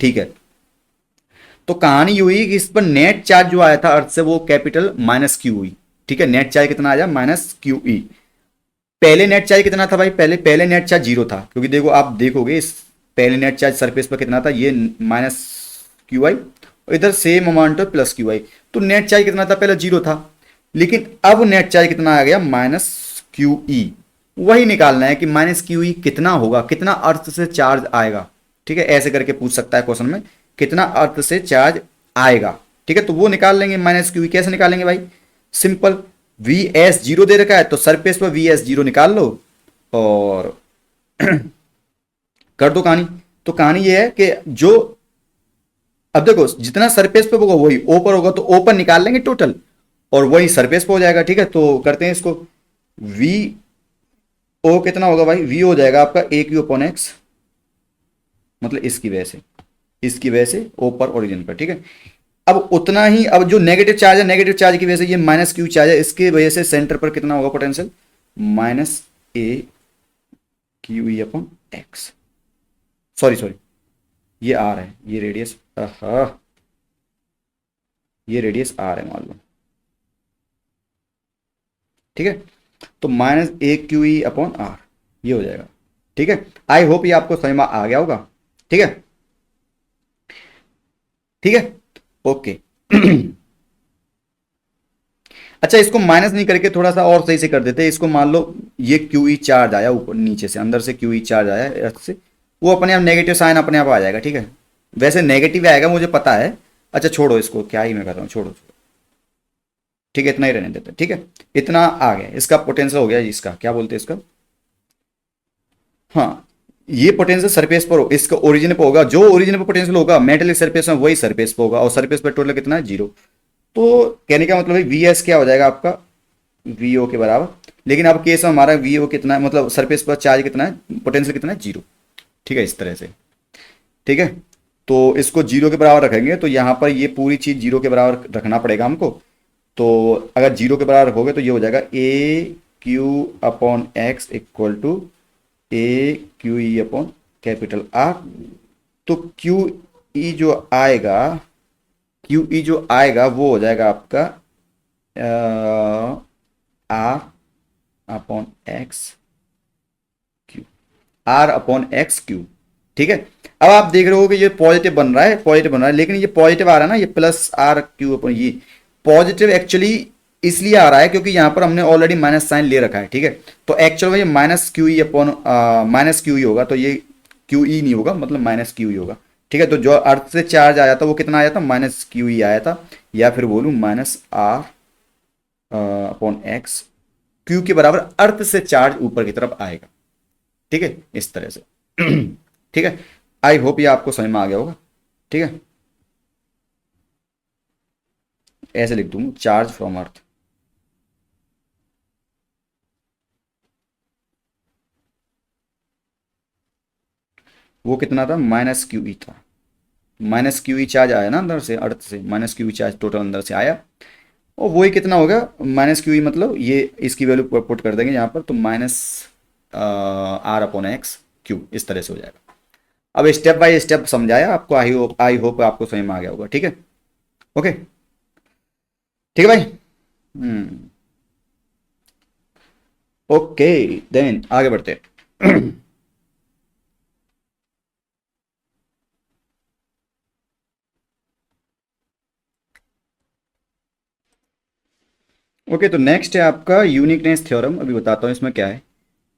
ठीक है। तो कहानी यू हुई कि इस पर नेट चार्ज जो आया था अर्थ से वो कैपिटल माइनस क्यू हुई। ठीक है, नेट चार्ज कितना आया, माइनस क्यू ई। पहले नेट चार्ज कितना था भाई, पहले पहले नेट चार्ज जीरो था, क्योंकि देखो आप देखोगे इस पहले नेट चार्ज सरफेस पर कितना था, ये माइनस क्यू आई और इधर same amount of plus Q I. तो नेट चार्ज कितना था, पहले जीरो था, लेकिन अब नेट चार्ज कितना आ गया, माइनस क्यू ई। वही निकालना है कि माइनस क्यू ई कितना होगा, कितना अर्थ से चार्ज आएगा। ठीक है, ऐसे करके पूछ सकता है क्वेश्चन में, कितना अर्थ से चार्ज आएगा। ठीक है, तो वो निकाल लेंगे माइनस क्यू ई। कैसे निकालेंगे भाई, सिंपल, वी एस जीरो दे रखा है तो सरफेस पर वी एस जीरो निकाल लो और कर दो कहानी। तो कहानी ये है कि जो, अब देखो जितना सरफेस पे होगा वही ओपर होगा, तो ओपर निकाल लेंगे टोटल और वही सरफेस पे हो जाएगा। ठीक है, तो करते हैं इसको, वी ओ कितना होगा भाई, वी हो जाएगा आपका ए क्यू अपॉन एक्स, मतलब इसकी वजह से ओपर ओरिजिन पर। ठीक है, अब उतना ही, अब जो नेगेटिव चार्ज है, नेगेटिव चार्ज की वजह से ये माइनस क्यू चार्ज है, इसकी वजह से सेंटर पर कितना होगा potential, minus A Q E upon X. Sorry ये आर है, ये रेडियस, ये रेडियस आर है मान लो। ठीक है, तो minus A Q E upon R ये हो जाएगा। ठीक है, आई होप ये आपको समझ में आ गया होगा। ठीक है, ठीक है, ओके अच्छा, इसको माइनस नहीं करके थोड़ा सा और सही से कर देते हैं इसको। मान लो ये क्यू ई चार्ज आया ऊपर नीचे से, अंदर से क्यू ई चार्ज आया अर्थ से, वो अपने आप नेगेटिव साइन अपने आप आ जाएगा। ठीक है, वैसे नेगेटिव आएगा मुझे पता है। अच्छा छोड़ो इसको, क्या ही मैं कर रहा हूँ, छोड़ो। ठीक है, इतना ही रहने देते हैं। ठीक है, इतना आ गया, इसका पोटेंशियल हो गया, इसका क्या बोलते हैं इसका, हाँ, ये पोटेंशियल सरफेस पर हो, इसका ओरिजिन पे होगा, जो ओरिजिन पे पोटेंशियल होगा मेटेलिक सरफेस में वही सरफेस पे होगा, और सरफेस पर टोटल कितना है, जीरो। तो कहने का मतलब है वी एस क्या हो जाएगा आपका, वी ओ के बराबर। लेकिन अब केस में हमारा वी ओ कितना है, मतलब सरफेस पर चार्ज कितना है, पोटेंशियल कितना है, जीरो। ठीक है, इस तरह से। ठीक है, तो इसको जीरो के बराबर रखेंगे, तो यहाँ पर ये पूरी चीज जीरो के बराबर रखना पड़ेगा हमको। तो अगर जीरो के बराबर हो गए तो ये हो जाएगा A Q upon X equal to A Q E upon capital R. तो क्यू ई जो आएगा, क्यू ई जो आएगा वो हो जाएगा आपका R upon X Q, R upon X Q. ठीक है, अब आप देख रहे हो कि ये पॉजिटिव बन रहा है, पॉजिटिव बन रहा है, लेकिन ये पॉजिटिव आ रहा है ना, ये प्लस आर क्यू अपॉन, ये पॉजिटिव एक्चुअली इसलिए आ रहा है क्योंकि यहां पर हमने ऑलरेडी माइनस साइन ले रखा है। ठीक है, तो एक्चुअल में ये minus Q E upon minus Q E होगा, तो ये क्यू ई नहीं होगा, मतलब माइनस क्यू ई होगा। ठीक है, तो जो अर्थ से चार्ज आया था वो कितना आया था, माइनस क्यू ई आया था, या फिर बोलूं minus R upon X Q के बराबर अर्थ से चार्ज ऊपर की तरफ आएगा। ठीक है, इस तरह से। ठीक है, आई होप ये आपको समझ में आ गया होगा। ठीक है, ऐसे लिख दूंगा, चार्ज फ्रॉम अर्थ। वो कितना था, माइनस क्यू ई था। माइनस क्यू ई चार्ज आया ना अंदर से, अर्थ से minus Q E charge total अंदर से आया। और वही कितना होगा, माइनस क्यू ई मतलब ये इसकी वैल्यू पुट कर देंगे यहाँ पर, तो minus R upon X Q, इस तरह से हो जाएगा। अब स्टेप बाय स्टेप समझाया आपको, आई होप आपको समझ में आ गया होगा। ठीक है, ओके, ठीक है भाई। ओके, देन आगे बढ़ते हैं। ओके, तो नेक्स्ट है आपका यूनिकनेस थ्योरम। अभी बताता हूँ इसमें क्या है।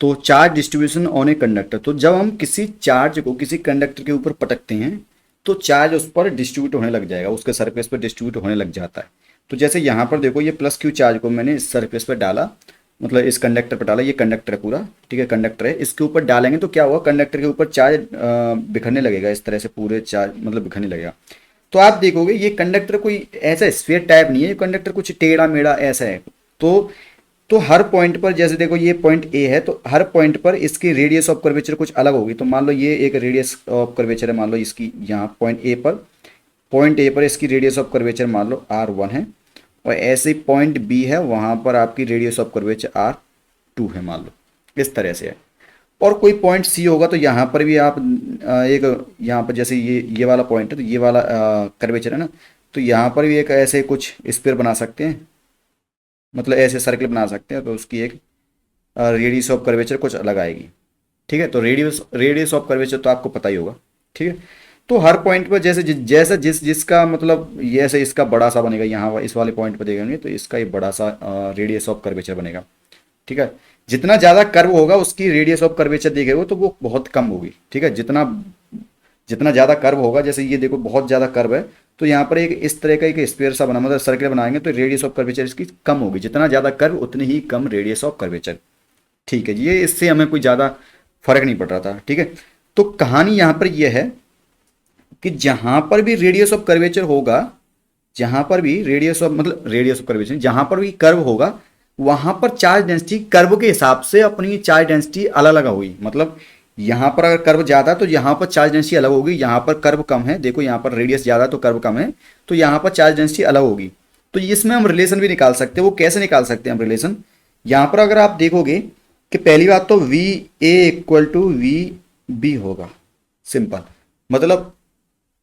तो charge distribution on a conductor, तो जब हम किसी चार्ज को किसी कंडक्टर के ऊपर पटकते हैं तो चार्ज उस पर डिस्ट्रीब्यूट होने लग जाएगा, उसके सरफेस पर डिस्ट्रीब्यूट होने लग जाता है। तो जैसे यहाँ पर देखो, ये प्लस क्यू चार्ज को मैंने इस सरफेस पर डाला, मतलब इस कंडक्टर पर डाला, ये कंडक्टर है पूरा। ठीक है, कंडक्टर है, इसके ऊपर डालेंगे तो क्या हुआ, कंडक्टर के ऊपर चार्ज बिखरने लगेगा, इस तरह से पूरे चार्ज मतलब बिखरने लगेगा। तो आप देखोगे ये कंडक्टर कोई ऐसा स्फीयर टाइप नहीं है, ये कंडक्टर कुछ टेढ़ा मेढ़ा ऐसा है। तो हर पॉइंट पर, जैसे देखो ये पॉइंट ए है, तो हर पॉइंट पर इसकी रेडियस ऑफ कर्वेचर कुछ अलग होगी। तो मान लो ये एक रेडियस ऑफ कर्वेचर है, मान लो इसकी यहाँ पॉइंट ए पर इसकी रेडियस ऑफ कर्वेचर मान लो R1 है, और ऐसे ही पॉइंट बी है, वहाँ पर आपकी रेडियस ऑफ कर्वेचर R2 है, मान लो इस तरह से है। और कोई पॉइंट सी होगा, तो यहाँ पर भी आप एक यहाँ पर जैसे ये वाला पॉइंट है, तो ये वाला कर्वेचर है ना, तो यहाँ पर भी एक ऐसे कुछ स्फीयर बना सकते हैं, मतलब ऐसे सर्कल बना सकते हैं। तो उसकी एक रेडियस ऑफ कर्वेचर कुछ अलग आएगी। ठीक है, तो रेडियस ऑफ कर्वेचर तो आपको पता ही होगा। ठीक है, तो हर पॉइंट पर जैसे जैसा जिसका मतलब ये ऐसे इसका बड़ा सा बनेगा, यहाँ इस वाले पॉइंट पर देखेंगे तो इसका ये बड़ा सा रेडियस ऑफ कर्वेचर बनेगा। ठीक है, जितना ज़्यादा कर्व होगा उसकी रेडियस ऑफ कर्वेचर देखेगा तो वो बहुत कम होगी। ठीक है, जितना जितना ज़्यादा कर्व होगा, जैसे ये देखो बहुत ज़्यादा कर्व है, तो यहाँ पर एक इस तरह का एक स्क्वायर सा बना, मतलब सर्कल बनाएंगे तो रेडियस ऑफ कर्वेचर इसकी कम होगी। जितना ज़्यादा कर्व उतनी ही कम रेडियस ऑफ कर्वेचर। ठीक है, ये इससे हमें कोई ज़्यादा फर्क नहीं पड़ रहा था। ठीक है, तो कहानी यहाँ पर यह है कि जहाँ पर भी रेडियस ऑफ कर्वेचर होगा, जहाँ पर भी रेडियस ऑफ कर्वेचर, जहाँ पर भी कर्व होगा वहाँ पर चार्ज डेंसिटी कर्व के हिसाब से अपनी चार्ज डेंसिटी अलग अलग होगी। मतलब यहाँ पर अगर कर्व ज़्यादा है तो यहाँ पर चार्ज डेंसिटी अलग होगी, यहाँ पर कर्व कम है, देखो यहाँ पर रेडियस ज़्यादा तो कर्व कम है, तो यहाँ पर चार्ज डेंसिटी अलग होगी। तो इसमें हम रिलेशन भी निकाल सकते हैं। वो कैसे निकाल सकते हैं हम रिलेशन, यहाँ पर अगर आप देखोगे कि पहली बात तो V A equal to V B होगा, सिंपल। मतलब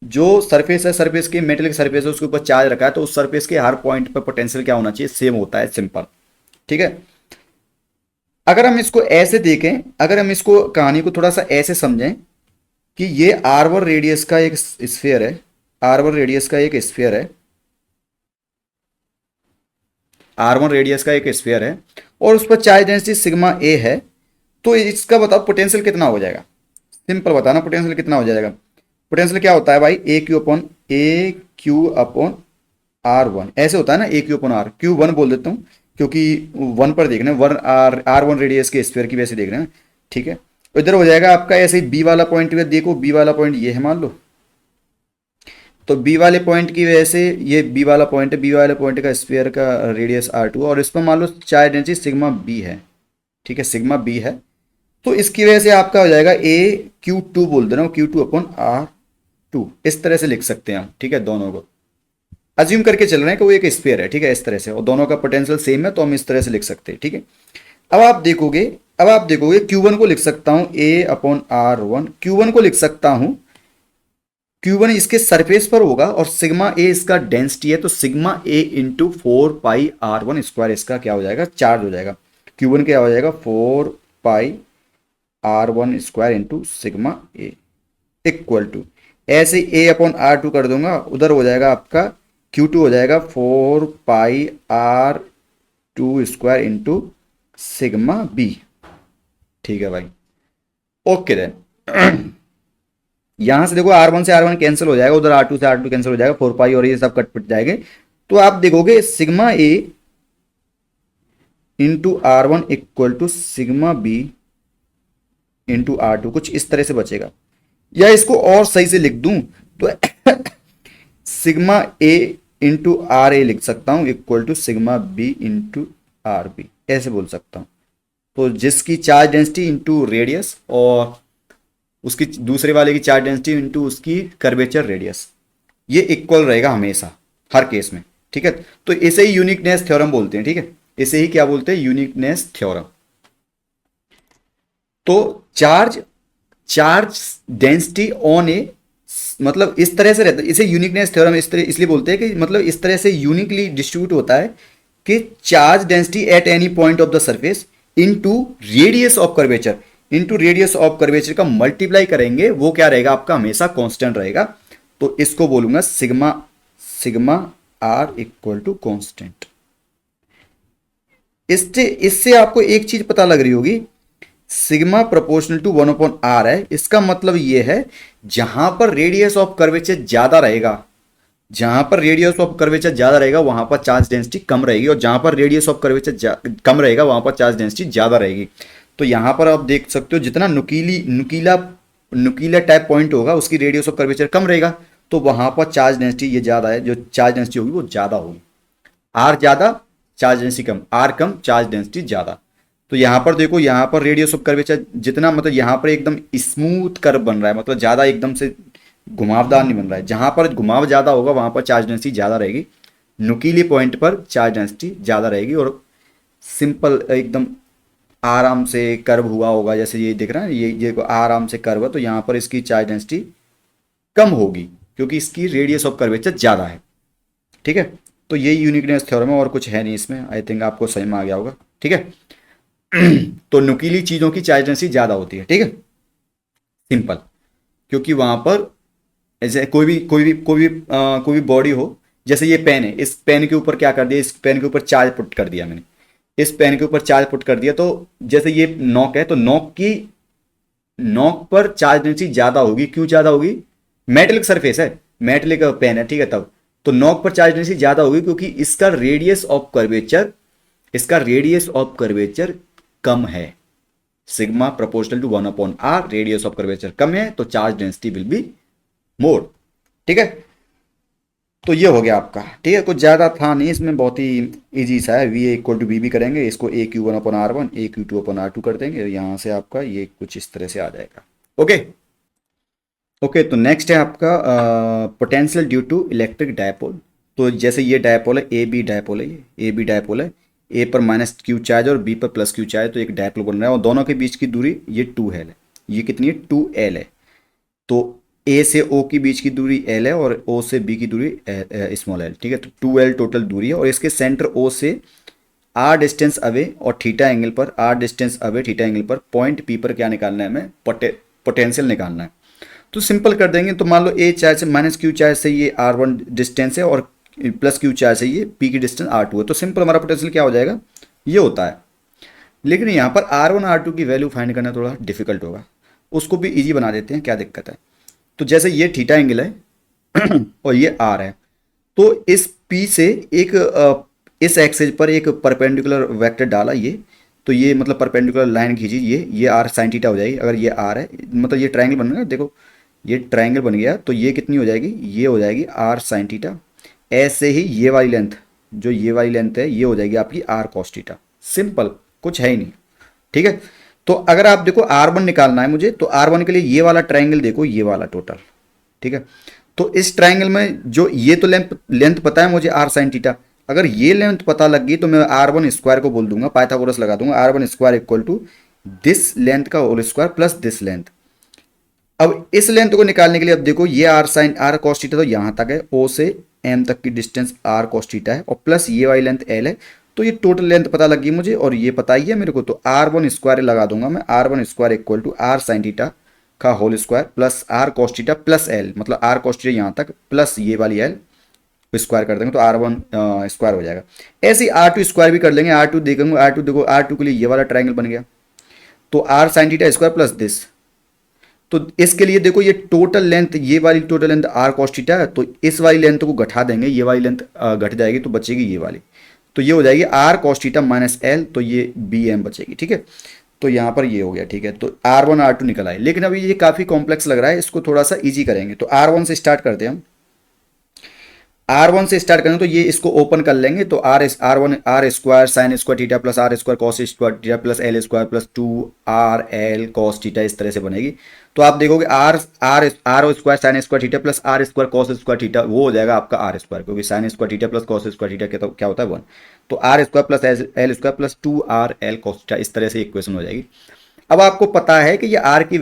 जो सरफेस है, सरफेस के मेटेलिक सरफेस है, उसके ऊपर चार्ज रखा है, तो उस सरफेस के हर पॉइंट पर पोटेंशियल क्या होना चाहिए, सेम होता है, सिंपल। ठीक है, अगर हम इसको ऐसे देखें, अगर हम इसको कहानी को थोड़ा सा ऐसे समझें कि ये R1 रेडियस का एक स्फीयर है, R1 रेडियस का एक स्फीयर है, R1 रेडियस का एक स्फीयर है, और उस पर चार्ज डेंसिटी सिग्मा ए है, तो इसका बताओ पोटेंशियल कितना हो जाएगा। सिंपल बताना, पोटेंशियल कितना हो जाएगा। पोटेंशियल क्या होता है भाई, ए क्यू अपॉन R1 ऐसे होता है ना, A Q/R, Q1 बोल देता हूँ क्योंकि वन पर देखना है, वन R1 रेडियस के स्फीयर की वैसे देख रहे हैं। ठीक है, तो इधर हो जाएगा आपका ऐसे ही बी वाला पॉइंट भी देखो, बी वाला पॉइंट ये है मान लो, तो बी वाले पॉइंट की वजह से ये बी वाला पॉइंट है, बी वाले पॉइंट का स्फीयर का रेडियस R2 और इस पर मान लो चार्ज डेंसिटी सिग्मा बी है। ठीक है, सिग्मा बी है, तो इसकी वजह से आपका हो जाएगा A Q2 बोल दे रहा हूँ, Q2/R2 इस तरह से लिख सकते हैं हम। ठीक है, दोनों को अज्यूम करके चल रहे हैं कि वो एक स्फीयर है। ठीक है, इस तरह से, और दोनों का पोटेंशियल सेम है तो हम इस तरह से लिख सकते हैं। ठीक है, अब आप देखोगे Q1 को लिख सकता हूँ A/R1, Q1 को लिख सकता हूँ, Q1 इसके सरफेस पर होगा और सिग्मा ए इसका डेंसिटी है, तो सिग्मा ए इंटू 4πR1² इसका क्या हो जाएगा, चार्ज हो जाएगा। Q1 क्या हो जाएगा, 4πR1² into sigma A equal to, ऐसे A/R2 कर दूंगा, उधर हो जाएगा आपका Q2 हो जाएगा 4πR2² इंटू सिग्मा बी। ठीक है भाई, ओके देन। यहां से देखो R1 से R1 कैंसिल हो जाएगा, उधर R2 से R2 कैंसिल हो जाएगा, 4π और ये सब कट पिट जाएंगे। तो आप देखोगे sigma A into R one equal to sigma B into R two, कुछ इस तरह से बचेगा। या इसको और सही से लिख दूं तो sigma A into R A लिख सकता हूं equal to sigma B into R B, ऐसे बोल सकता हूं। तो जिसकी चार्ज डेंसिटी इंटू रेडियस और उसकी दूसरे वाले की चार्ज डेंसिटी इंटू उसकी कर्वेचर रेडियस, ये इक्वल रहेगा हमेशा हर केस में, ठीक है। तो इसे ही यूनिकनेस थ्योरम बोलते हैं, ठीक है। इसे ही क्या बोलते हैं? Uniqueness theorem. तो चार्ज चार्ज डेंसिटी ऑन ए, मतलब इस तरह से रहता है, इसे यूनिकनेस थ्योरम इस तरह इसलिए बोलते हैं कि मतलब इस तरह से यूनिकली डिस्ट्रीब्यूट होता है कि charge density at any point of the surface into radius of curvature, into radius of curvature का मल्टीप्लाई करेंगे, वो क्या रहेगा आपका? हमेशा कांस्टेंट रहेगा। तो इसको बोलूंगा sigma, sigma R equal to constant. इससे इससे आपको एक चीज पता लग रही होगी, सिग्मा प्रोपोर्शनल टू 1/r है। इसका मतलब ये है जहां पर रेडियस ऑफ कर्वेचर ज्यादा रहेगा, जहां पर रेडियस ऑफ कर्वेचर ज्यादा रहेगा वहां पर चार्ज डेंसिटी कम रहेगी, और जहां पर रेडियस ऑफ कर्वेचर कम रहेगा वहां पर चार्ज डेंसिटी ज्यादा रहेगी। तो यहां पर आप देख सकते हो जितना नुकीला नुकीला टाइप पॉइंट होगा उसकी रेडियस ऑफ कर्वेचर कम रहेगा, तो वहां पर चार्ज डेंसिटी ये ज्यादा है, जो चार्ज डेंसिटी होगी वो ज्यादा होगी। आर ज्यादा चार्ज डेंसिटी कम, आर कम चार्ज डेंसिटी ज्यादा। तो यहां पर देखो, यहां पर रेडियस ऑफ कर्वेचर जितना, मतलब यहां पर एकदम स्मूथ कर्व बन रहा है, मतलब ज्यादा एकदम से घुमावदार नहीं बन रहा है। जहां पर घुमाव ज्यादा होगा वहां पर चार्ज डेंसिटी ज्यादा रहेगी, नुकीले पॉइंट पर चार्ज डेंसिटी ज्यादा रहेगी, और सिंपल एकदम आराम से कर्व हुआ होगा, जैसे ये दिख रहा है, ये आराम से कर्व है, तो यहां पर इसकी चार्ज डेंसिटी कम होगी क्योंकि इसकी रेडियस ऑफ कर्वेचर ज्यादा है, ठीक है। तो ये यूनिकनेस थ्योरम है और कुछ है नहीं इसमें, आई थिंक आपको समझ में आ गया होगा, ठीक है। तो नुकीली चीजों की चार्ज डेंसिटी ज्यादा होती है, ठीक है, सिंपल। क्योंकि वहां पर ऐसे कोई भी बॉडी हो, जैसे ये पेन है, इस पेन के ऊपर क्या कर दिया, इस पेन के ऊपर चार्ज पुट कर दिया मैंने, इस पेन के ऊपर चार्ज पुट कर दिया, तो जैसे ये नॉक है तो नॉक पर चार्ज डेंसिटी ज्यादा होगी। क्यों ज्यादा होगी? मेटेलिक सरफेस है, मेटेलिक पेन है, ठीक है, तब तो नॉक पर चार्ज डेंसिटी ज्यादा होगी क्योंकि इसका रेडियस ऑफ कर्वेचर कम है। Sigma proportional to 1/r, radius of curvature कम है तो charge density will be more, ठीक है। तो ये हो गया आपका, ठीक है, कुछ ज्यादा था नहीं इसमें, बहुत ही इजी सा है। वी इक्वल टू बी भी करेंगे, इसको ए क्यू 1/r1 ए क्यू 2/r2 कर देंगे, यहां से आपका ये कुछ इस तरह से आ जाएगा। ओके ओके, तो नेक्स्ट है आपका potential due to electric dipole. तो जैसे ये डायपोल है, ए बी डायपोल है, ये ए बी डायपोल है, ए पर माइनस क्यू चार्ज और बी पर प्लस क्यू चार्ज, तो एक डायपोल बन रहा है और दोनों के बीच की दूरी ये 2l है। ये कितनी है? 2l है। तो ए से ओ की बीच की दूरी l है और ओ से बी की दूरी स्मॉल l, ठीक है। तो 2l टोटल दूरी है और इसके सेंटर ओ से r डिस्टेंस अवे और थीटा एंगल पर, r distance away theta angle पर पॉइंट पी पर क्या निकालना है हमें? पोटेंशियल निकालना है। तो सिंपल कर देंगे, तो मान लो ए चार्ज से माइनस क्यू चार्ज से ये r1 डिस्टेंस है और प्लस क्यू चार्ज से ये p की डिस्टेंस r2 है, तो सिंपल हमारा पोटेंशियल क्या हो जाएगा? ये होता है। लेकिन यहाँ पर r1 r2 की वैल्यू फाइंड करना थोड़ा डिफिकल्ट होगा, उसको भी इजी बना देते हैं, क्या दिक्कत है। तो जैसे ये थीटा एंगल है और ये r है, तो इस p से इस एक्सिस पर एक परपेंडिकुलर वेक्टर डाला, ये तो ये मतलब परपेंडिकुलर लाइन खींची, ये r साइन थीटा हो जाएगी। अगर ये r है, मतलब ये ट्रायंगल बन गया, देखो ये ट्रायंगल बन गया, तो ये कितनी हो जाएगी? ये हो जाएगी r साइन थीटा। ऐसे ही ये वाली लेंथ, जो ये वाली लेंथ है, ये हो जाएगी आपकी r cos थीटा। सिंपल, कुछ है ही नहीं, ठीक है। तो अगर आप देखो r1 निकालना है मुझे, तो r1 के लिए ये वाला ट्रायंगल देखो, ये वाला टोटल, ठीक है। तो इस ट्रायंगल में जो ये तो लेंथ पता है मुझे r साइन थीटा, अगर ये लेंथ पता लग गई तो मैं r1 स्क्वायर को बोल दूंगा, पाइथागोरस लगा दूंगा, r1 square equal to this length का whole square plus this length. अब इस लेंथ को निकालने के लिए अब देखो ये r sine r cos theta तो यहां तक है, o से m तक की डिस्टेंस r cos थीटा है और प्लस ये वाली लेंथ l है, तो ये टोटल लेंथ पता लगी मुझे और ये पता ही है मेरे को, तो r1 स्क्वायर लगा दूंगा मैं, r1 square equal to r sine theta का whole square plus r cos theta plus l, मतलब r cos थीटा यहाँ तक प्लस ये वाली l स्क्वायर कर देंगे तो r1 स्क्वायर हो जाएगा। ऐसे ही r2 स्क्वायर भी कर लेंगे, r2 देखेंगे, r2 देखो, r2 के लिए ये वाला ट्रायंगल बन गया, तो r sine theta square plus this. तो इसके लिए देखो ये टोटल लेंथ, ये वाली total length r cos theta है, तो इस वाली लेंथ को घटा देंगे, ये वाली लेंथ घट जाएगी तो बचेगी ये वाली, तो ये हो जाएगी R cos theta minus L, तो ये बी एम बचेगी। ठीक है, तो यहाँ पर ये हो गया। ठीक है, तो आर वन आर टू निकल आए, लेकिन अभी ये काफ़ी कॉम्प्लेक्स लग रहा है, इसको थोड़ा सा ईजी करेंगे। तो आर वन से स्टार्ट करते हैं हम। आर वन से स्टार्ट करें तो ये इसको ओपन कर लेंगे, तो R one R square sine square theta plus R square cos square theta plus L square plus 2 RL cos theta इस तरह से बनेगी। तो आप देखोगे R R R square sine square theta plus R square cos square theta वो हो जाएगा आपका आर स्क्वायर, क्योंकि sine square theta plus cos square theta क्या होता है 1। तो R square plus L square plus 2 RL cos theta इस तरह से इक्वेशन हो जाएगी। अब आपको पता है कि ये आर की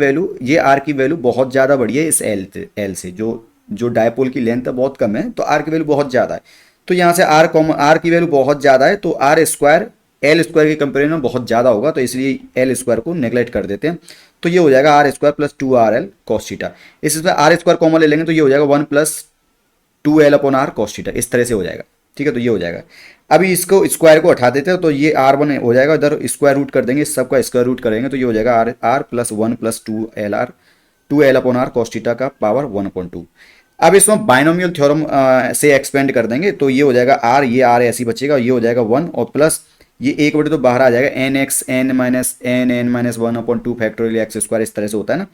वैल्यू बहुत ज़्यादा बड़ी है इस एल से, जो जो डायपोल की लेंथ है बहुत कम है, तो आर की वैल्यू बहुत ज़्यादा है। तो यहाँ से आर की वैल्यू बहुत ज़्यादा है, तो आर स्क्वायर एल स्क्वायर के कंपेरिजन में बहुत ज़्यादा होगा, तो इसलिए एल स्क्वायर को नेग्लेक्ट कर देते हैं। तो ये हो जाएगा R square plus 2 RL cos theta. इसमें आर स्क्वायर कॉमन ले लेंगे तो ये हो जाएगा 1 plus 2L upon R cos theta, इस तरह से हो जाएगा। ठीक है, तो ये हो जाएगा। अभी इसको स्क्वायर को हटा देते हैं, तो ये आर वन हो जाएगा, इधर स्क्वायर रूट कर देंगे, इस सब का स्क्वायर रूट करेंगे तो ये हो जाएगा R R plus 1 plus 2L upon R cos theta का पावर 1/2। अब इसमें बाइनोमियल थ्योरम से एक्सपेंड कर देंगे, तो ये हो जाएगा आर, ये आर ऐसी बचेगा, ये हो जाएगा 1 और प्लस ये एक बटे तो बाहर आ जाएगा N X N minus 1/2 factorial X square, इस तरह से होता है ना।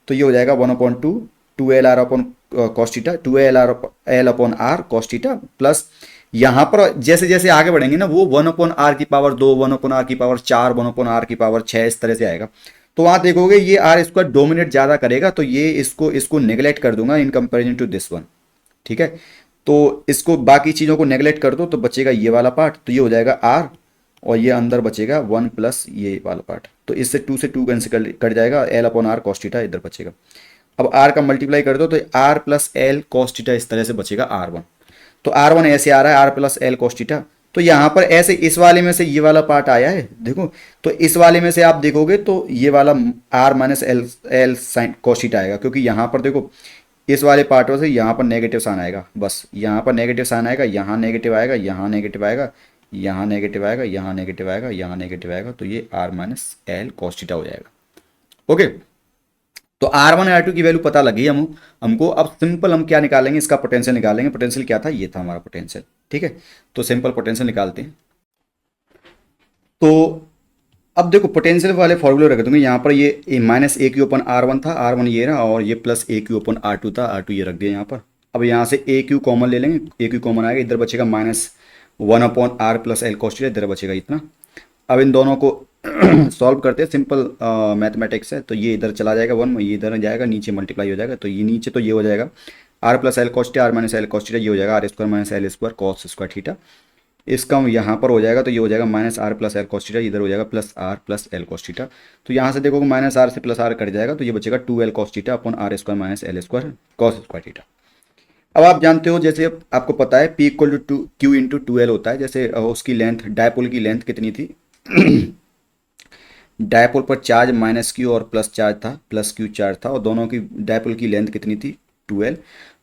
तो ये हो जाएगा 1/2 2L R upon cos theta 2L upon R cos theta plus यहाँ पर जैसे जैसे आगे बढ़ेंगे ना वो 1/r की पावर 2 1/r की पावर 4 1/r की पावर 6 इस तरह से आएगा। तो वहां देखोगे ये आर स्क्वायर डोमिनेट ज्यादा करेगा, तो ये इसको नेग्लेक्ट कर दूंगा in comparison to this one. ठीक है, तो इसको बाकी चीज़ों को नेग्लेक्ट कर दो तो बचेगा ये वाला पार्ट, तो ये हो जाएगा आर और ये अंदर बचेगा 1 प्लस ये वाला पार्ट। तो इससे 2 से 2 कैंसिल कट जाएगा, L upon R cos theta इधर बचेगा। अब आर का मल्टीप्लाई कर दो तो R plus L cos theta इस तरह से बचेगा आर वन। तो आर वन ऐसे आ रहा है R plus L cos theta. तो यहाँ पर ऐसे इस वाले में से ये वाला पार्ट आया है देखो, तो इस वाले में से आप देखोगे तो ये वाला R minus L L sine cos theta आएगा, क्योंकि यहाँ पर देखो इस वाले पार्ट से यहाँ पर नेगेटिव साइन आएगा, बस यहाँ पर नेगेटिव साइन आएगा, यहाँ नेगेटिव आएगा, यहाँ नेगेटिव आएगा, यहाँ नेगेटिव आएगा, यहाँ नेगेटिव आएगा, यहाँ नेगेटिव आएगा, तो ये R minus L cos theta हो जाएगा। ओके, तो आर वन आर टू की वैल्यू पता लगी हमको। अब सिंपल हम क्या निकालेंगे, इसका पोटेंशियल निकालेंगे। पोटेंशियल क्या था, ये था हमारा पोटेंशियल। ठीक है, तो सिंपल पोटेंशियल निकालते हैं। तो अब देखो पोटेंशियल वाले फॉर्मूले रख दूंगे यहाँ पर, ये minus A Q upon R one था, आर वन ये रहा, और ये plus A Q upon R two था, आर टू ये रख दिया यहाँ पर। अब यहाँ से ए क्यू कॉमन ले लेंगे, ए क्यू कॉमन आएगा, इधर बचेगा minus 1/r plus L cos theta, इधर बचेगा इतना। अब इन दोनों को सॉल्व करते हैं, सिंपल मैथमेटिक्स है। तो ये इधर चला जाएगा 1, ये इधर जाएगा, नीचे मल्टीप्लाई हो जाएगा, तो ये नीचे तो ये हो जाएगा R plus L cos theta R minus L cos theta, ये हो जाएगा R square minus L square cos square theta. इसका यहाँ पर हो जाएगा तो ये हो जाएगा minus R plus L cos theta, इधर हो जाएगा plus R plus L cos theta. तो यहाँ से देखोगे माइनस आर से प्लस आर कट जाएगा, तो ये बचेगा 2L cos theta upon R square minus L square cos square theta. अब आप जानते हो, जैसे आपको पता है P equal to Q into 2L होता है। जैसे उसकी लेंथ, डायपोल की लेंथ कितनी थी डायपोल पर चार्ज माइनस क्यू और प्लस चार्ज था, प्लस क्यू चार्ज था, और दोनों की डायपोल की लेंथ कितनी थी 2L।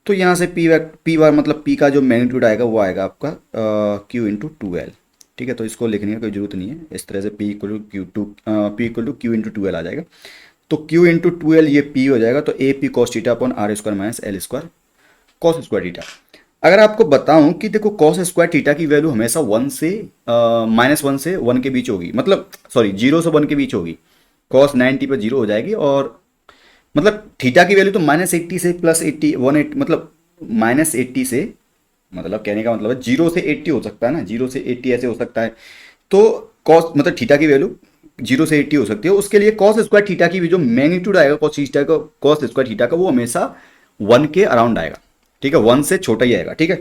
तो यहाँ से पी बार मतलब पी का जो मैग्नीट्यूड आएगा वो आएगा आपका क्यू इंटू 2L। ठीक है, तो इसको लिखने की कोई जरूरत नहीं है, इस तरह से P equal to Q into 2L आ जाएगा। तो Q इंटू 2L ये P हो जाएगा, तो A P cos theta upon R square minus L square cos square theta. अगर आपको बताऊं कि देखो कॉस स्क्वायर थीटा की वैल्यू हमेशा वन से -1 से 1 के बीच होगी, मतलब सॉरी 0 से 1 के बीच होगी। कॉस 90 पर 0 हो जाएगी, और मतलब थीटा की वैल्यू तो -80 से +80 180, मतलब -80 से, मतलब कहने का मतलब है 0 से 80 हो सकता है ना, 0 से 80 ऐसे हो सकता है। तो कॉस मतलब थीटा की वैल्यू 0 से 80 हो सकती है। उसके लिए कॉस स्क्वायर थीटा की भी जो मैग्नीट्यूड आएगा कॉस स्क्वायर थीटा का वो हमेशा 1 के अराउंड आएगा। ठीक है, 1 से छोटा ही आएगा। ठीक है,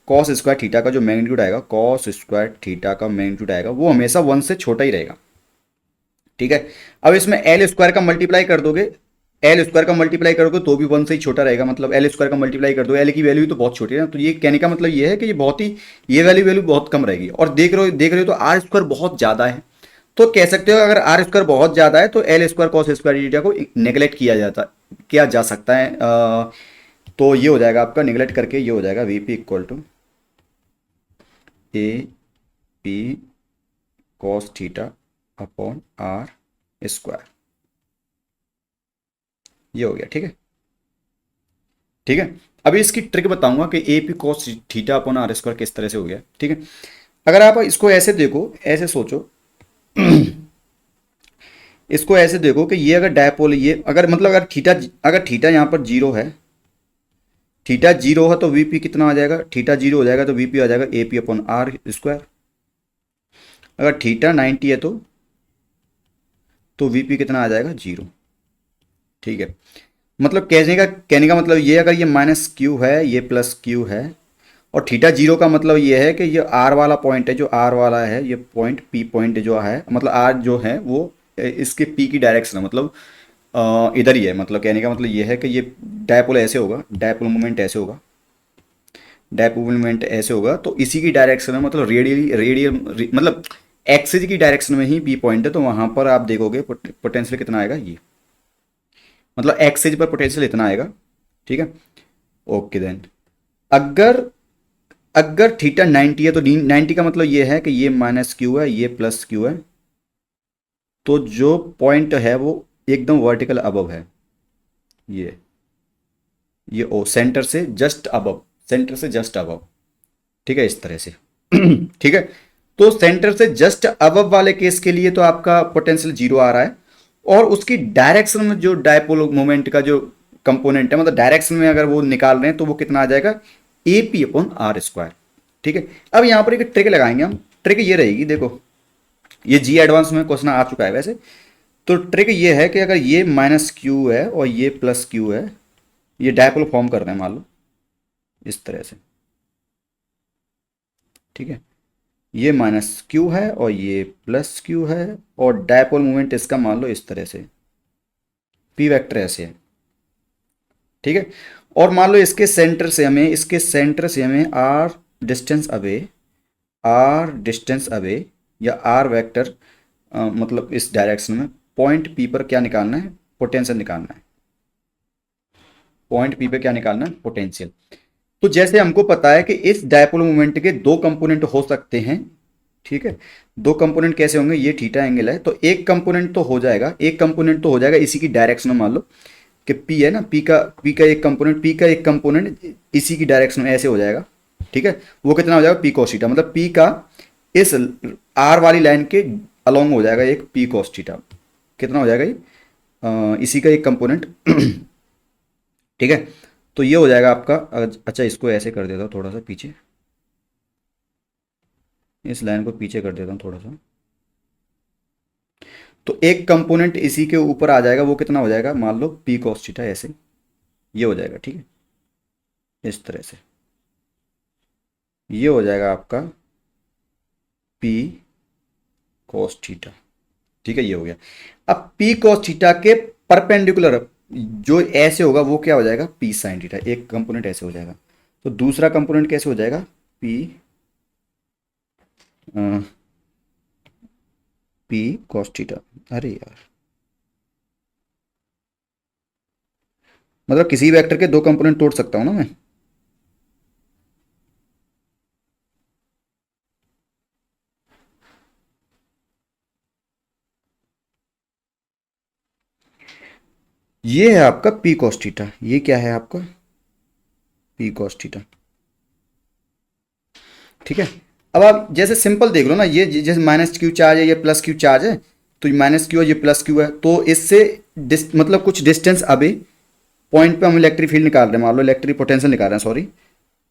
कॉस स्क्वायर थीटा का जो मैग्नीट्यूड आएगा, कॉस स्क्वायर थीटा का मैग्नीट्यूड आएगा वो हमेशा 1 से छोटा ही रहेगा। ठीक है, अब इसमें एल स्क्वायर का मल्टीप्लाई कर दोगे, एल स्क्वायर का मल्टीप्लाई करोगे तो भी 1 से ही छोटा रहेगा, मतलब एल स्क्वायर का मल्टीप्लाई कर दो, एल की वैल्यू तो बहुत छोटी है ना। तो ये कहने का मतलब ये है कि ये बहुत ही, ये वैल्यू बहुत कम रहेगी। और देख रहे हो तो आर स्क्वायर बहुत ज़्यादा है, तो कह सकते हो अगर आर स्क्वायर बहुत ज़्यादा है तो L square cos square theta को नेग्लेक्ट किया जा सकता है। तो ये हो जाएगा आपका नेग्लेक्ट करके, ये हो जाएगा V P equal to A P cos theta upon R square, ये हो गया। ठीक है, ठीक है। अभी इसकी ट्रिक बताऊंगा कि A P cos theta upon R square किस तरह से हो गया। ठीक है, अगर आप इसको ऐसे देखो, ऐसे सोचो, इसको ऐसे देखो कि ये अगर डायपोल, ये अगर मतलब अगर थीटा यहाँ पर जीरो है, थीटा जीरो है तो वीपी कितना आ जाएगा, थीटा जीरो हो जाएगा तो वीपी आ जाएगा एपी अपॉन आर स्क्वायर। अगर थीटा 90 है तो वीपी कितना आ जाएगा, जीरो। ठीक है, मतलब कहने का मतलब ये, अगर ये माइनस क्यू है, ये प्लस क्यू है, और थीटा जीरो का मतलब ये है कि ये आर वाला पॉइंट है, जो आर वाला है, ये पॉइंट पी पॉइंट जो है, मतलब आर जो है वो इसके पी की डायरेक्शन है, मतलब इधर ही है। मतलब कहने का मतलब ये है कि ये डायपोल ऐसे होगा, डायपोल मोमेंट ऐसे होगा, डायपोल मोमेंट ऐसे होगा, तो इसी की डायरेक्शन में, मतलब मतलब एक्सिस की डायरेक्शन में ही पी पॉइंट है, तो वहां पर आप देखोगे पोटेंशियल कितना आएगा, ये मतलब एक्सिस पर पोटेंशियल इतना आएगा। ठीक है, ओके देन, अगर अगर थीटा 90 है तो 90 का मतलब ये है कि ये माइनस क्यू है, ये प्लस क्यू है, तो जो पॉइंट है वो एकदम वर्टिकल अबव है, ये ओ सेंटर से जस्ट अबव, सेंटर से जस्ट अबव। ठीक है, इस तरह से। ठीक है, तो सेंटर से जस्ट अबव वाले केस के लिए तो आपका पोटेंशियल जीरो आ रहा है, और उसकी डायरेक्शन में जो डायपोल मोमेंट का जो कंपोनेंट है, मतलब डायरेक्शन में अगर वो निकाल रहे हैं तो वो कितना आ जाएगा, A P upon R square. ठीक है, अब यहां पर एक ट्रिक लगाएंगे हम, ट्रिक ये रहेगी, देखो ये जी एडवांस में क्वेश्चन आ चुका है वैसे, तो ट्रिक ये है कि अगर ये माइनस क्यू है और ये प्लस क्यू है, ये डायपोल फॉर्म कर रहे हैं मान लो इस तरह से। ठीक है, ये माइनस क्यू है और ये प्लस क्यू है, और डायपोल मोमेंट इसका मान लो इस तरह से, पी वेक्टर ऐसे है। ठीक है, और मान लो इसके सेंटर से हमें आर डिस्टेंस अवे या आर वेक्टर, मतलब इस डायरेक्शन में पॉइंट पी पर क्या निकालना है, पोटेंशियल निकालना है। पॉइंट पी पे क्या निकालना है, पोटेंशियल। तो जैसे हमको पता है कि इस डायपोल मोमेंट के दो कंपोनेंट हो सकते हैं। ठीक है, दो कंपोनेंट कैसे होंगे, ये थीटा एंगल है, तो एक कंपोनेंट तो हो जाएगा, इसी की डायरेक्शन में, मान लो कि पी है ना, पी का एक कंपोनेंट इसी की डायरेक्शन में ऐसे हो जाएगा। ठीक है, वो कितना हो जाएगा, पी cos थीटा, मतलब पी का इस आर वाली लाइन के अलोंग हो जाएगा एक पी cos थीटा, कितना हो जाएगा ये, इसी का एक कंपोनेंट। ठीक है, तो ये हो जाएगा आपका, अच्छा इसको ऐसे कर देता हूँ थोड़ा सा पीछे, इस लाइन को पीछे कर देता हूँ थोड़ा सा, तो एक कंपोनेंट इसी के ऊपर आ जाएगा, वो कितना हो जाएगा, मान लो पी cos थीटा, ऐसे ये हो जाएगा। ठीक है, इस तरह से ये हो जाएगा आपका पी cos थीटा। ठीक है, ये हो गया। अब पी cos थीटा के परपेंडिकुलर जो ऐसे होगा वो क्या हो जाएगा, पी sin थीटा, एक कंपोनेंट ऐसे हो जाएगा, तो दूसरा कंपोनेंट कैसे हो जाएगा, पी पी cos थीटा। अरे यार, मतलब किसी वेक्टर के दो कंपोनेंट तोड़ सकता हूँ ना मैं। ये है आपका पी cos थीटा, ये क्या है आपका पी cos थीटा। ठीक है, अब आप जैसे सिंपल देख लो ना, ये जैसे माइनस क्यू चार्ज है, ये प्लस क्यू चार्ज है, तो ये माइनस क्यू है, ये प्लस क्यू है, तो इससे मतलब कुछ डिस्टेंस अभी पॉइंट पे हम इलेक्ट्रिक फील्ड निकाल रहे हैं, मान लो इलेक्ट्रिक पोटेंशियल निकाल रहे हैं, सॉरी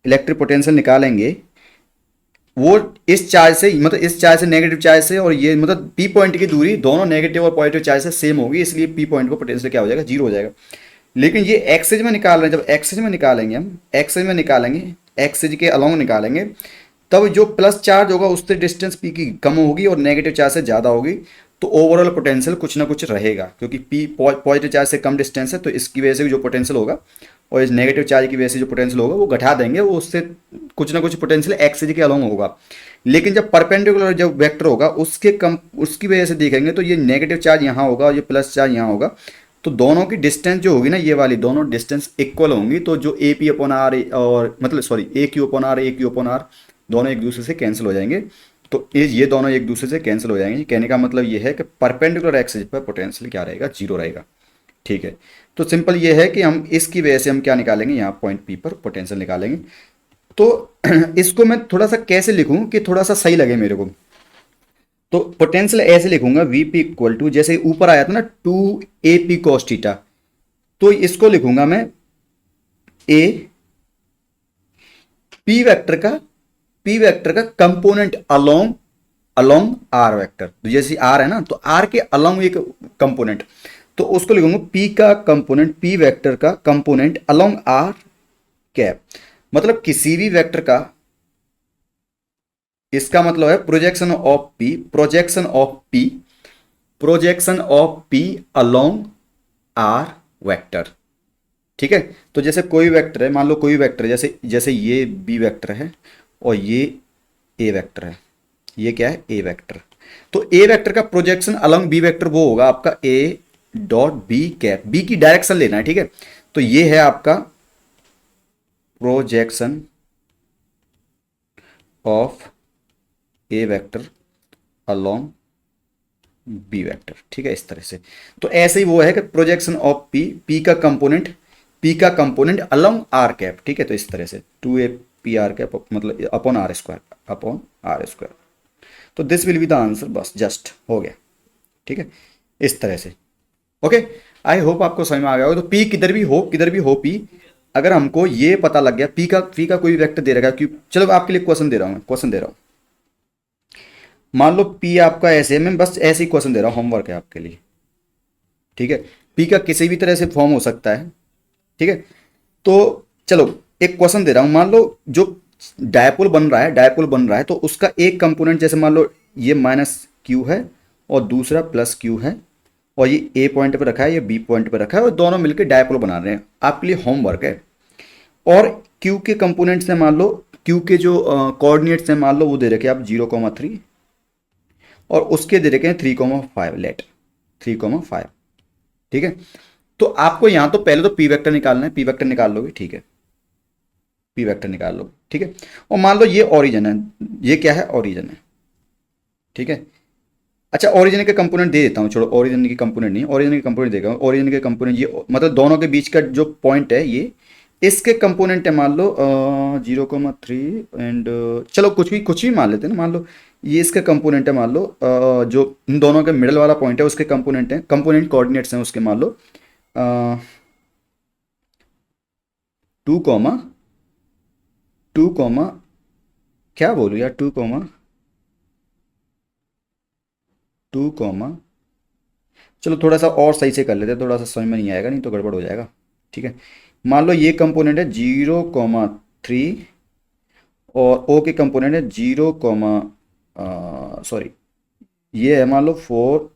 इलेक्ट्रिक पोटेंशियल निकालेंगे, वो इस चार्ज से, मतलब इस चार्ज से नेगेटिव चार्ज से, और ये मतलब पी पॉइंट की दूरी दोनों नेगेटिव और पॉजिटिव चार्ज से सेम होगी, इसलिए पी पॉइंट पर पोटेंशियल क्या हो जाएगा, जीरो हो जाएगा। लेकिन ये एक्सेज में निकाल रहे हैं, जब एक्सेज में निकालेंगे हम, एक्सेज के अलोंग निकालेंगे, तब जो प्लस चार्ज होगा उससे डिस्टेंस पी की कम होगी और नेगेटिव चार्ज से ज़्यादा होगी, तो ओवरऑल पोटेंशियल कुछ ना कुछ रहेगा, क्योंकि पी पॉजिटिव चार्ज से कम डिस्टेंस है, तो इसकी वजह से जो पोटेंशियल होगा और इस नेगेटिव चार्ज की वजह से जो पोटेंशियल होगा वो घटा देंगे, वो उससे कुछ ना कुछ पोटेंशियल एक्सेज के अलोंग होगा। लेकिन जब परपेंडिकुलर जब वेक्टर होगा उसके कम, उसकी वजह से देखेंगे तो ये नेगेटिव चार्ज यहाँ होगा और ये प्लस चार्ज यहाँ होगा, तो दोनों की डिस्टेंस जो होगी ना, ये वाली दोनों डिस्टेंस इक्वल होंगी, तो जो ए पी अपॉन आर, और मतलब sorry A Q upon R, दोनों एक दूसरे से कैंसिल हो जाएंगे, तो ये दोनों एक दूसरे से कैंसिल हो जाएंगे। कहने का मतलब ये है कि परपेंडिकुलर एक्सिस पर पोटेंशियल क्या रहेगा, जीरो रहेगा। ठीक है, तो सिंपल ये है कि हम इसकी वजह से हम क्या निकालेंगे, यहाँ पॉइंट पी पर पोटेंशियल निकालेंगे। तो इसको मैं थोड़ा सा कैसे लिखूं कि थोड़ा सा सही लगे मेरे को। तो पोटेंशियल ऐसे लिखूंगा, वीपी इक्वल टू, जैसे ऊपर आया था ना 2 AP cos थीटा, तो इसको लिखूंगा मैं ए पी वेक्टर का component along along are vector. तो जैसे आर है ना, तो आर के अलोंग एक कंपोनेंट, तो उसको लिखूंगा पी का कंपोनेंट, पी वेक्टर का कंपोनेंट अलोंग आर कैप। मतलब किसी भी वेक्टर का, इसका मतलब है projection of P along are vector. ठीक है। तो जैसे कोई वेक्टर है, मान लो कोई वेक्टर है, जैसे जैसे ये बी वेक्टर है और ये ए वेक्टर है, ये क्या है ए वेक्टर। तो ए वेक्टर का प्रोजेक्शन अलोंग बी वेक्टर वो होगा आपका A dot B cap, B की डायरेक्शन लेना है। ठीक है। तो ये है आपका projection of A vector along B vector. ठीक है, इस तरह से। तो ऐसे ही वो है कि प्रोजेक्शन ऑफ पी का कंपोनेंट अलोंग आर कैप। ठीक है, तो इस तरह से 2 AP आर कैप मतलब अपॉन आर स्क्वायर। तो this will be the answer, बस जस्ट हो गया। ठीक है, इस तरह से। ओके, आई होप आपको समझ में आ गया होगा। तो पी किधर भी हो पी, अगर हमको ये पता लग गया पी का कोई वेक्टर दे रखा है, क्यों, चलो आपके लिए क्वेश्चन दे रहा हूँ, क्वेश्चन दे रहा हूँ। मान लो पी आपका ऐसे है, मैं बस ऐसे ही क्वेश्चन दे रहा हूँ, होमवर्क है आपके लिए। ठीक है, पी का किसी भी तरह से फॉर्म हो सकता है। ठीक है, तो चलो एक क्वेश्चन दे रहा हूँ। मान लो जो डायपोल बन रहा है, तो उसका एक कंपोनेंट, जैसे मान लो ये माइनस क्यू है और दूसरा प्लस क्यू है, और ये ए पॉइंट पे रखा है, ये बी पॉइंट पे रखा है, और दोनों मिलकर डायपोल बना रहे हैं। आपके लिए होमवर्क है। और क्यू के कंपोनेंट्स हैं, मान लो क्यू के जो कोऑर्डिनेट्स हैं, मान लो वो दे रखे हैं आप 0,3, और उसके दे रखे हैं 3,5, लेट 3,5। ठीक है, तो आपको यहां तो पहले तो पी वेक्टर निकालना है, पी वेक्टर निकाल लोगे। ठीक है, पी वेक्टर निकाल लो। ठीक है, और मान लो ये ओरिजिन है, ये क्या है, ओरिजिन है। ठीक है, अच्छा ओरिजिन के कंपोनेंट दे देता हूँ, छोड़ो ओरिजिन के कंपोनेंट नहीं, ओरिजिन के कंपोनेंट देगा। ओरिजिन के कंपोनेंट ये मतलब दोनों के बीच का जो पॉइंट है, ये इसके कंपोनेंट है, मान लो 0,3 एंड, चलो कुछ भी मान लेते हैं ना। मान लो ये इसके कंपोनेंट है, मान लो जो इन दोनों के मिडल वाला पॉइंट है उसके कंपोनेंट है, कंपोनेंट कोऑर्डिनेट्स हैं उसके, मान लो 2,2, क्या बोलूँ यार, 2,2, चलो थोड़ा सा और सही से कर लेते हैं, थोड़ा सा समझ में नहीं आएगा, नहीं तो गड़बड़ हो जाएगा। ठीक है, मान लो ये कंपोनेंट है 0,3, और ओ के कंपोनेंट है 0, सॉरी, ये है मान लो 4,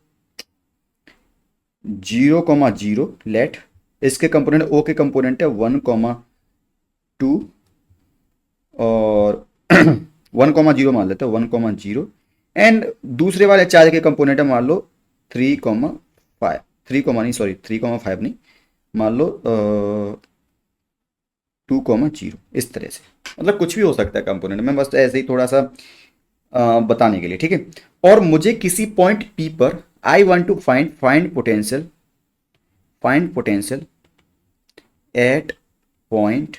0,0, लेट इसके कंपोनेंट, ओ के कंपोनेंट है 1,2, और 1,0 मान लेते हैं, 1,0, एंड दूसरे वाले चार्ज के कंपोनेंट है मान लो 3,5, 3,5 नहीं, मान लो 2,0, इस तरह से। मतलब कुछ भी हो सकता है कंपोनेंट में, बस ऐसे ही थोड़ा सा बताने के लिए। ठीक है, और मुझे किसी पॉइंट पी पर I want to find potential at point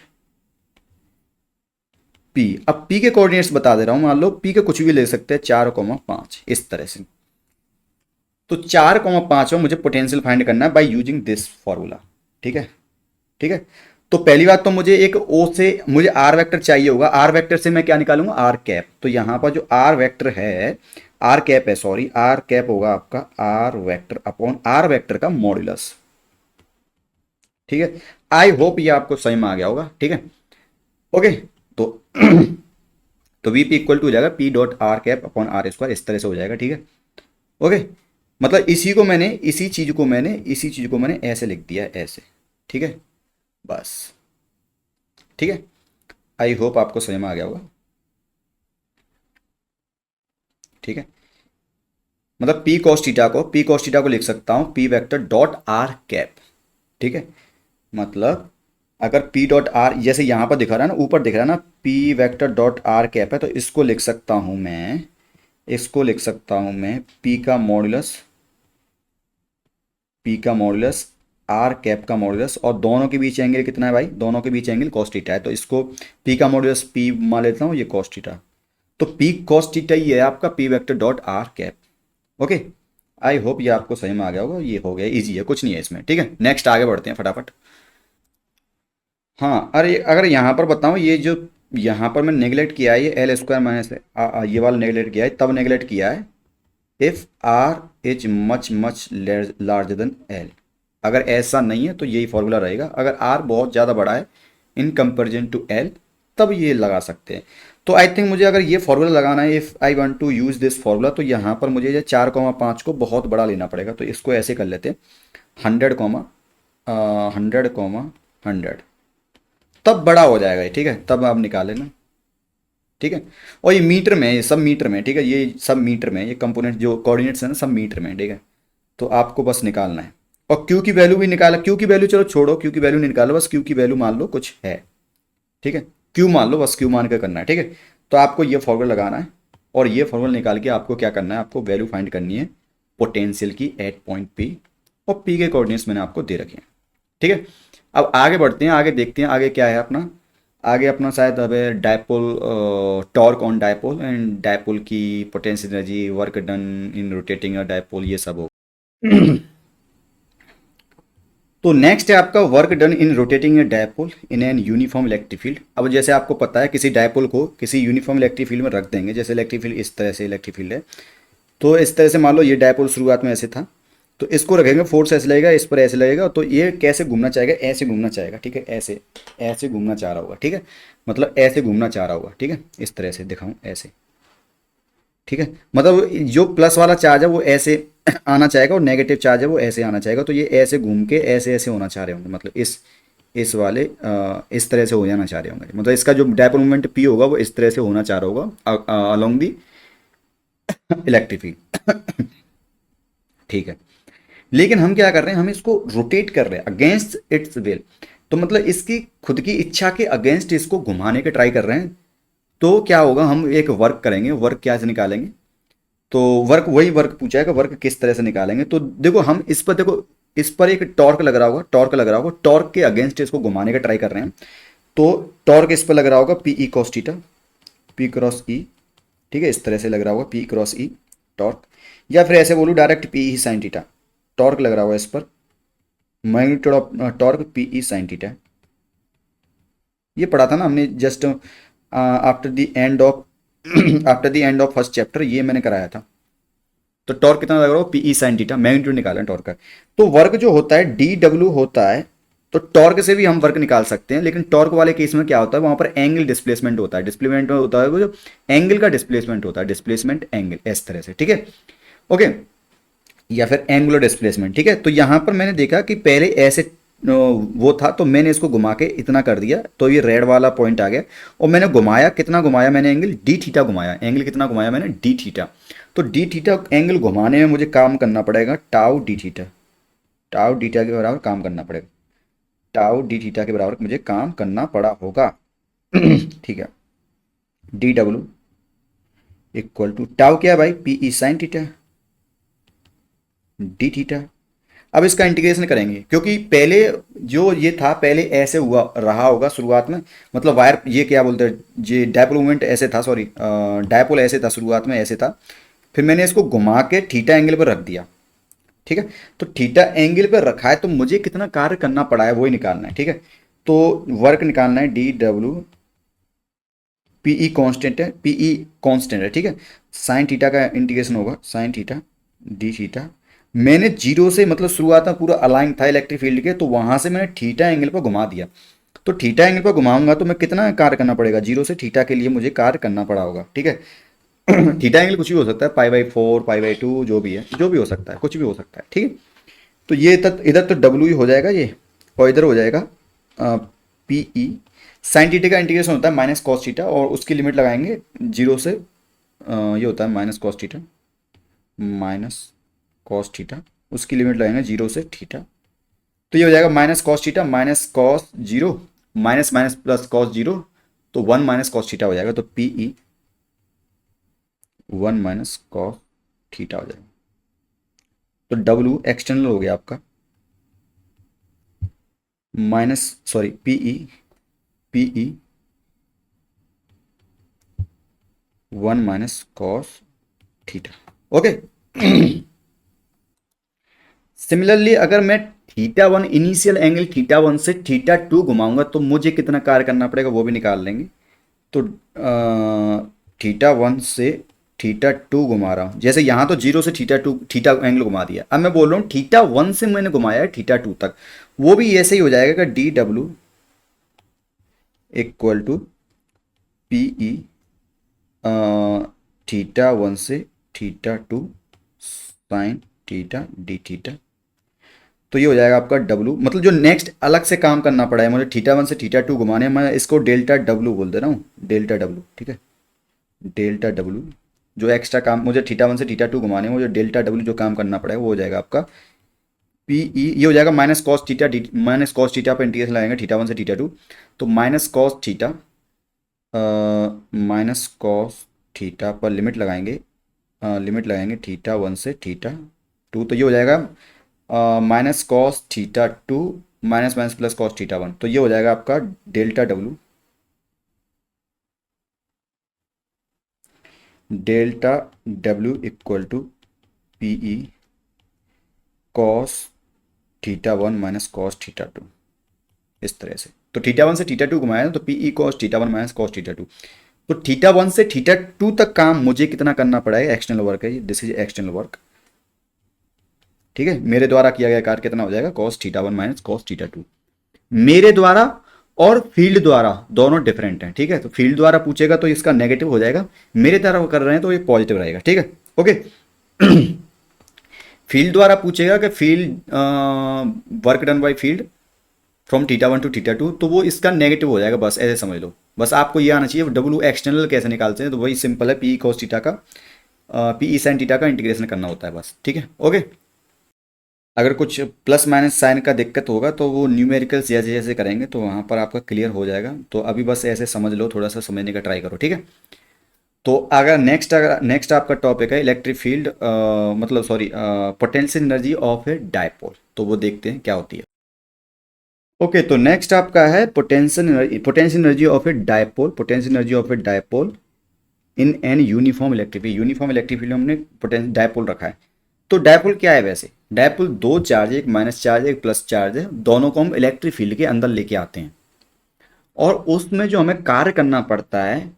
P. अब पी के कोऑर्डिनेट्स बता दे रहा हूं, मान लो पी के कुछ भी ले सकते हैं, 4,5, इस तरह से। तो 4,5 में मुझे पोटेंशियल फाइंड करना है बाय यूजिंग दिस फॉर्मूला। ठीक है, ठीक है। तो पहली बात तो मुझे एक ओ से मुझे आर वेक्टर चाहिए होगा, आर वेक्टर से मैं क्या निकालूंगा, आर कैप। तो यहां पर जो आर वेक्टर है, आर कैप है, सॉरी, आर कैप होगा आपका R vector upon R vector का मॉड्यूलस। ठीक है, आई होप ये आपको समझ में आ गया होगा। ठीक है, ओके। तो तो वीपी इक्वल टू हो जाएगा P dot R cap upon R square, इस तरह से हो जाएगा। ठीक है, ओके। मतलब इसी चीज को मैंने ऐसे लिख दिया है, ऐसे। ठीक है, बस। ठीक है, आई होप आपको समझ में आ गया होगा। ठीक है, मतलब पी कॉस थीटा को लिख सकता हूं P vector dot R cap. ठीक है, मतलब अगर पी डॉट आर जैसे यहां पर दिखा रहा है ना, ऊपर दिख रहा है ना, P vector dot R cap है, तो इसको लिख सकता हूं मैं पी का मॉड्यूलस आर कैप का मॉड्यूलस, और दोनों के बीच एंगल कितना है भाई, दोनों के बीच एंगल कॉस थीटा है, तो इसको पी का मॉड्यूलस पी मान लेता हूँ, ये कॉस थीटा। तो पी कॉस थीटा ही है आपका P vector dot R cap. Okay, I hope ये आपको सही में आ गया होगा, ये हो गया, इजी है, कुछ नहीं है इसमें। ठीक है, नेक्स्ट आगे बढ़ते हैं फटाफट। हाँ, अरे अगर यहाँ पर बताऊँ, ये जो यहाँ पर मैं नेगलेक्ट किया है, ये एल स्क्वायर माइनस ये वाला नेगलेक्ट किया है, तब नेगलेक्ट किया है if R is much much larger than L. अगर ऐसा नहीं है तो यही फॉर्मूला रहेगा, अगर आर बहुत ज़्यादा बड़ा है इन कंपेरिजन टू एल, तब ये लगा सकते हैं। तो आई थिंक मुझे अगर ये फॉर्मूला लगाना है, if I want to use this formula, तो यहाँ पर मुझे ये 4,5 को बहुत बड़ा लेना पड़ेगा, तो इसको ऐसे कर लेते हैं 100,100,100, तब बड़ा हो जाएगा ये। ठीक है, तब आप निकाल लेना। ठीक है, और ये मीटर में है, ये सब मीटर में है। ठीक है, ये सब मीटर में है, ये कंपोनेंट जो कोऑर्डिनेट्स है ना, सब मीटर में है। ठीक है, तो आपको बस निकालना है, और क्यू की वैल्यू भी निकाला, क्यू की वैल्यू चलो छोड़ो, क्यू की वैल्यू नहीं निकालो, बस क्यू की वैल्यू मान लो कुछ है। ठीक है, क्यू मान लो, बस क्यू मान कर करना है। ठीक है, तो आपको ये फॉर्मूला लगाना है, और ये फॉर्मूला निकाल के आपको क्या करना है, आपको वैल्यू फाइंड करनी है पोटेंशियल की एट पॉइंट पी, और पी के कोऑर्डिनेट्स मैंने आपको दे रखे हैं। ठीक है, अब आगे बढ़ते हैं, आगे देखते हैं आगे क्या है अपना। आगे अपना शायद अब dipole, torque on dipole and dipole की potential energy, work done in rotating a dipole, ये सब हो। तो नेक्स्ट है आपका work done in rotating a dipole in an uniform electric field. अब जैसे आपको पता है, किसी डायपोल को किसी यूनिफॉर्म इलेक्ट्रिक फील्ड में रख देंगे, जैसे इलेक्ट्रिक फील्ड इस तरह से इलेक्ट्रिक फील्ड है, तो इस तरह से मान लो ये डायपोल शुरुआत में ऐसे था, तो इसको रखेंगे, फोर्स ऐसे लगेगा, इस पर ऐसे लगेगा, तो ये कैसे घूमना चाहेगा, ऐसे घूमना चाहेगा। ठीक है, ऐसे ऐसे घूमना चाह रहा होगा। ठीक है, मतलब ऐसे घूमना चाह रहा होगा। ठीक है, इस तरह से दिखाऊं, ऐसे। ठीक है, मतलब जो प्लस वाला चार्ज है वो ऐसे आना चाहेगा, और नेगेटिव चार्ज है वो ऐसे आना चाहेगा, तो ये ऐसे घूम के ऐसे ऐसे होना चाह रहे होंगे, मतलब इस वाले इस तरह से हो जाना चाह रहे होंगे, मतलब इसका जो डायपोल मोमेंट पी होगा वो इस तरह से होना चाह रहा होगा अलोंग दी इलेक्ट्रिक फील्ड। ठीक है, लेकिन हम क्या कर रहे हैं, हम इसको रोटेट कर रहे हैं अगेंस्ट इट्स विल, तो मतलब इसकी खुद की इच्छा के अगेंस्ट इसको घुमाने के ट्राई कर रहे हैं। तो क्या होगा, हम एक वर्क करेंगे, वर्क क्या से निकालेंगे, तो वर्क वही वर्क पूछा है कि वर्क किस तरह से निकालेंगे। तो देखो हम इस पर, देखो इस पर एक टॉर्क लग रहा होगा, टॉर्क लग रहा होगा, टॉर्क के अगेंस्ट इसको घुमाने का ट्राई कर रहे हैं, तो टॉर्क इस पर लग रहा होगा P E cos theta, P cross E. ठीक है, इस तरह से लग रहा होगा पी क्रॉस ई टॉर्क, या फिर ऐसे बोलूँ direct P E sine theta, torque लग रहा होगा इस पर, magnitude of torque P E sine theta. ये पढ़ा था ना हमने just after the end of after the end of first chapter, ये मैंने कराया था। तो टॉर्क कितना लग रहा हो, P E sine theta, magnitude निकाला टॉर्क का। तो वर्क जो होता है डी डब्ल्यू होता है, तो टॉर्क से भी हम वर्क निकाल सकते हैं, लेकिन टॉर्क वाले केस में क्या होता है, वहां पर एंगल डिस्प्लेसमेंट होता है, डिस्प्लेसमेंट होता है वो जो एंगल का डिस्प्लेसमेंट होता है, डिस्प्लेसमेंट एंगल इस तरह से। ठीक है, ओके, या फिर एंगुलर डिस्प्लेसमेंट। ठीक है, तो यहां पर मैंने देखा कि पहले ऐसे वो था, तो मैंने इसको घुमा के इतना कर दिया, तो ये रेड वाला पॉइंट आ गया, और मैंने घुमाया, कितना घुमाया मैंने, एंगल डी थीटा घुमाया, एंगल कितना घुमाया मैंने, डी थीटा। तो डी थीटा एंगल घुमाने में मुझे काम करना पड़ेगा tau D theta, tau D theta के बराबर काम करना पड़ेगा, टाउ डी थीटा के बराबर मुझे काम करना पड़ा होगा। ठीक है, D W equal to tau क्या है भाई, P E sine theta, D theta. अब इसका इंटीग्रेशन करेंगे, क्योंकि पहले जो ये था, पहले ऐसे हुआ रहा होगा शुरुआत में, मतलब वायर ये क्या बोलते हैं, ये डायपोल मूवमेंट ऐसे था, सॉरी डायपोल ऐसे था, शुरुआत में ऐसे था, फिर मैंने इसको घुमा के थीटा एंगल पर रख दिया। ठीक है, तो थीटा एंगल पर रखा है, तो मुझे कितना कार्य करना पड़ा है वही निकालना है। ठीक है, तो वर्क निकालना है डी डब्ल्यू, पीई कांस्टेंट है, पीई कांस्टेंट है। ठीक है, साइन थीटा का इंटीग्रेशन होगा साइन थीटा डी थीटा, मैंने जीरो से, मतलब शुरुआत में पूरा अलाइन था इलेक्ट्रिक फील्ड के, तो वहां से मैंने थीटा एंगल पर घुमा दिया, तो थीटा एंगल पर घुमाऊंगा तो मैं कितना कार्य करना पड़ेगा, जीरो से थीटा के लिए मुझे कार्य करना पड़ा होगा। ठीक है, थीटा एंगल कुछ भी हो सकता है, पाई/4 पाई/2, जो भी है, जो भी हो सकता है, कुछ भी हो सकता है। ठीक है, तो ये तक इधर तो डब्ल्यू ही हो जाएगा ये, और इधर हो जाएगा पी ई साइन थीटा का इंटीग्रेशन होता है माइनस कॉस थीटा, और उसकी लिमिट लगाएंगे जीरो से, ये होता है minus cos theta, minus cos theta, उसकी लिमिट लगाएंगे जीरो से थीटा, तो ये हो जाएगा minus cos theta minus cos zero, minus minus plus cos zero, तो 1 माइनस कॉस थीटा हो जाएगा, तो P E 1 minus cos theta हो जाएगा। तो डब्ल्यू एक्सटर्नल हो गया आपका, minus sorry PE, PE 1 minus cos theta. Okay. Similarly अगर मैं theta one initial angle theta one से थीटा टू घुमाऊंगा तो मुझे कितना कार्य करना पड़ेगा वो भी निकाल लेंगे। तो थीटा वन से थीटा टू घुमा रहा हूँ, जैसे यहाँ तो जीरो से थीटा टू थीटा एंगल घुमा दिया। अब मैं बोल रहा हूँ थीटा वन से मैंने घुमाया है थीटा टू तक, वो भी ऐसे ही हो जाएगा कि D W equal to P E theta one से theta two sine theta D theta. तो ये हो जाएगा आपका डब्लू, मतलब जो नेक्स्ट अलग से काम करना पड़ा है मुझे थीटा वन से थीटा टू घुमाने, मैं इसको डेल्टा डब्लू बोल दे रहा हूँ, डेल्टा डब्लू, ठीक है। डेल्टा डब्लू जो एक्स्ट्रा काम मुझे थीटा वन से थीटा टू घुमाने में, मुझे डेल्टा डब्लू जो काम करना पड़ेगा वो हो जाएगा आपका पी ई, ये हो जाएगा minus cos theta D, minus cos theta पर इंटीग्रेशन लगाएंगे थीटा वन से थीटा टू, तो minus cos theta minus cos theta पर लिमिट लगाएंगे, लिमिट लगाएंगे थीटा वन से थीटा टू, तो ये हो जाएगा minus cos theta two minus minus plus cos theta one, तो ये हो जाएगा आपका delta W, delta W equal to P E cos theta one minus cos theta to, इस तरह से। तो थीटा वन से थीटा टू घुमाया तो P E cos theta one minus cos theta two. तो थीटा वन से थीटा टू तक काम मुझे कितना करना पड़ा है, एक्सटर्नल वर्क है, दिस इज एक्सटर्नल वर्क, ठीक है। मेरे द्वारा किया गया कार्य कितना हो जाएगा, cos theta one minus cos theta to. मेरे द्वारा और फील्ड द्वारा दोनों डिफरेंट हैं, ठीक है। तो फील्ड द्वारा पूछेगा तो इसका नेगेटिव हो जाएगा, मेरे द्वारा कर रहे हैं तो ये पॉजिटिव रहेगा, ठीक है। ओके। फील्ड द्वारा पूछेगा कि field work done by field from theta one two theta two, तो वो इसका नेगेटिव हो जाएगा, बस ऐसे समझ लो। बस आपको ये आना चाहिए डब्ल्यू एक्सटर्नल कैसे निकालते हैं, तो वही सिंपल है, पी कॉस थीटा का पी ई साइन थीटा का इंटीग्रेशन करना होता है बस, ठीक है। ओके। अगर कुछ प्लस माइनस साइन का दिक्कत होगा तो वो न्यूमेरिकल्स जैसे जैसे करेंगे तो वहाँ पर आपका क्लियर हो जाएगा, तो अभी बस ऐसे समझ लो, थोड़ा सा समझने का ट्राई करो, ठीक है। तो अगर नेक्स्ट आपका टॉपिक है इलेक्ट्रिक फील्ड, मतलब sorry potential energy of A dipole, तो वो देखते हैं क्या होती है। ओके, तो नेक्स्ट आपका है potential energy of A dipole, potential energy of A dipole in an uniform electric field. Uniform electric field में हमने पोटेंशियल डायपोल रखा है। तो डायपोल क्या है वैसे, डायपोल दो चार्ज, एक माइनस चार्ज एक प्लस चार्ज है, दोनों को हम इलेक्ट्रिक फील्ड के अंदर लेके आते हैं और उसमें जो हमें कार्य करना पड़ता है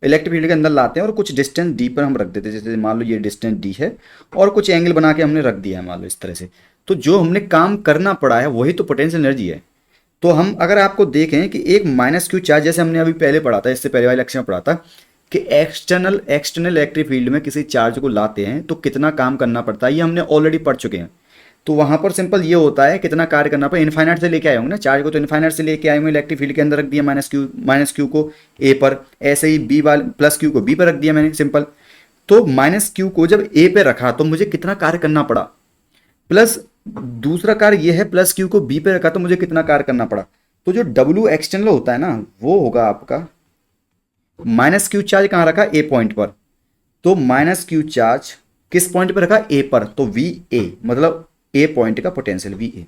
इलेक्ट्रिक फील्ड के अंदर लाते हैं और कुछ डिस्टेंस डी पर हम रख देते हैं, जैसे मान लो ये डिस्टेंस डी है और कुछ एंगल बना के हमने रख दिया है मान लो इस तरह से। तो जो हमने काम करना पड़ा है वही तो पोटेंशियल एनर्जी है। तो हम अगर आपको देखें कि एक माइनस क्यू चार्ज, जैसे हमने अभी पहले पढ़ा था, इससे पहले वाले लेक्चर में पढ़ा था कि एक्सटर्नल एक्सटर्नल इलेक्ट्रिक फील्ड में किसी चार्ज को लाते हैं तो कितना काम करना पड़ता है, ये हमने ऑलरेडी पढ़ चुके हैं। तो वहां पर सिंपल ये होता है कितना कार्य करना पड़े, इन्फाइनाइट से लेके आए होंगे ना चार्ज को, तो इन्फाइनाइट से लेके आए होंगे, इलेक्ट्रिक फील्ड के अंदर रख दिया माइनस क्यू को ए पर, ऐसे ही बी वाले प्लस क्यू को बी पर रख दिया मैंने सिंपल। तो माइनस क्यू को जब ए पे रखा तो मुझे कितना कार्य करना पड़ा, प्लस दूसरा कार्य ये है प्लस क्यू को बी पे रखा तो मुझे कितना कार्य करना पड़ा। तो जो डब्ल्यू एक्सटर्नल होता है ना वो होगा आपका माइनस क्यू चार्ज कहाँ रखा, ए पॉइंट पर, तो माइनस क्यू चार्ज किस पॉइंट पर रखा, ए पर, तो वी ए मतलब ए पॉइंट का पोटेंशियल वी ए,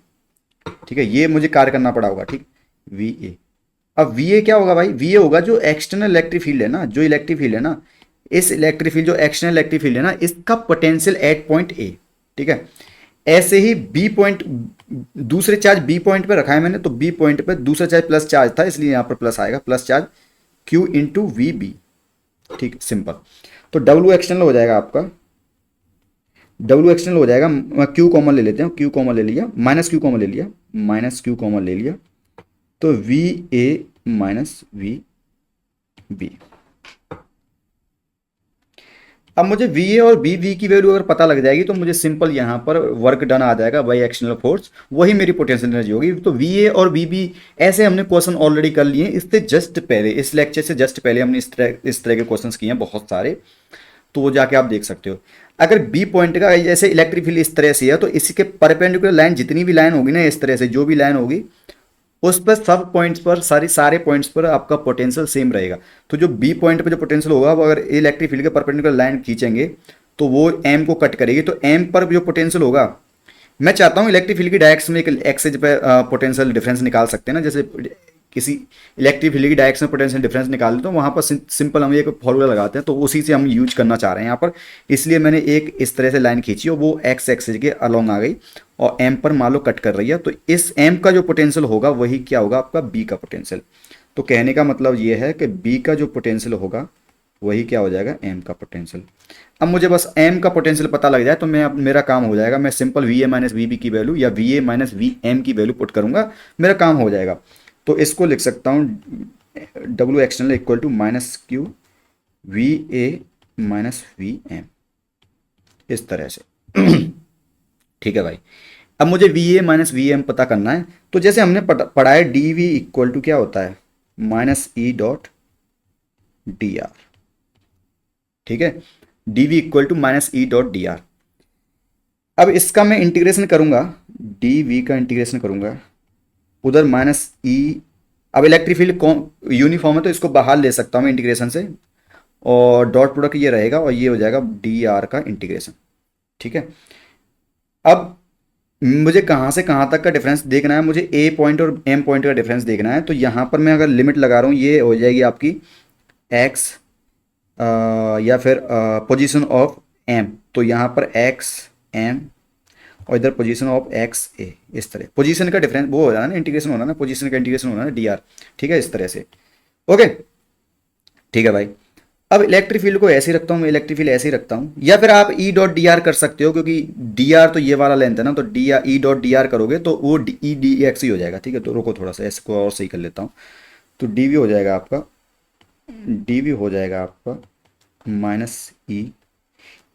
ठीक है। ये मुझे कार्य करना पड़ा होगा, ठीक, वी ए। अब वी ए क्या होगा भाई, वी ए होगा जो एक्सटर्नल इलेक्ट्रिक फील्ड है ना, जो इलेक्ट्रिक फील्ड है ना, इस इलेक्ट्रिक फील्ड जो एक्सटर्नल इलेक्ट्रिक फील्ड है ना इसका पोटेंशियल एट पॉइंट ए, ठीक है। ऐसे ही बी पॉइंट, दूसरे चार्ज बी पॉइंट पे रखा है मैंने, तो बी पॉइंट पे दूसरा चार्ज प्लस चार्ज था इसलिए यहां पर प्लस आएगा, plus charge Q into V B, ठीक, सिंपल। तो डब्ल्यू एक्सटर्नल हो जाएगा आपका, डब्ल्यू एक्सटर्नल हो जाएगा, मैं क्यू कॉमन ले लेते हैं, क्यू कॉमन ले लिया, माइनस क्यू कॉमन ले लिया, माइनस क्यू कॉमन ले लिया, तो V A minus V B. अब मुझे वी ए और बी वी की वैल्यू अगर पता लग जाएगी तो मुझे सिंपल यहाँ पर वर्क डन आ जाएगा बाई एक्सटर्नल फोर्स, वही मेरी पोटेंशियल एनर्जी होगी। तो वी ए और बी बी ऐसे हमने क्वेश्चन ऑलरेडी कर लिए, इससे जस्ट पहले, इस लेक्चर से जस्ट पहले हमने इस तरह के क्वेश्चन किए हैं बहुत सारे, तो वो जाके आप देख सकते हो। अगर बी पॉइंट का जैसे इलेक्ट्रिक फील्ड इस तरह से है तो इसके परपेंडिकुलर लाइन जितनी भी लाइन होगी ना इस तरह से, जो भी लाइन होगी उस पर सब पॉइंट्स पर सारे पॉइंट्स पर आपका पोटेंशियल सेम रहेगा। तो जो बी पॉइंट पर जो पोटेंशियल होगा वो अगर इलेक्ट्रिक फील्ड के परपेंडिकुलर लाइन खींचेंगे तो वो एम को कट करेगी, तो एम पर जो पोटेंशियल होगा मैं चाहता हूँ इलेक्ट्रिक फील्ड की डायरेक्शन में एक एक्सेज पे पोटेंशियल डिफरेंस निकाल सकते हैं ना, जैसे किसी इलेक्ट्रिक फील्ड की डायरेक्शन में पोटेंशियल डिफरेंस निकाल तो वहाँ पर सिंपल हम एक फॉर्मूला लगाते हैं, तो उसी से हम यूज करना चाह रहे हैं यहाँ पर। इसलिए मैंने एक इस तरह से लाइन खींची और वो एक्स एक्सेज के अलोंग आ गई और एम पर मान लो कट कर रही है, तो इस एम का जो पोटेंशियल होगा वही क्या होगा आपका बी का पोटेंशियल। तो कहने का मतलब ये है कि बी का जो पोटेंशियल होगा वही क्या हो जाएगा एम का पोटेंशियल। अब मुझे बस एम का पोटेंशियल पता लग जाए तो मैं अब मेरा काम हो जाएगा, मैं simple V A minus V B की वैल्यू या V A minus V M की वैल्यू पुट करूंगा, मेरा काम हो जाएगा। तो इसको लिख सकता हूँ W external equal to minus Q V A minus V M, इस तरह से। ठीक है भाई। अब मुझे V A minus V M पता करना है, तो जैसे हमने पढ़ा है डी वी इक्वल टू क्या होता है minus E dot D R. ठीक है, D V equal to minus E dot D R. अब इसका मैं इंटीग्रेशन करूंगा, डी वी का इंटीग्रेशन करूंगा उधर माइनस ई। अब इलेक्ट्रिक फील्ड यूनिफॉर्म है तो इसको बाहर ले सकता हूँ मैं इंटीग्रेशन से, और डॉट प्रोडक्ट ये रहेगा और ये हो जाएगा डी आर का इंटीग्रेशन। ठीक है, अब मुझे कहाँ से कहाँ तक का डिफरेंस देखना है, मुझे ए पॉइंट और एम पॉइंट का डिफरेंस देखना है। तो यहाँ पर मैं अगर लिमिट लगा रहा हूँ ये हो जाएगी आपकी एक्स या फिर पोजीशन ऑफ एम, तो यहाँ पर एक्स एम और इधर पोजीशन ऑफ एक्स ए, इस तरह पोजीशन का डिफरेंस वो हो जाना ना, इंटीग्रेशन होना ना, पोजीशन का इंटीग्रेशन होना ना डी आर। ठीक है, इस तरह से। ओके, ठीक है भाई। अब इलेक्ट्रिक फील्ड को ऐसे ही रखता हूँ मैं, इलेक्ट्रिक फील्ड ऐसे ही रखता हूँ, या फिर आप ई डॉट डी आर कर सकते हो, क्योंकि डी आर तो ये वाला लेंथ है ना, तो D R E dot D are करोगे तो वो ई डी एक्स ही हो जाएगा। ठीक है, तो रुको थोड़ा सा इसको और सही कर लेता हूँ। तो डी वी हो जाएगा आपका, डी वी हो जाएगा आपका माइनस ई।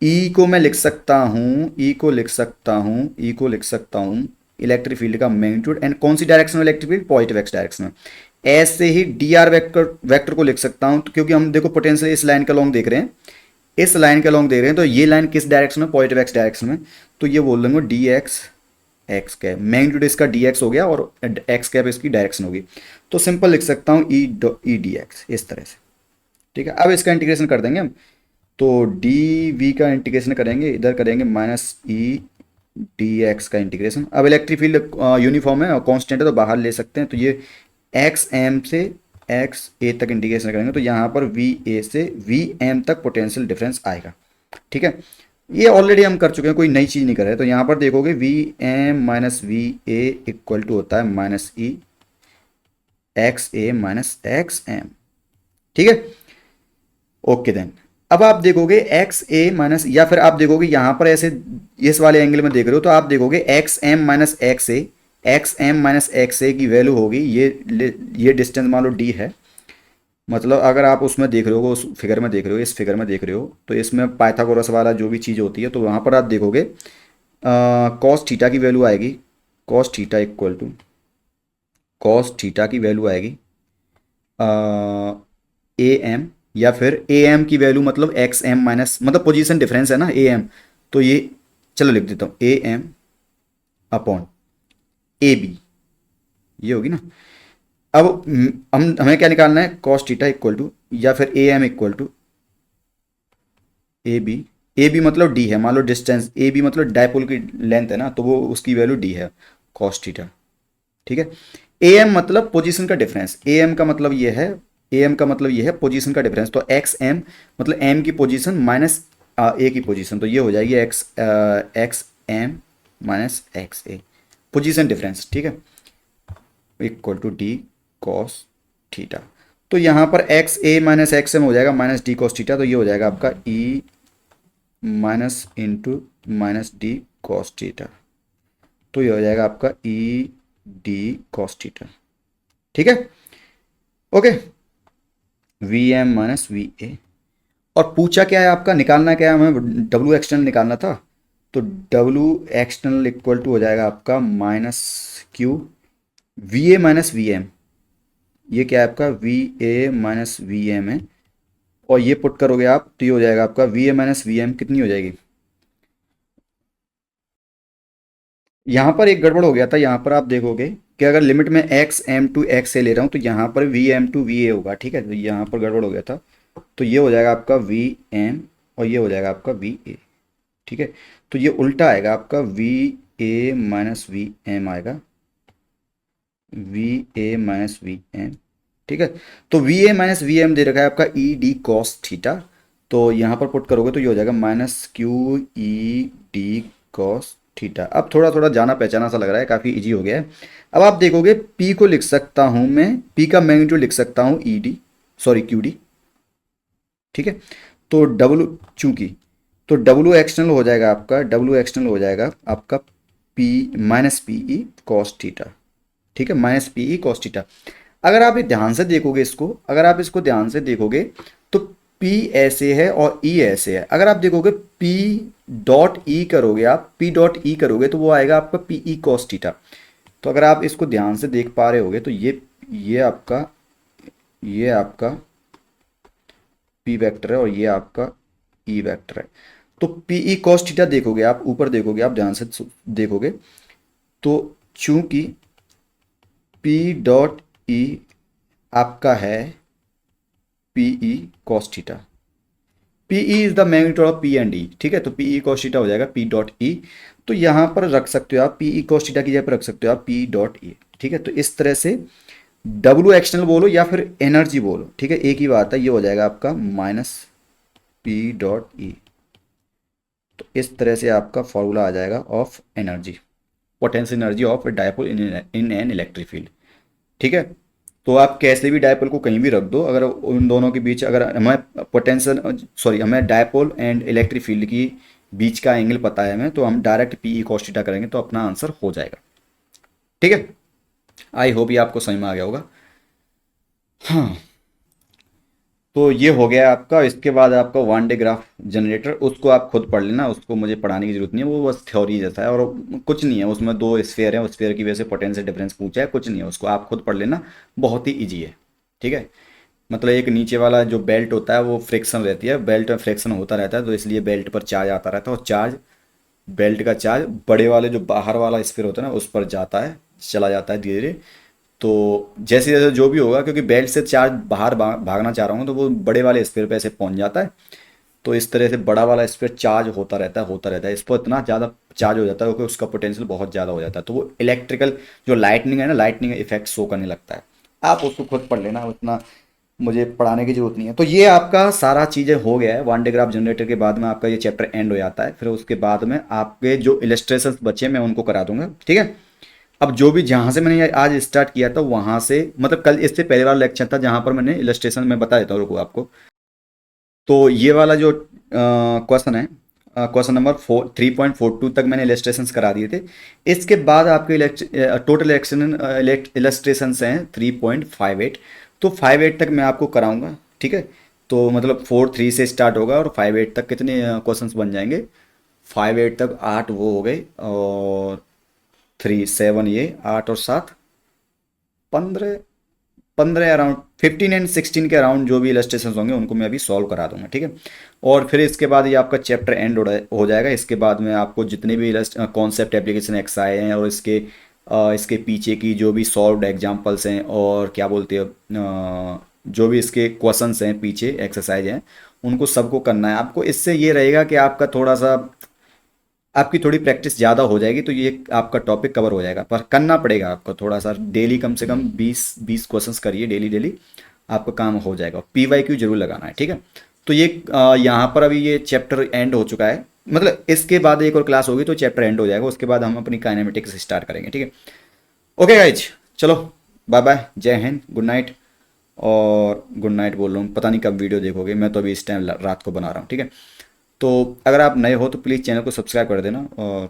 ई को मैं लिख सकता हूँ, ई को लिख सकता हूँ, ई को लिख सकता हूँ इलेक्ट्रिक फील्ड का मैग्नीट्यूड, एंड कौन सी डायरेक्शन में electric field, positive x direction में। ऐसे ही डी आर वेक्टर वेक्टर को लिख सकता हूँ, तो क्योंकि हम देखो पोटेंशियल इस लाइन के लॉन्ग देख रहे हैं, इस लाइन के लॉन्ग देख रहे हैं, तो ये लाइन किस डायरेक्शन में, पॉजिटिव एक्स डायरेक्शन में, तो ये बोल देंगे D x x cap, magnitude इसका डी एक्स हो गया और एक्स कैप इसकी डायरेक्शन होगी। तो सिंपल लिख सकता हूँ ई डी एक्स, इस तरह से। ठीक है, अब इसका इंटीग्रेशन कर देंगे हम, तो डी वी का इंटीग्रेशन करेंगे, इधर करेंगे माइनस ई डी एक्स का इंटीग्रेशन। अब इलेक्ट्रिक फील्ड यूनिफॉर्म है और कांस्टेंट है तो बाहर ले सकते हैं, तो ये एक्स एम से एक्स ए तक इंटीग्रेशन करेंगे, तो यहाँ पर वी ए से वी एम तक पोटेंशियल डिफरेंस आएगा। ठीक है, ये ऑलरेडी हम कर चुके हैं, कोई नई चीज़ नहीं कर रहे। तो यहाँ पर देखोगे V M minus V A equal to होता है minus E X A minus X M. ठीक है, ओके देन। अब आप देखोगे एक्स ए माइनस, या फिर आप देखोगे यहाँ पर ऐसे इस वाले एंगल में देख रहे हो, तो आप देखोगे एक्स एम माइनस एक्स ए, एक्स एम माइनस एक्स ए की वैल्यू होगी ये डिस्टेंस मान लो डी है। मतलब अगर आप उसमें देख रहे हो, उस फिगर में देख रहे हो, इस फिगर में देख रहे हो, तो इसमें पाइथागोरस वाला जो भी चीज़ होती है, तो वहाँ पर आप देखोगे कॉस थीटा की वैल्यू आएगी, cos theta equal to cos theta की वैल्यू आएगी ए एम, या फिर ए एम की वैल्यू मतलब एक्स एम माइनस, मतलब पोजीशन डिफरेंस है ना ए एम, तो ये चलो लिख देता हूँ A M upon A B, ये होगी ना। अब हम हमें क्या निकालना है, कॉस थीटा इक्वल टू या फिर A M equal to A B, A B मतलब डी है, मान लो डिस्टेंस ए बी मतलब डायपोल की लेंथ है ना, तो वो उसकी वैल्यू डी है कॉस थीटा। ठीक है, ए एम मतलब पोजीशन का डिफरेंस, ए एम का मतलब ये है, ए एम का मतलब ये है पोजीशन का डिफरेंस, तो एक्स एम मतलब एम की पोजीशन माइनस ए की पोजीशन, तो ये हो जाएगी X M minus X A position difference. ठीक है, equal to D cos theta. तो यहाँ पर X A minus X M हो जाएगा माइनस डी कॉस थीटा, तो ये हो जाएगा आपका E minus into minus D cos theta, तो ये हो जाएगा आपका ई डी कॉस थीटा। ठीक है, okay, V M minus V A. और पूछा क्या है आपका, निकालना क्या है हमें, डब्ल्यू एक्सटर्नल निकालना था, तो डब्ल्यू एक्सटर्नल इक्वल टू हो जाएगा आपका minus Q V A minus V M, ये क्या है आपका V A minus V M है, और ये पुट करोगे आप तो ये हो जाएगा आपका V A minus V M, कितनी हो जाएगी, यहाँ पर एक गड़बड़ हो गया था, यहाँ पर आप देखोगे कि अगर लिमिट में X M to X A ले रहा हूँ तो यहाँ पर V M to V A होगा। ठीक है, तो यहाँ पर गड़बड़ हो गया था, तो ये हो जाएगा आपका वी एम और ये हो जाएगा आपका वी ए। ठीक है, तो ये उल्टा आएगा आपका V A minus V M आएगा, V A minus V M, ठीक है। तो V A minus V M दे रखा है आपका ई डी कॉस थीटा, तो यहाँ पर पुट करोगे तो ये हो जाएगा minus Q E D cos theta. अब थोड़ा थोड़ा जाना पहचाना सा लग रहा है, काफ़ी इजी हो गया है। अब आप देखोगे पी को लिख सकता हूँ मैं, पी का मैग्नीट्यूड लिख सकता हूँ E D, sorry Q D, ठीक है। तो डब्लू चूंकि, तो डब्लू एक्सटर्नल हो जाएगा आपका, डब्लू एक्सटर्नल हो जाएगा आपका P minus P E cos theta, ठीक है, minus P E cos theta. अगर आप ये ध्यान से देखोगे इसको, अगर आप इसको ध्यान से देखोगे तो P ऐसे है और E ऐसे है। अगर आप देखोगे P डॉट ई करोगे, आप P डॉट ई करोगे तो वो आएगा आपका पी ई कॉस थीटा। तो अगर आप इसको ध्यान से देख पा रहे होगे तो ये आपका P वेक्टर है और ये आपका E वेक्टर है। तो पी ई कॉस थीटा देखोगे आप, ऊपर देखोगे आप ध्यान से देखोगे तो चूंकि P डॉट ई आपका है P E cos theta, P E is the magnitude of P and E, ठीक है। तो पी ई कॉस थीटा हो जाएगा पी डॉट ई, तो यहाँ पर रख सकते हो आप पी ई कॉस थीटा की जगह पर रख सकते हो आप पी डॉट ई, ठीक है। तो इस तरह से डब्ल्यू एक्सटर्नल बोलो या फिर एनर्जी बोलो, ठीक है, एक ही बात है, ये हो जाएगा आपका माइनस पी डॉट ई। तो इस तरह से आपका फॉर्मूला आ जाएगा of energy, potential energy of dipole in an electric field, ठीक है। तो आप कैसे भी डायपोल को कहीं भी रख दो, अगर उन दोनों के बीच अगर हमें पोटेंशियल, सॉरी हमें डायपोल एंड इलेक्ट्रिक फील्ड की बीच का एंगल पता है हमें, तो हम direct P E cos theta करेंगे तो अपना आंसर हो जाएगा, ठीक है। आई होप ये आपको समझ में आ गया होगा। हाँ, तो ये हो गया आपका। इसके बाद आपका वन डे ग्राफ जनरेटर, उसको आप खुद पढ़ लेना, उसको मुझे पढ़ाने की जरूरत नहीं है, वो बस थ्योरी जैसा है और कुछ नहीं है उसमें। दो स्फीयर है, उस स्फीयर की वजह से पोटेंशियल डिफरेंस पूछा है, कुछ नहीं है, उसको आप खुद पढ़ लेना, बहुत ही ईजी है, ठीक है। मतलब एक नीचे वाला जो बेल्ट होता है वो फ्रिक्शन रहती है, बेल्ट में फ्रिक्शन होता रहता है, तो इसलिए बेल्ट पर चार्ज आता रहता है, और चार्ज, बेल्ट का चार्ज बड़े वाले जो बाहर वाला स्फीयर होता है ना उस पर जाता है, चला जाता है धीरे धीरे। तो जैसे जैसे जो भी होगा, क्योंकि बेल्ट से चार्ज बाहर भागना चाह रहा हूँ तो वो बड़े वाले स्फीयर पे ऐसे पहुंच जाता है। तो इस तरह से बड़ा वाला स्फीयर चार्ज होता रहता है, होता रहता है, इस पर इतना ज़्यादा चार्ज हो जाता है कि उसका पोटेंशियल बहुत ज़्यादा हो जाता है, तो वो इलेक्ट्रिकल जो लाइटनिंग है ना, लाइटनिंग इफेक्ट शो करने लगता है। आप उसको खुद पढ़ लेना, उतना मुझे पढ़ाने की जरूरत नहीं है। तो ये आपका सारा चीज़ें हो गया है। वन डे ग्राफ जनरेटर के बाद में आपका ये चैप्टर एंड हो जाता है, फिर उसके बाद में आपके जो इलस्ट्रेशन बचे मैं उनको करा दूंगा, ठीक है। अब जो भी जहाँ से मैंने आज स्टार्ट किया था वहाँ से, मतलब कल इससे पहले वाला लेक्चर था जहाँ पर मैंने इलस्ट्रेशन में बता देता हूँ, रुको आपको। तो ये वाला जो क्वेश्चन है, क्वेश्चन नंबर 3.42 तक मैंने इलस्ट्रेशंस करा दिए थे। इसके बाद आपके टोटल इलस्ट्रेशंस हैं 3.58, तो 58 तक मैं आपको कराऊंगा, ठीक है। तो मतलब 4.3 से स्टार्ट होगा और 5.8 तक कितने क्वेश्चंस बन जाएंगे, 5.8 तक 8 वो हो गए, और 3 7 ये 8 और 7 15, 15 अराउंड 15 एंड 16 के अराउंड जो भी इलस्ट्रेशन होंगे उनको मैं अभी सॉल्व करा दूंगा, ठीक है। और फिर इसके बाद ये आपका चैप्टर एंड हो जाएगा। इसके बाद में आपको जितने भी कॉन्सेप्ट एप्लीकेशन एक्स आए हैं और इसके पीछे की जो भी सॉल्व्ड एग्जांपल्स हैं और क्या बोलते हैं, जो भी इसके क्वेश्चंस हैं पीछे एक्सरसाइज हैं, उनको सबको करना है आपको। इससे ये रहेगा कि आपका थोड़ा सा, आपकी थोड़ी प्रैक्टिस ज़्यादा हो जाएगी, तो ये आपका टॉपिक कवर हो जाएगा। पर करना पड़ेगा आपको थोड़ा सा, डेली कम से कम 20 क्वेश्चंस करिए डेली डेली, आपका काम हो जाएगा। PYQ जरूर लगाना है, ठीक है। तो ये यहाँ पर अभी ये चैप्टर एंड हो चुका है, मतलब इसके बाद एक और क्लास होगी तो चैप्टर एंड हो जाएगा, उसके बाद हम अपनी काइनेमेटिक्स स्टार्ट करेंगे, ठीक है। ओके गाइज, चलो बाय बाय, जय हिंद, गुड नाइट। और गुड नाइट बोल रहा हूँ, पता नहीं कब वीडियो देखोगे, मैं तो अभी इस टाइम रात को बना रहा हूँ, ठीक है। तो अगर आप नए हो तो प्लीज़ चैनल को सब्सक्राइब कर देना और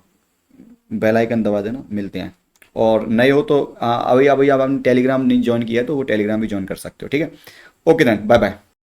बेल आइकन दबा देना। मिलते हैं। और नए हो तो अभी अभी आप आपने टेलीग्राम नहीं ज्वाइन किया तो वो टेलीग्राम भी ज्वाइन कर सकते हो, ठीक है। Okay then, bye bye.